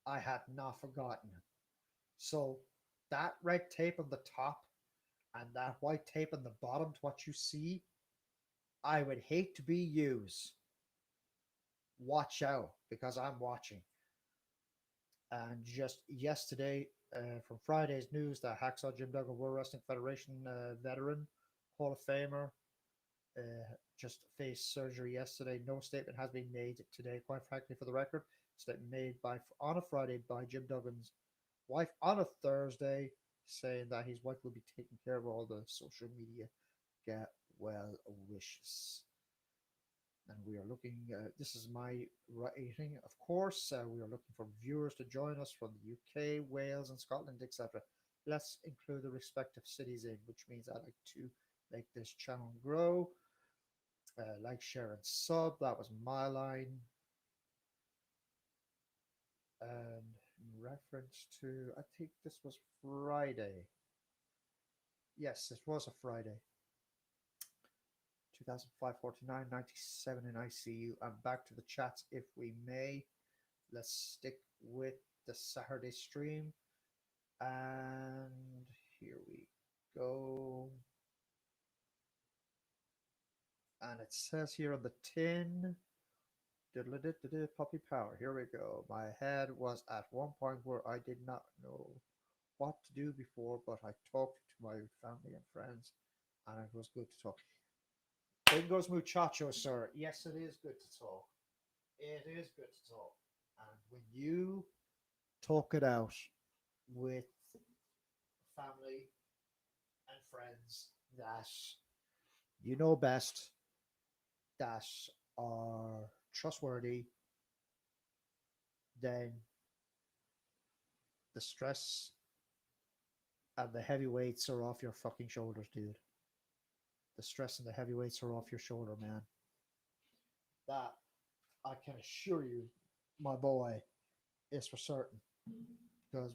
I had not forgotten. So that red tape on the top and that white tape on the bottom to what you see, I would hate to be used. Watch out, because I'm watching. And just yesterday, from Friday's news, that Hacksaw Jim Duggan World Wrestling Federation veteran, Hall of Famer, just faced surgery yesterday. No statement has been made today, quite frankly, for the record. Statement made on a Friday by Jim Duggan's wife on a Thursday, saying that his wife will be taking care of all the social media get well wishes. And we are looking, this is my rating, of course. We are looking for viewers to join us from the UK, Wales, and Scotland, etc. Let's include the respective cities in, which means I like to make this channel grow. Like, share, and sub. That was my line. And in reference to, I think this was Friday. Yes, it was a Friday. 2005-49-97 in ICU. And back to the chats if we may. Let's stick with the Saturday stream. And here we go. And it says here on the tin, puppy power. Here we go. My head was at one point where I did not know what to do before, but I talked to my family and friends, and it was good to talk. Bingo's muchacho, sir. Yes, it is good to talk. It is good to talk. And when you talk it out with family and friends that you know best, that are trustworthy, then the stress and the heavy weights are off your fucking shoulders, dude. The stress and the heavy weights are off your shoulder, man. That I can assure you, my boy, is for certain. Because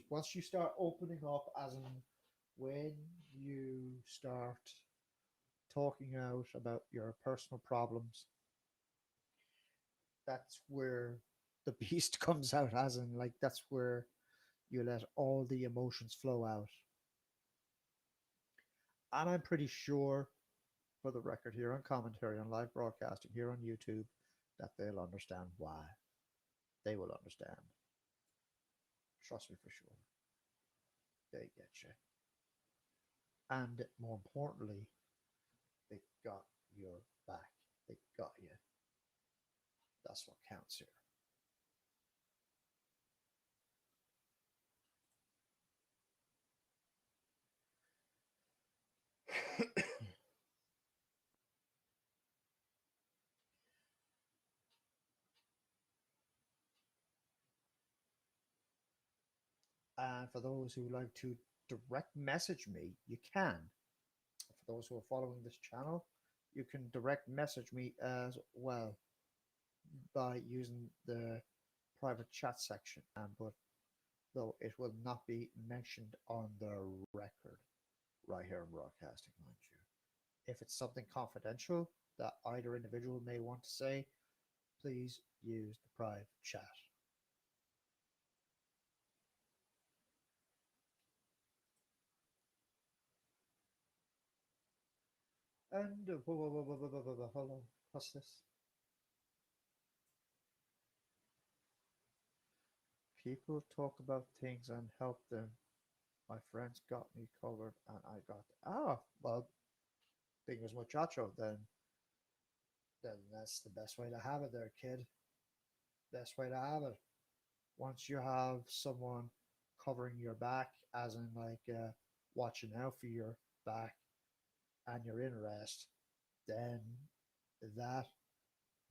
once you start opening up, as in when you start talking out about your personal problems, that's where the beast comes out, as in, like, that's where you let all the emotions flow out. And I'm pretty sure, for the record here on commentary, on live broadcasting here on YouTube, that they'll understand why. They will understand. Trust me, for sure. They get you. And more importantly, they got your back. They got you. That's what counts here. And for those who like to direct message me, you can. For those who are following this channel, you can direct message me as well by using the private chat section. But though it will not be mentioned on the record right here in broadcasting, mind you. If it's something confidential that either individual may want to say, please use the private chat. And hold on, what's this? People talk about things and help them. My friends got me covered, and I got. Well, being as muchacho, then that's the best way to have it, there, kid. Best way to have it. Once you have someone covering your back, as in, like, watching out for your back and your interest, then that,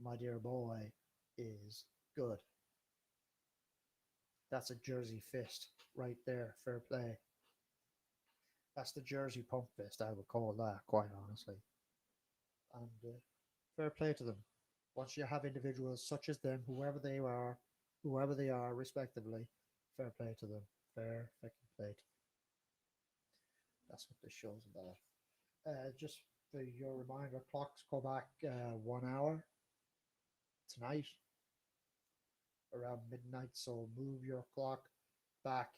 my dear boy, is good. That's a Jersey fist right there. Fair play. That's the Jersey pump fist, I would call that, quite honestly. And fair play to them. Once you have individuals such as them, whoever they are, respectively, fair play to them. Fair fucking play to them. That's what this show's about. Just for your reminder, clocks go back 1 hour tonight around midnight. So move your clock back.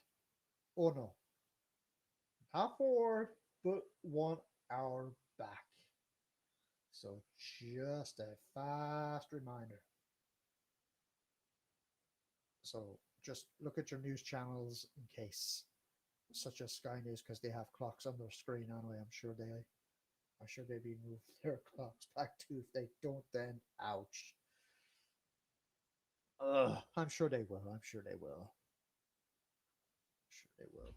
Oh no, not forward, but 1 hour back. So just a fast reminder. So just look at your news channels in case, such as Sky News, because they have clocks on their screen anyway. I'm sure they be moved their clocks back too. If they don't, then ouch. I'm sure they will. I'm sure they will. I'm sure they will.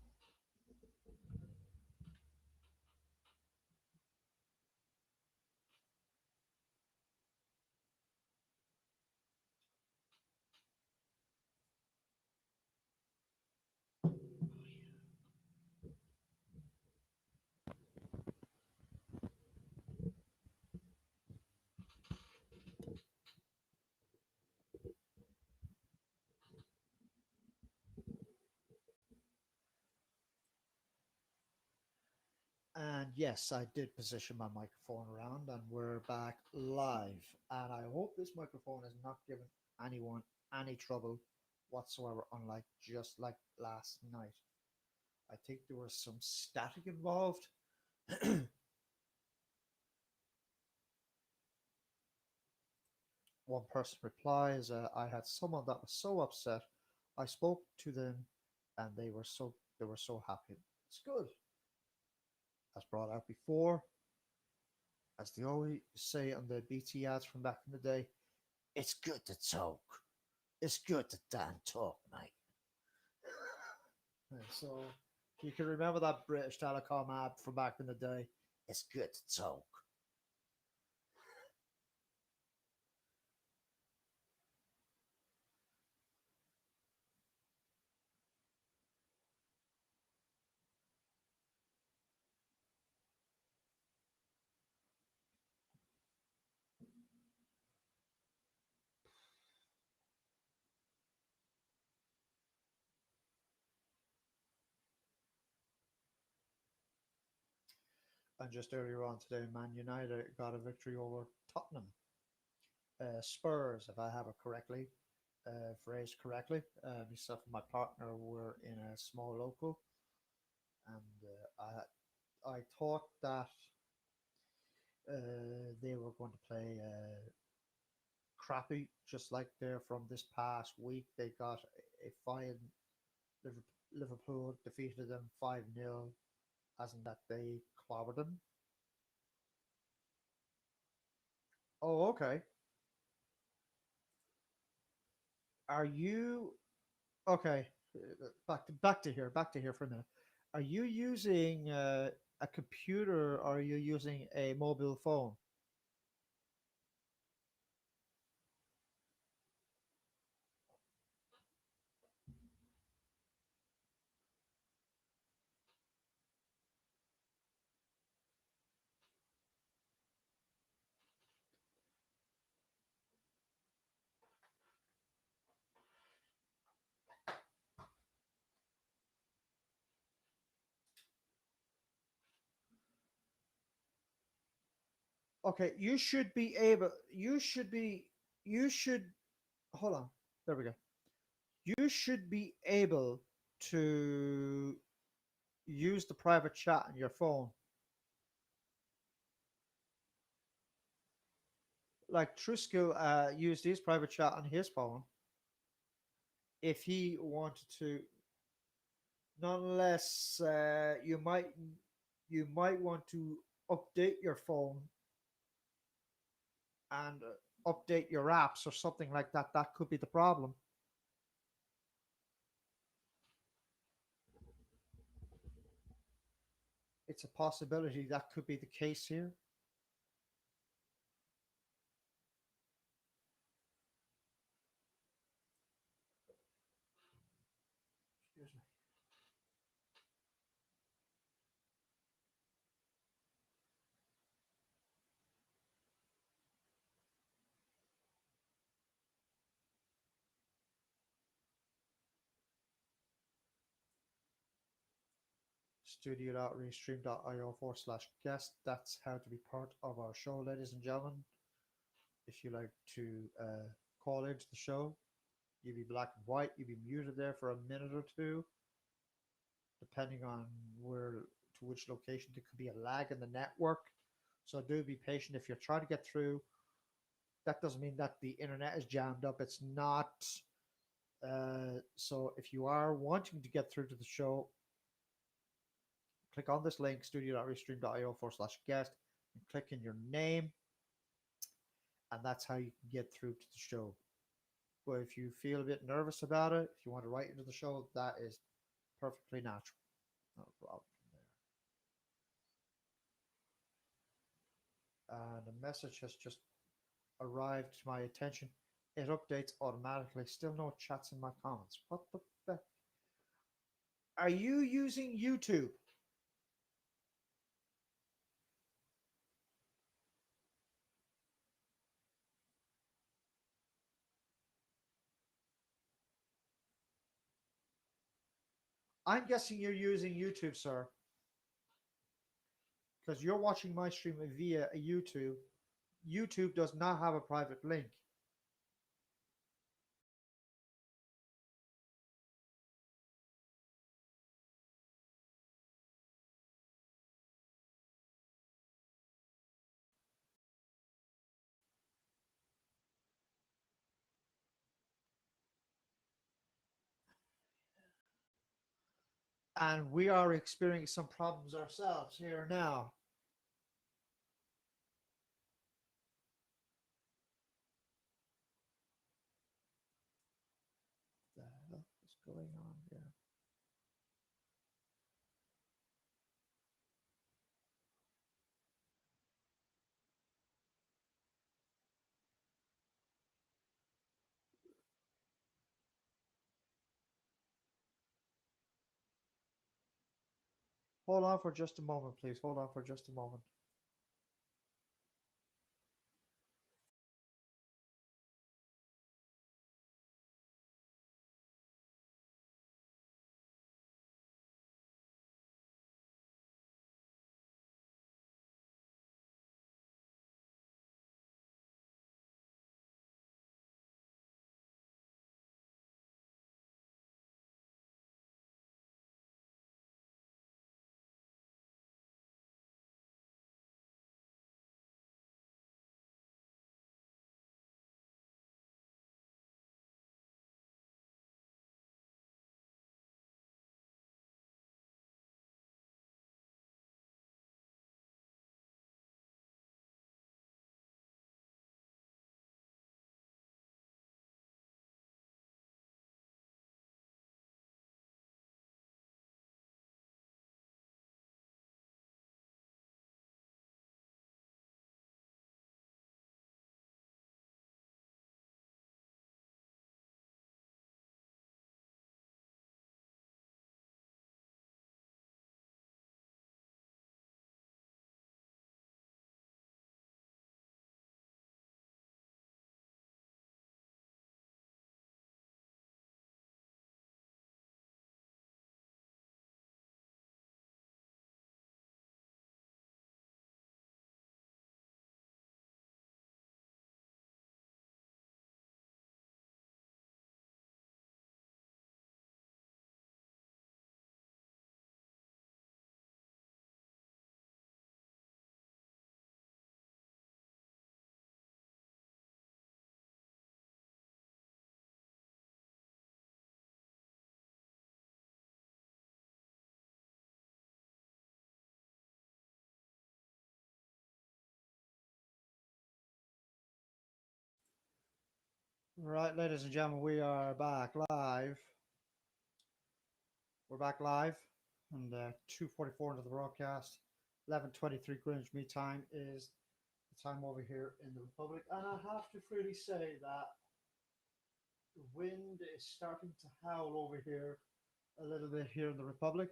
Yes, I did position my microphone around, and we're back live. And I hope this microphone is not giving anyone any trouble whatsoever, unlike just like last night. I think there was some static involved. One person replies, "I had someone that was so upset. I spoke to them, and they were so happy." It's good, as brought out before, as they always say on the BT ads from back in the day. It's good to talk. It's good to Dan talk, mate. So you can remember that British Telecom ad from back in the day. It's good to talk. And just earlier on today, Man United got a victory over Tottenham. Spurs, if I have it correctly, phrased correctly. Myself and my partner were in a small local, and I thought that they were going to play crappy, just like they're from this past week. They got a fine. Liverpool defeated them 5-0, hasn't that they clobbered them? Oh, okay. Are you okay? Back to here for a minute. Are you using a computer or are you using a mobile phone? Okay, you should be able. You should be. You should hold on. There we go. You should be able to use the private chat on your phone. Like Trisco used his private chat on his phone if he wanted to. Nonetheless, you might want to update your phone and update your apps or something like that. That could be the problem. It's a possibility that could be the case here. Excuse me. Studio.restream.io/guest. That's how to be part of our show, ladies and gentlemen. If you like to call into the show, you'd be black and white. You'd be muted there for a minute or two, depending on where to which location. There could be a lag in the network. So do be patient if you're trying to get through. That doesn't mean that the internet is jammed up. It's not. So if you are wanting to get through to the show, click on this link, studio.restream.io/guest, and click in your name, and that's how you can get through to the show. But if you feel a bit nervous about it, if you want to write into the show, that is perfectly natural. No problem there. And a message has just arrived to my attention. It updates automatically. Still no chats in my comments. What the fuck? Are you using YouTube? I'm guessing you're using YouTube, sir. because you're watching my stream via a YouTube. YouTube does not have a private link. And we are experiencing some problems ourselves here now. What the hell is going on here? Hold on for just a moment, please. Hold on for just a moment. Right, ladies and gentlemen, we are back live. We're back live, and 2:44 into the broadcast. 11:23 Greenwich Mean Time is the time over here in the Republic, and I have to freely say that the wind is starting to howl over here a little bit here in the Republic.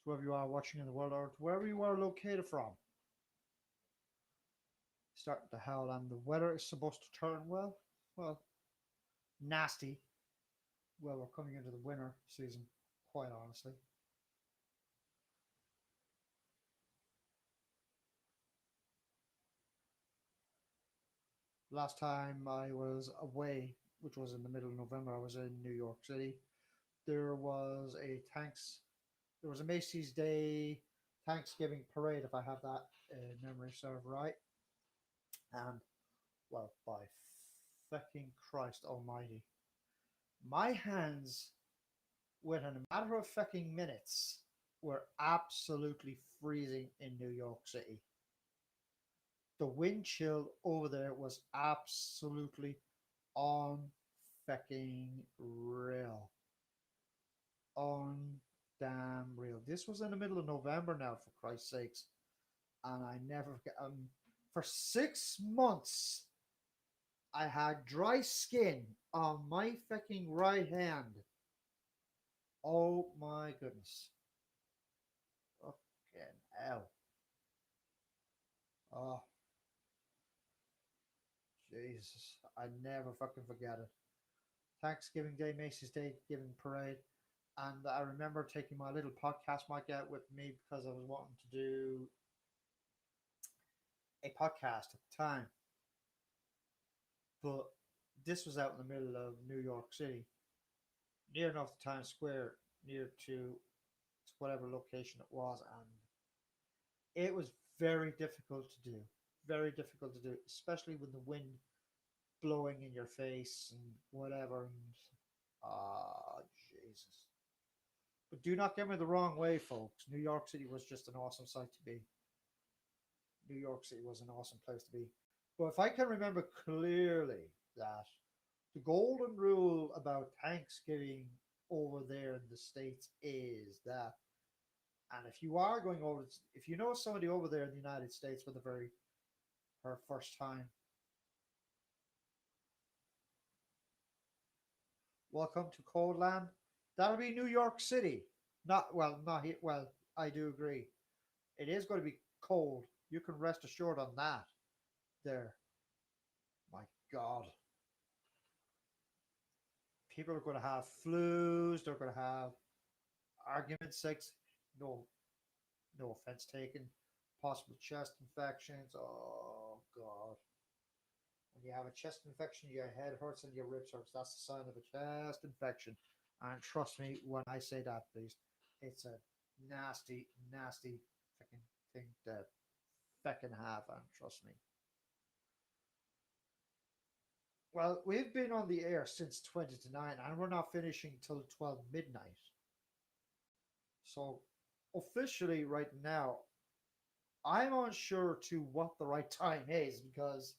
So wherever you are watching in the world, or wherever you are located from, starting to howl, and the weather is supposed to turn well, nasty. Well, we're coming into the winter season, quite honestly. Last time I was away, which was in the middle of November, I was in New York City. There was a Macy's Day Thanksgiving parade, if I have that memory served right. And well, by fucking Christ Almighty, my hands, within a matter of fucking minutes, were absolutely freezing in New York City. The wind chill over there was absolutely on fucking real. On damn real. This was in the middle of November now, for Christ's sakes. And I never forget. For 6 months, I had dry skin on my fucking right hand. Oh my goodness. Fucking hell. Oh, Jesus. I never fucking forget it. Thanksgiving Day, Macy's Day Giving Parade. And I remember taking my little podcast mic out with me because I was wanting to do podcast at the time, but this was out in the middle of New York City, near enough to Times Square, near to whatever location it was, and it was very difficult to do. Very difficult to do, especially with the wind blowing in your face and whatever. And Jesus. But do not get me the wrong way, folks. New York City was just an awesome sight to be. New York City was an awesome place to be. But if I can remember clearly that the golden rule about Thanksgiving over there in the States is that, and if you are going over, if you know somebody over there in the United States for the very her first time, welcome to Cold Land. That'll be New York City. Not well, not here. Well, I do agree. It is going to be cold. You can rest assured on that. There, my God, people are going to have flus. They're going to have arguments. Like no, no offense taken. Possible chest infections. Oh God. When you have a chest infection, your head hurts and your ribs hurts. That's the sign of a chest infection. And trust me when I say that, please. It's a nasty, nasty fucking thing to fucking have, and trust me. Well, we've been on the air since 20 to 9, and we're not finishing till 12 midnight. So, officially, right now, I'm unsure to what the right time is because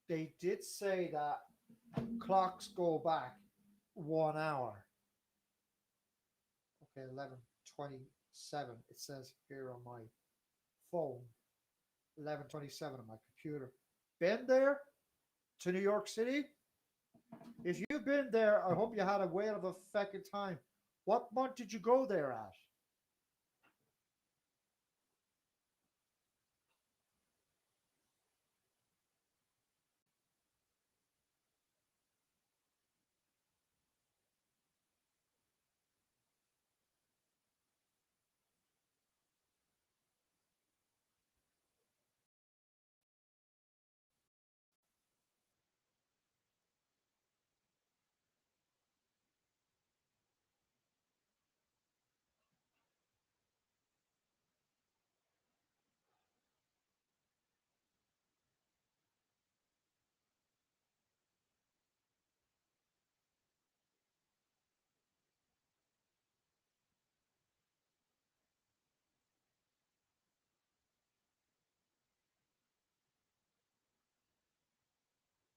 they did say that clocks go back 1 hour. Okay, 11:27. It says here on my phone. 11:27 on my computer. Been there to New York City? If you've been there, I hope you had a whale of a fucking time. What month did you go there at?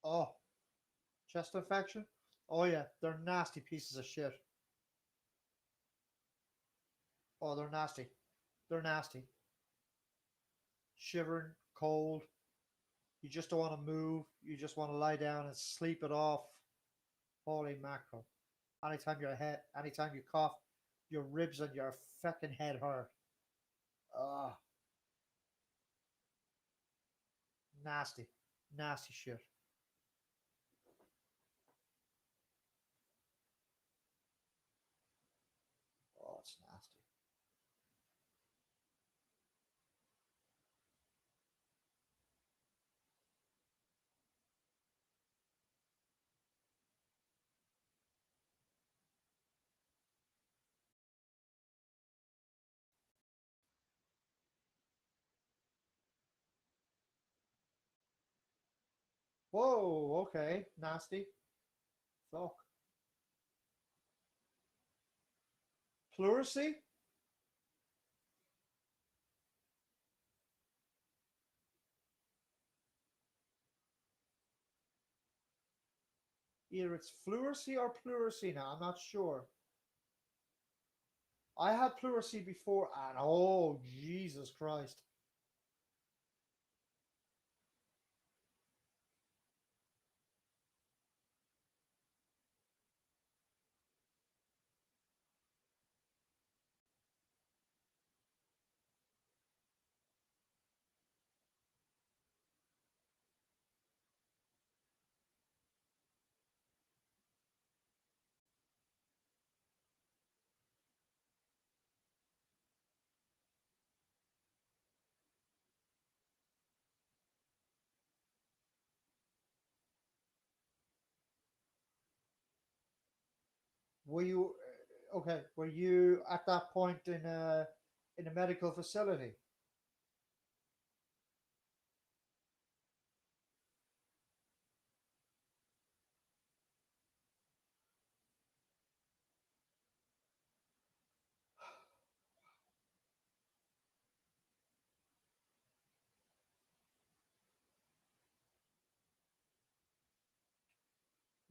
Oh, chest infection? Oh yeah, they're nasty pieces of shit. Oh, they're nasty. They're nasty. Shivering, cold. You just don't want to move. You just want to lie down and sleep it off. Holy mackerel. Anytime you cough, your ribs and your fucking head hurt. Ah, nasty. Nasty shit. Oh, it's nasty. Whoa, okay. Nasty. Fuck. Pleurisy? Either it's fluoresy or pleurisy now. I'm not sure. I had pleurisy before, and oh, Jesus Christ. Were you okay? Were you at that point in a medical facility?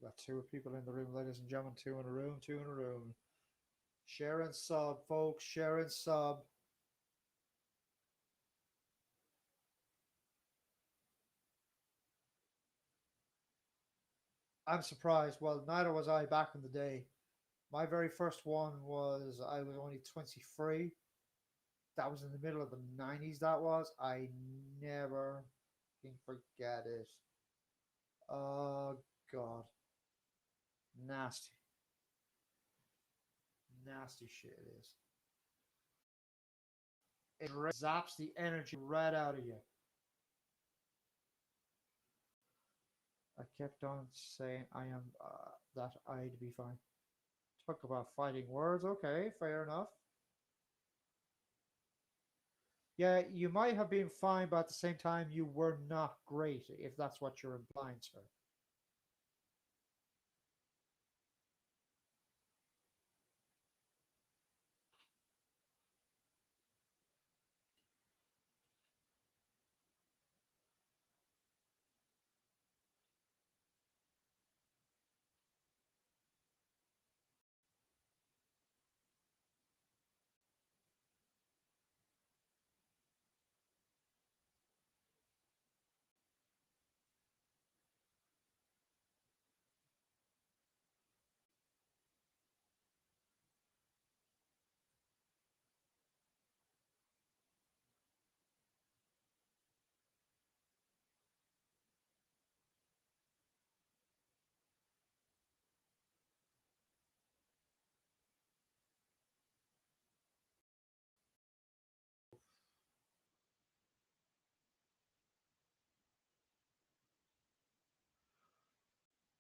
Got two people in the room, ladies and gentlemen. Two in a room. Two in a room. Share and sub, folks. Share and sub. I'm surprised. Well, neither was I back in the day. My very first one was I was only 23. That was in the middle of the 90s. That was. I never can forget it. Oh, God. Nasty. Nasty shit it is. It zaps the energy right out of you. I kept on saying I am that I'd be fine. Talk about fighting words. Okay, fair enough. Yeah, you might have been fine, but at the same time, you were not great, if that's what you're implying, sir.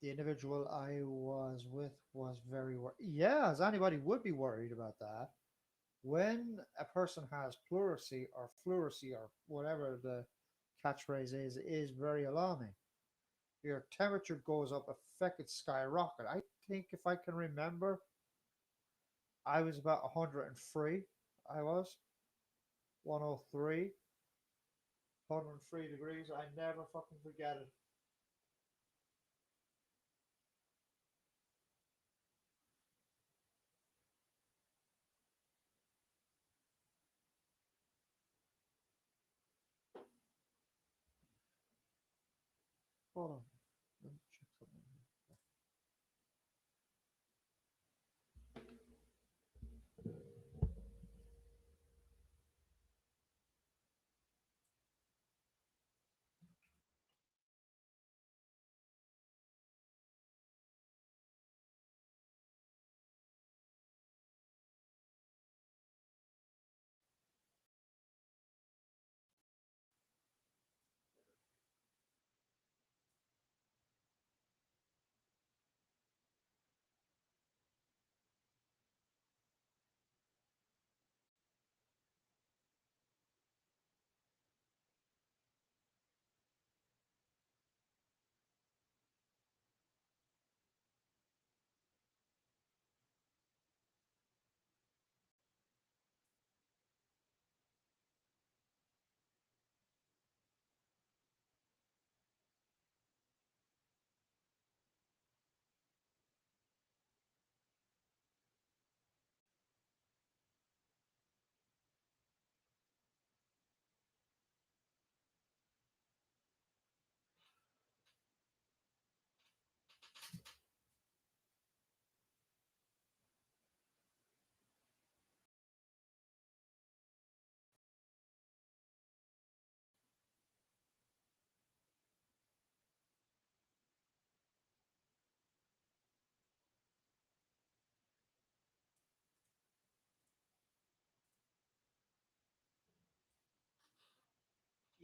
The individual I was with was very worried. Yeah, as anybody would be worried about that. When a person has pleurisy or fluency or whatever the catchphrase is very alarming. Your temperature goes up, affected skyrocket. I think if I can remember, I was about 103. I was 103, 103 degrees. I never fucking forget it. Hold on. Let me check something.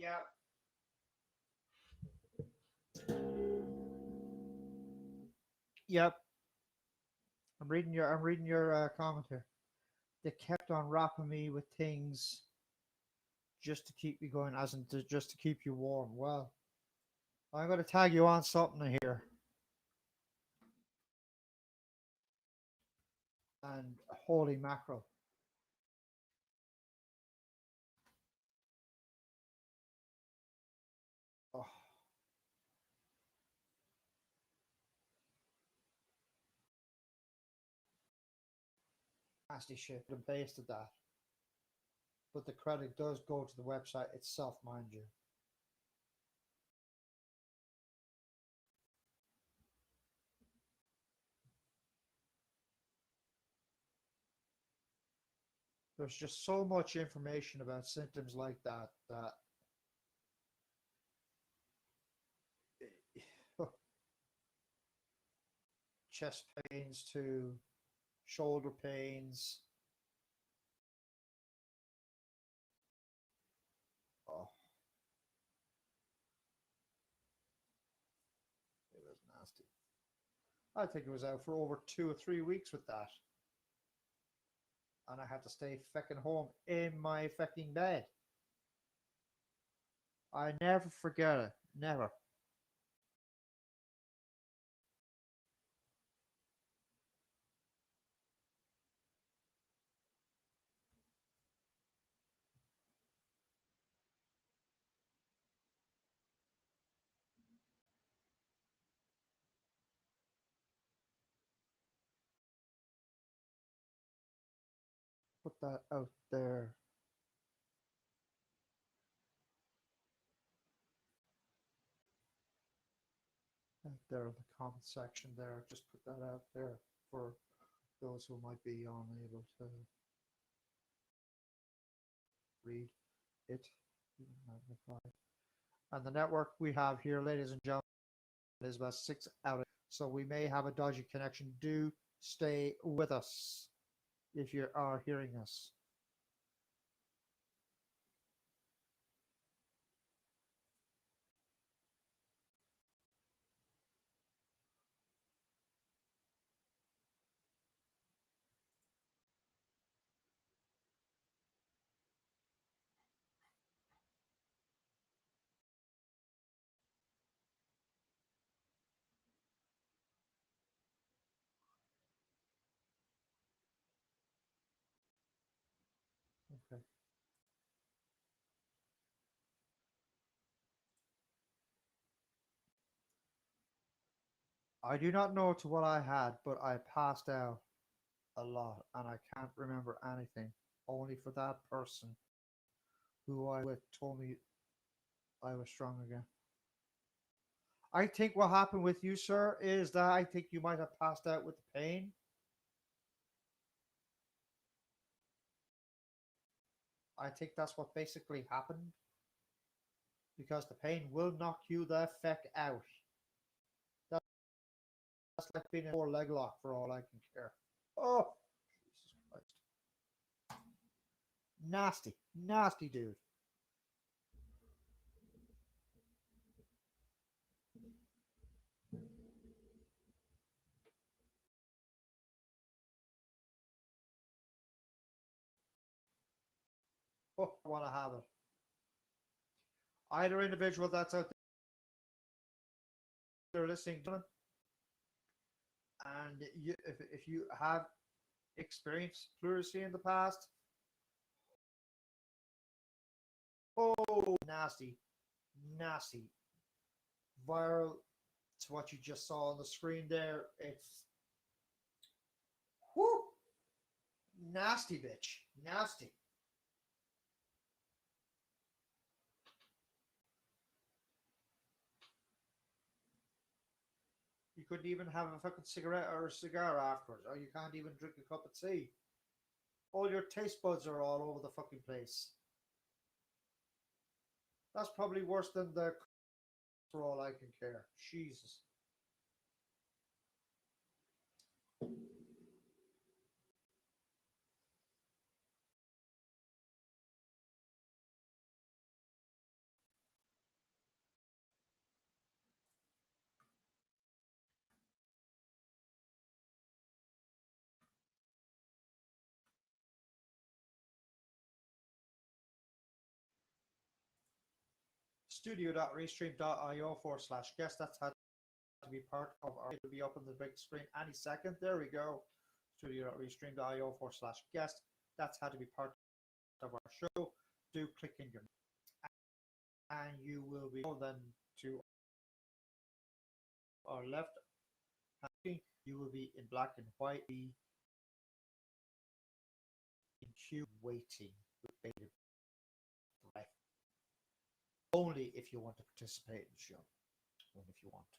Yeah. Yep. I'm reading your comment here. They kept on wrapping me with things just to keep me going, as in just to keep you warm. Well, I'm going to tag you on something here. And holy mackerel. Oh, nasty shit. And pasted that. But the credit does go to the website itself, mind you. There's just so much information about symptoms like that chest pains to shoulder pains. Oh, it was nasty. I think it was out for over 2 or 3 weeks with that. And I had to stay fecking home in my fecking bed. I never forget it. Never. Put that out there. Out there in the comment section there. Just put that out there for those who might be unable to read it. Magnified. And the network we have here, ladies and gentlemen, is about 6 out. So we may have a dodgy connection. Do stay with us if you are hearing us. Okay. I do not know to what I had, but I passed out a lot and I can't remember anything. Only for that person who I with told me I was strong again. I think what happened with you, sir, is that I think you might have passed out with the pain. I think that's what basically happened because the pain will knock you the feck out. That's like being in a four leg lock for all I can care. Oh, Jesus Christ. Nasty, nasty dude. Oh, I want to have it. Either individual that's out there listening to it, and if you have experienced pleurisy in the past, oh, nasty, nasty, viral to what you just saw on the screen there. It's whoo, nasty, bitch, nasty. You couldn't even have a fucking cigarette or a cigar afterwards, or you can't even drink a cup of tea. All your taste buds are all over the fucking place. That's probably worse than the for all I can care. Jesus. studio.restream.io/guest. That's had to be part of our. It'll be up on the big screen any second. There we go. Studio.restream.io/guest. That's had to be part of our show. Do click in your and you will be then to our left. You will be in black and white. Be in queue waiting with bated breath. Only if you want to participate in the show. Only if you want to.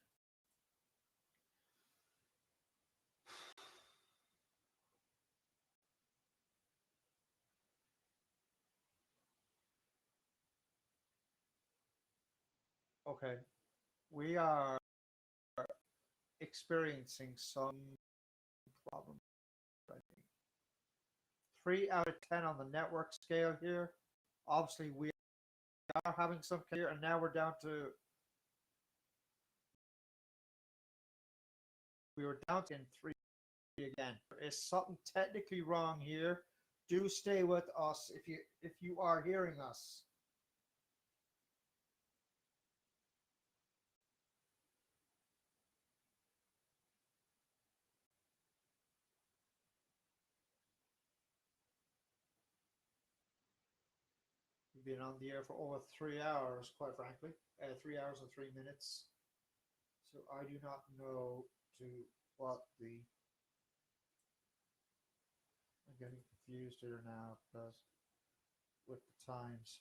Okay, we are experiencing some problems. 3 out of 10 on the network scale here. Obviously, we are having some here, and now we're down to. We were down to in 3 again. There is something technically wrong here. Do stay with us if you are hearing us. We've been on the air for over 3 hours, quite frankly. 3 hours and 3 minutes. So I do not know to what the. I'm getting confused here now because with the times.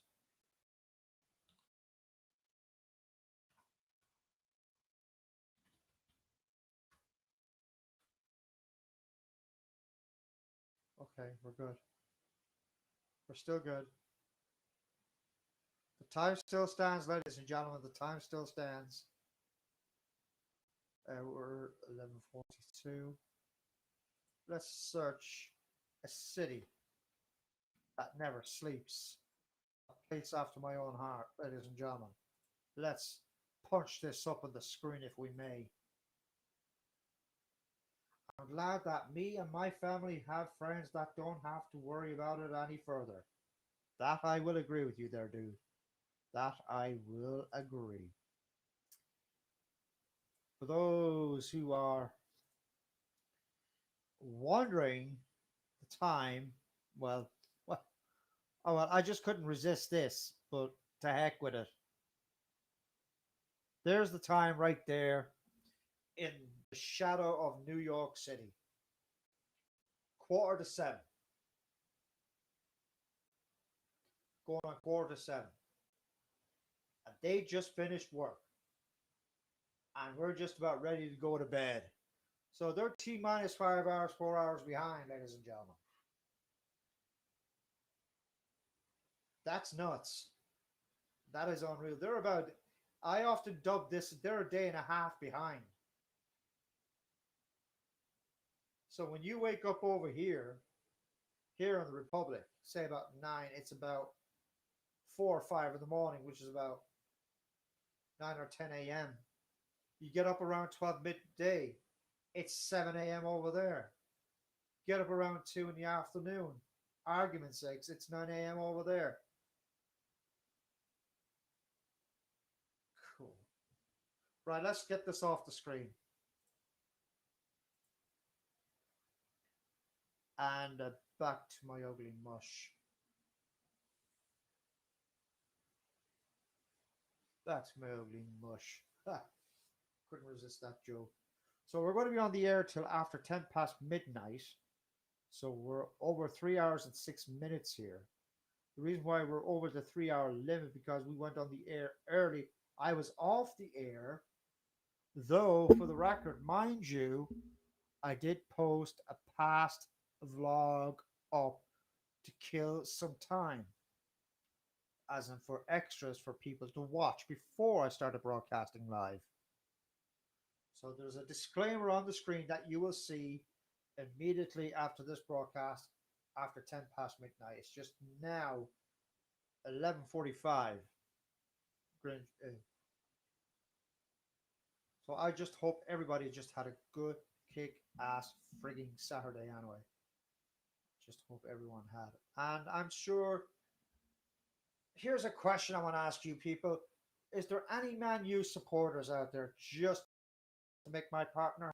Okay, we're good. We're still good. The time still stands, ladies and gentlemen. The time still stands. We're 11:42. Let's search a city that never sleeps. A place after my own heart, ladies and gentlemen. Let's punch this up on the screen if we may. I'm glad that me and my family have friends that don't have to worry about it any further. That I will agree with you there, dude. That I will agree. For those who are wondering the time, well, oh well, I just couldn't resist this, but to heck with it. There's the time right there in the shadow of New York City. 6:45. Going on 6:45. And they just finished work. And we're just about ready to go to bed. So they're T minus 5 hours, 4 hours behind, ladies and gentlemen. That's nuts. That is unreal. They're about, I often dub this, they're a day and a half behind. So when you wake up over here in the Republic, say about 9, it's about 4 or 5 in the morning, which is about 9 or 10 a.m. You get up around 12 midday, it's 7 a.m. over there. Get up around 2 in the afternoon, argument's sake, it's 9 a.m. over there. Cool. Right, let's get this off the screen. And back to my ugly mush. That's my ugly mush. Ha. Couldn't resist that joke. So we're going to be on the air till after 10 past midnight. So we're over 3 hours and 6 minutes here. The reason why we're over the 3 hour limit because we went on the air early. I was off the air, though for the record, mind you, I did post a past vlog up to kill some time, as in for extras for people to watch before I started broadcasting live. So there's a disclaimer on the screen that you will see immediately after this broadcast after 10 past midnight. It's just now 11:45. So I just hope everybody just had a good kick-ass frigging Saturday anyway. Just hope everyone had. And I'm sure, here's a question I want to ask you people. is there any Man U supporters out there just to make my partner?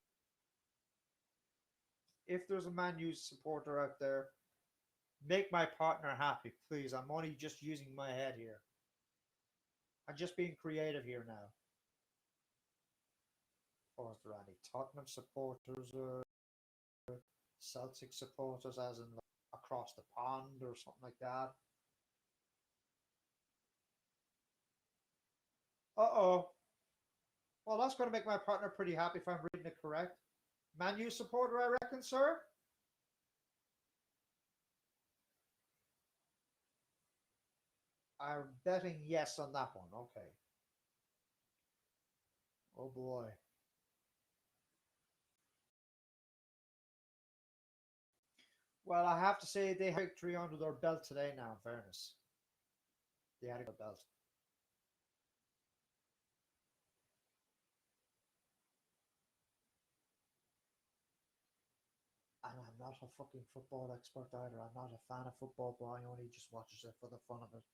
If there's a Man U supporter out there, make my partner happy, please. I'm only just using my head here. I'm just being creative here now. Or is there any Tottenham supporters or Celtic supporters, as in like, across the pond or something like that? Uh-oh. Well, that's going to make my partner pretty happy if I'm reading it correct. Man U supporter, I reckon, sir? I'm betting yes on that one. Okay. Oh boy. Well, I have to say they had victory under their belt today now, in fairness. They had a good belt. And I'm not a fucking football expert either. I'm not a fan of football, but I only just watches it for the fun of it.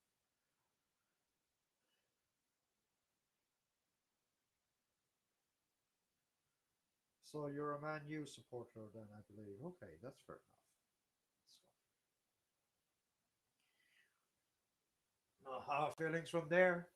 So you're a Man U supporter then, I believe. Okay, that's fair enough. No hard feelings from there.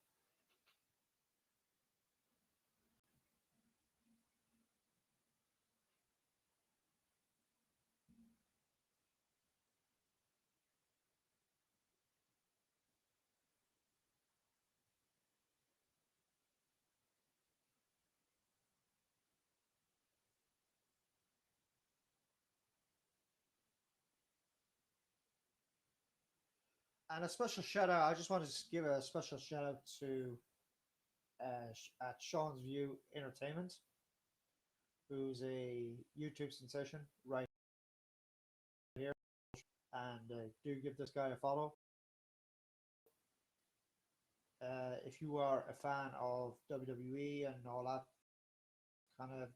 And a special shout out. I just wanted to give a special shout out to at Sean's View Entertainment, who's a YouTube sensation right here, and do give this guy a follow. If you are a fan of WWE and all that kind of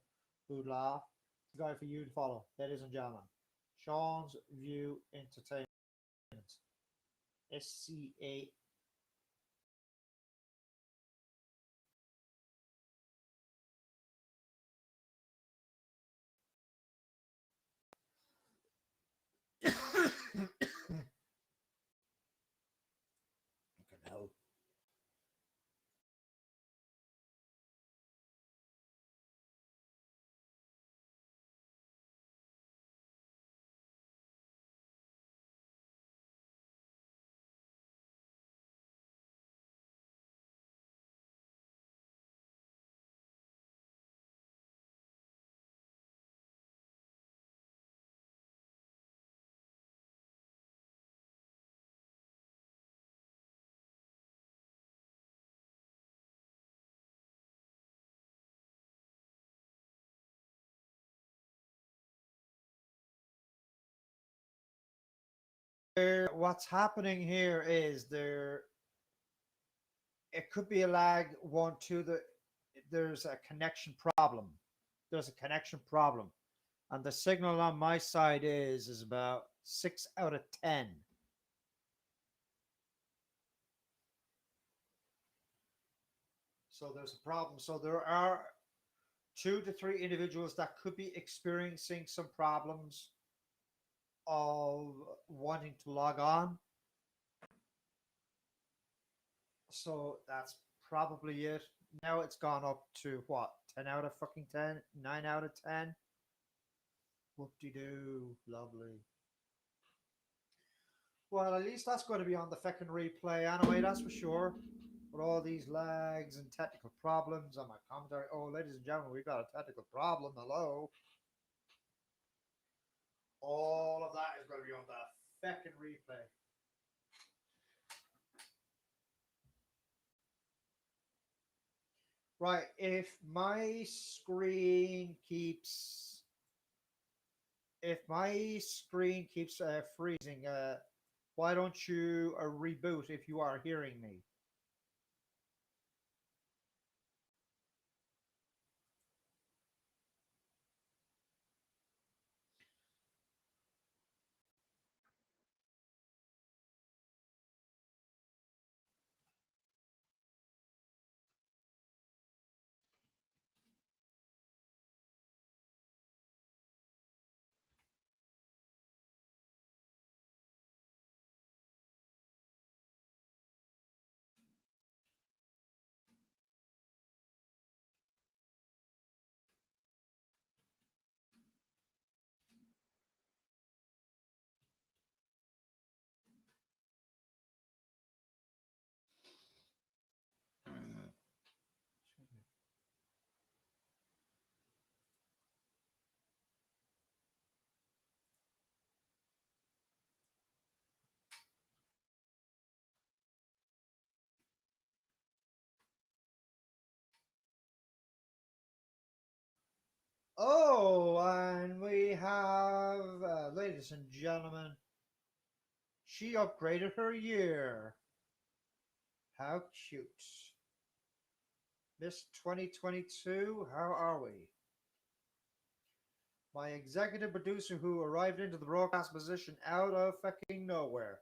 hoodlah, the guy for you to follow, ladies and gentlemen. Sean's View Entertainment. SCA. Hell. What's happening here is there. It could be a lag. One, two. There's a connection problem. There's a connection problem, and the signal on my side is about 6 out of 10. So there's a problem. So there are 2 to 3 individuals that could be experiencing some problems of wanting to log on. So that's probably it. Now it's gone up to what? 10 out of fucking 10? 9 out of 10? Whoop de doo. Lovely. Well, at least that's going to be on the fucking replay anyway, that's for sure. With all these lags and technical problems on my commentary. Oh, ladies and gentlemen, we've got a technical problem. Hello. All of that is going to be on the fucking replay. Right, if my screen keeps freezing, why don't you reboot if you are hearing me? Oh, and we have, ladies and gentlemen, she upgraded her year. How cute. Miss 2022, how are we? My executive producer who arrived into the broadcast position out of fucking nowhere.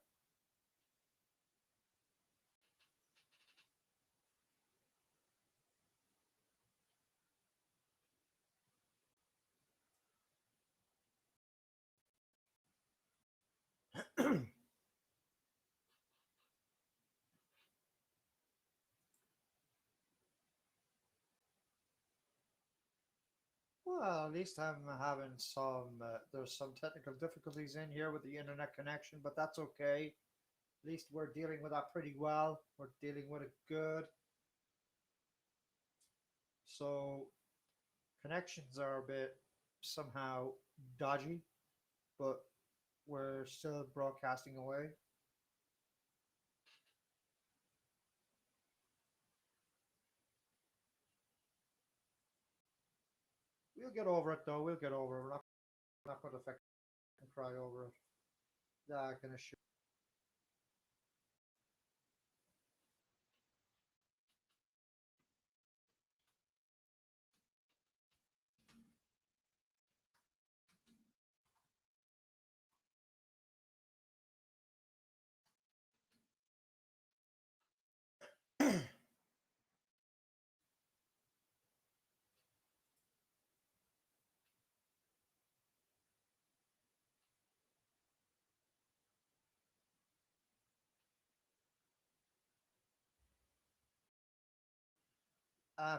Well, at least I'm having some, there's some technical difficulties in here with the internet connection, but that's okay. At least we're dealing with that pretty well. We're dealing with it good. So connections are a bit somehow dodgy, but we're still broadcasting away. We'll get over it though. We'll get over it. We're not going to affect and cry over it. Yeah, I can assure.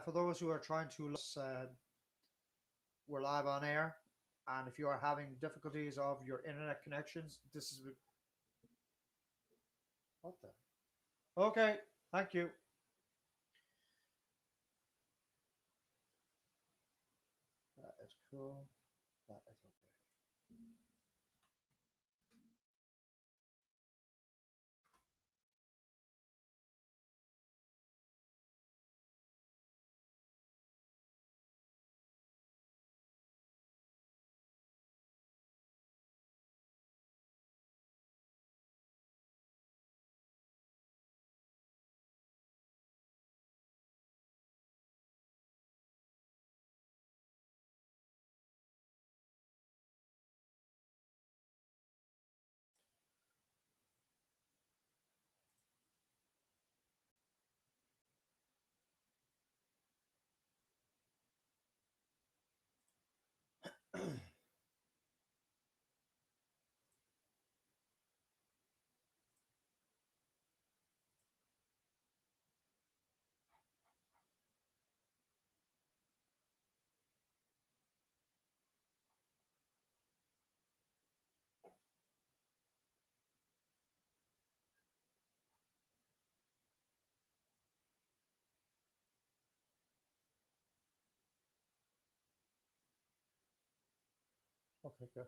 For those who are trying to, we're live on air, and if you are having difficulties of your internet connections, this is what the. Okay, thank you. That is cool. That is okay. Okay, good.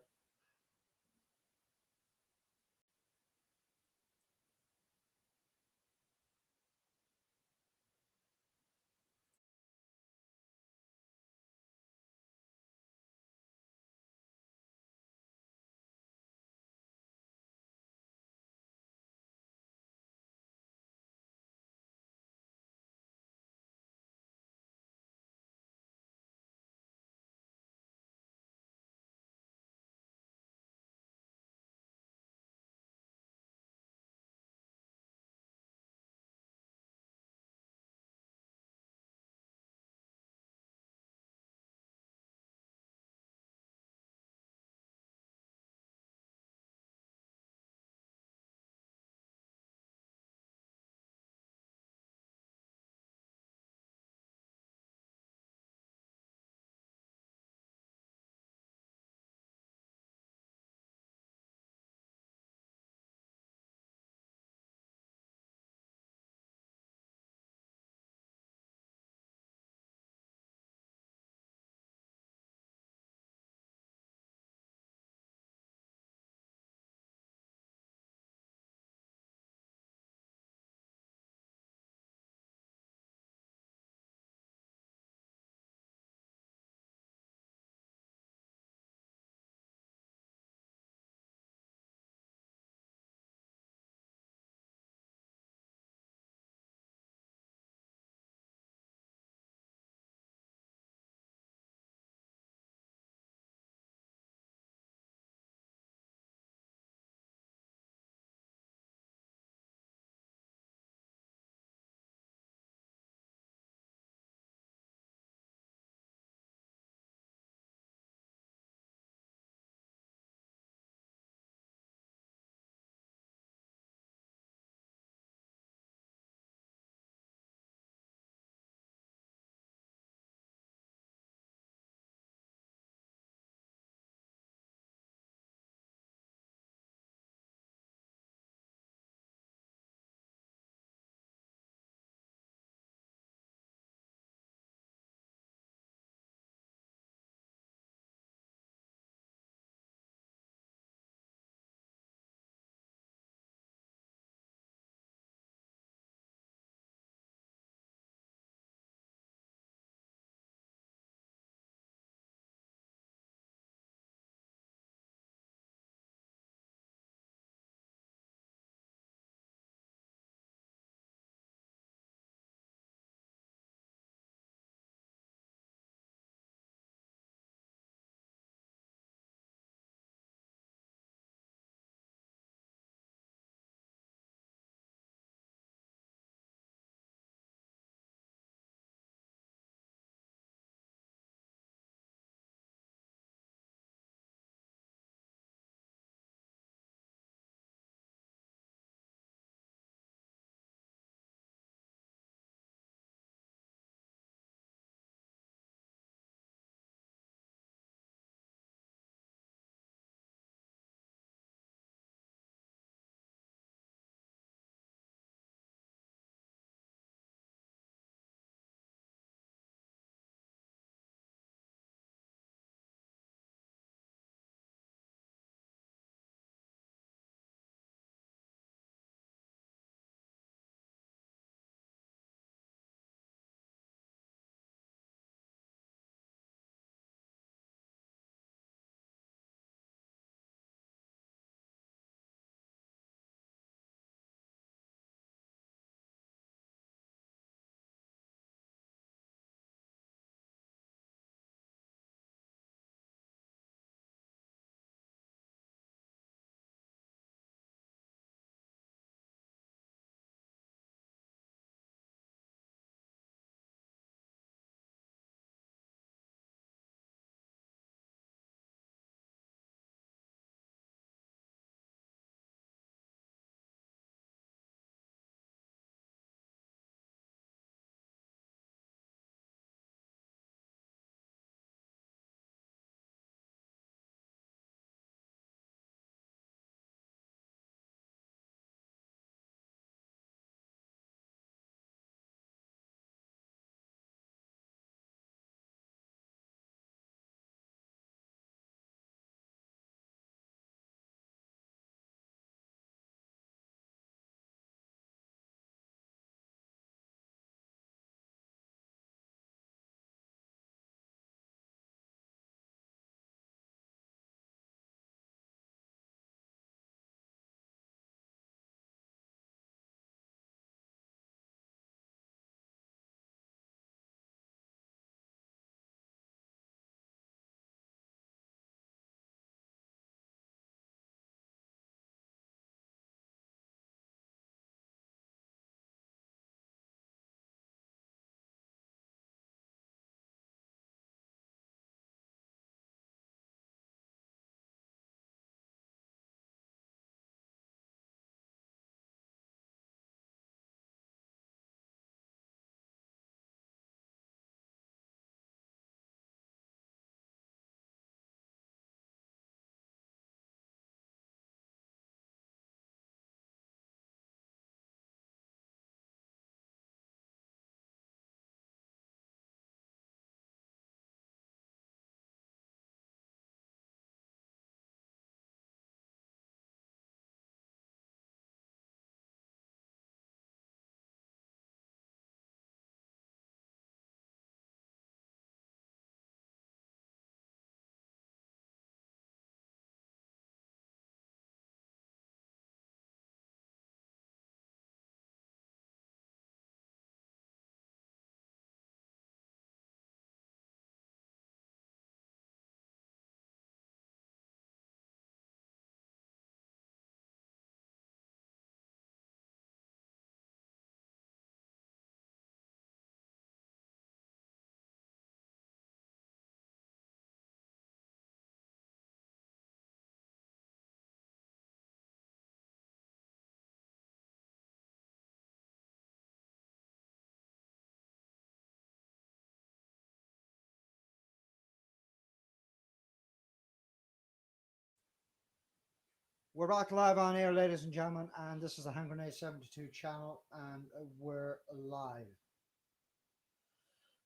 We're back live on air, ladies and gentlemen, and this is the Hand Grenade 72 channel, and we're live.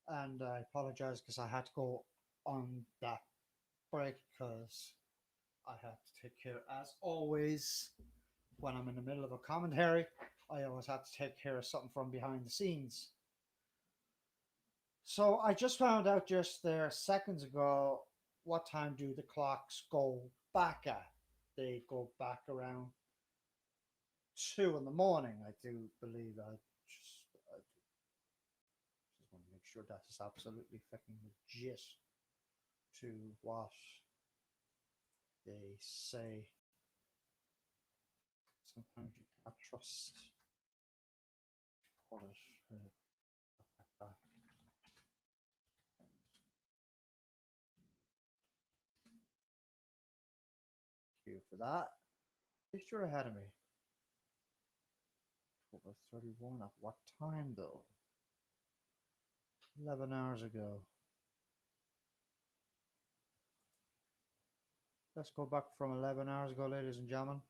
And I apologize because I had to go on that break because I had to take care, as always, when I'm in the middle of a commentary, I always have to take care of something from behind the scenes. So I just found out just there seconds ago what time do the clocks go back at. They go back around 2 in the morning, I do believe. I just want to make sure that is absolutely fucking legit to what they say. Sometimes you can't trust what Cue for that. At least you're ahead of me. 12:31 at what time though? 11 hours ago. Let's go back from 11 hours ago, ladies and gentlemen.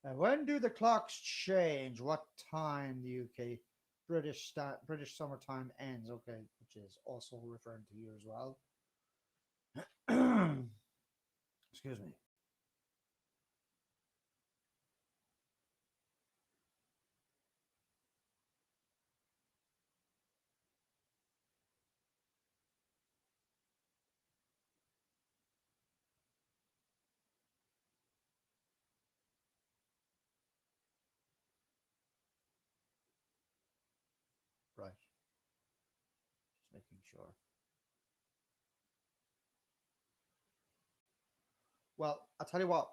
And when do the clocks change? What time the UK British summertime ends? Okay, which is also referring to you as well. Excuse me. Right. Just making sure. Well, I'll tell you what.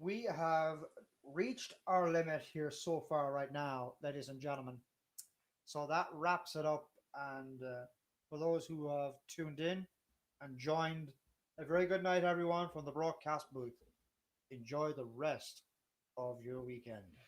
We have reached our limit here so far right now, ladies and gentlemen. So that wraps it up. And for those who have tuned in and joined, a very good night, everyone, from the broadcast booth. Enjoy the rest of your weekend.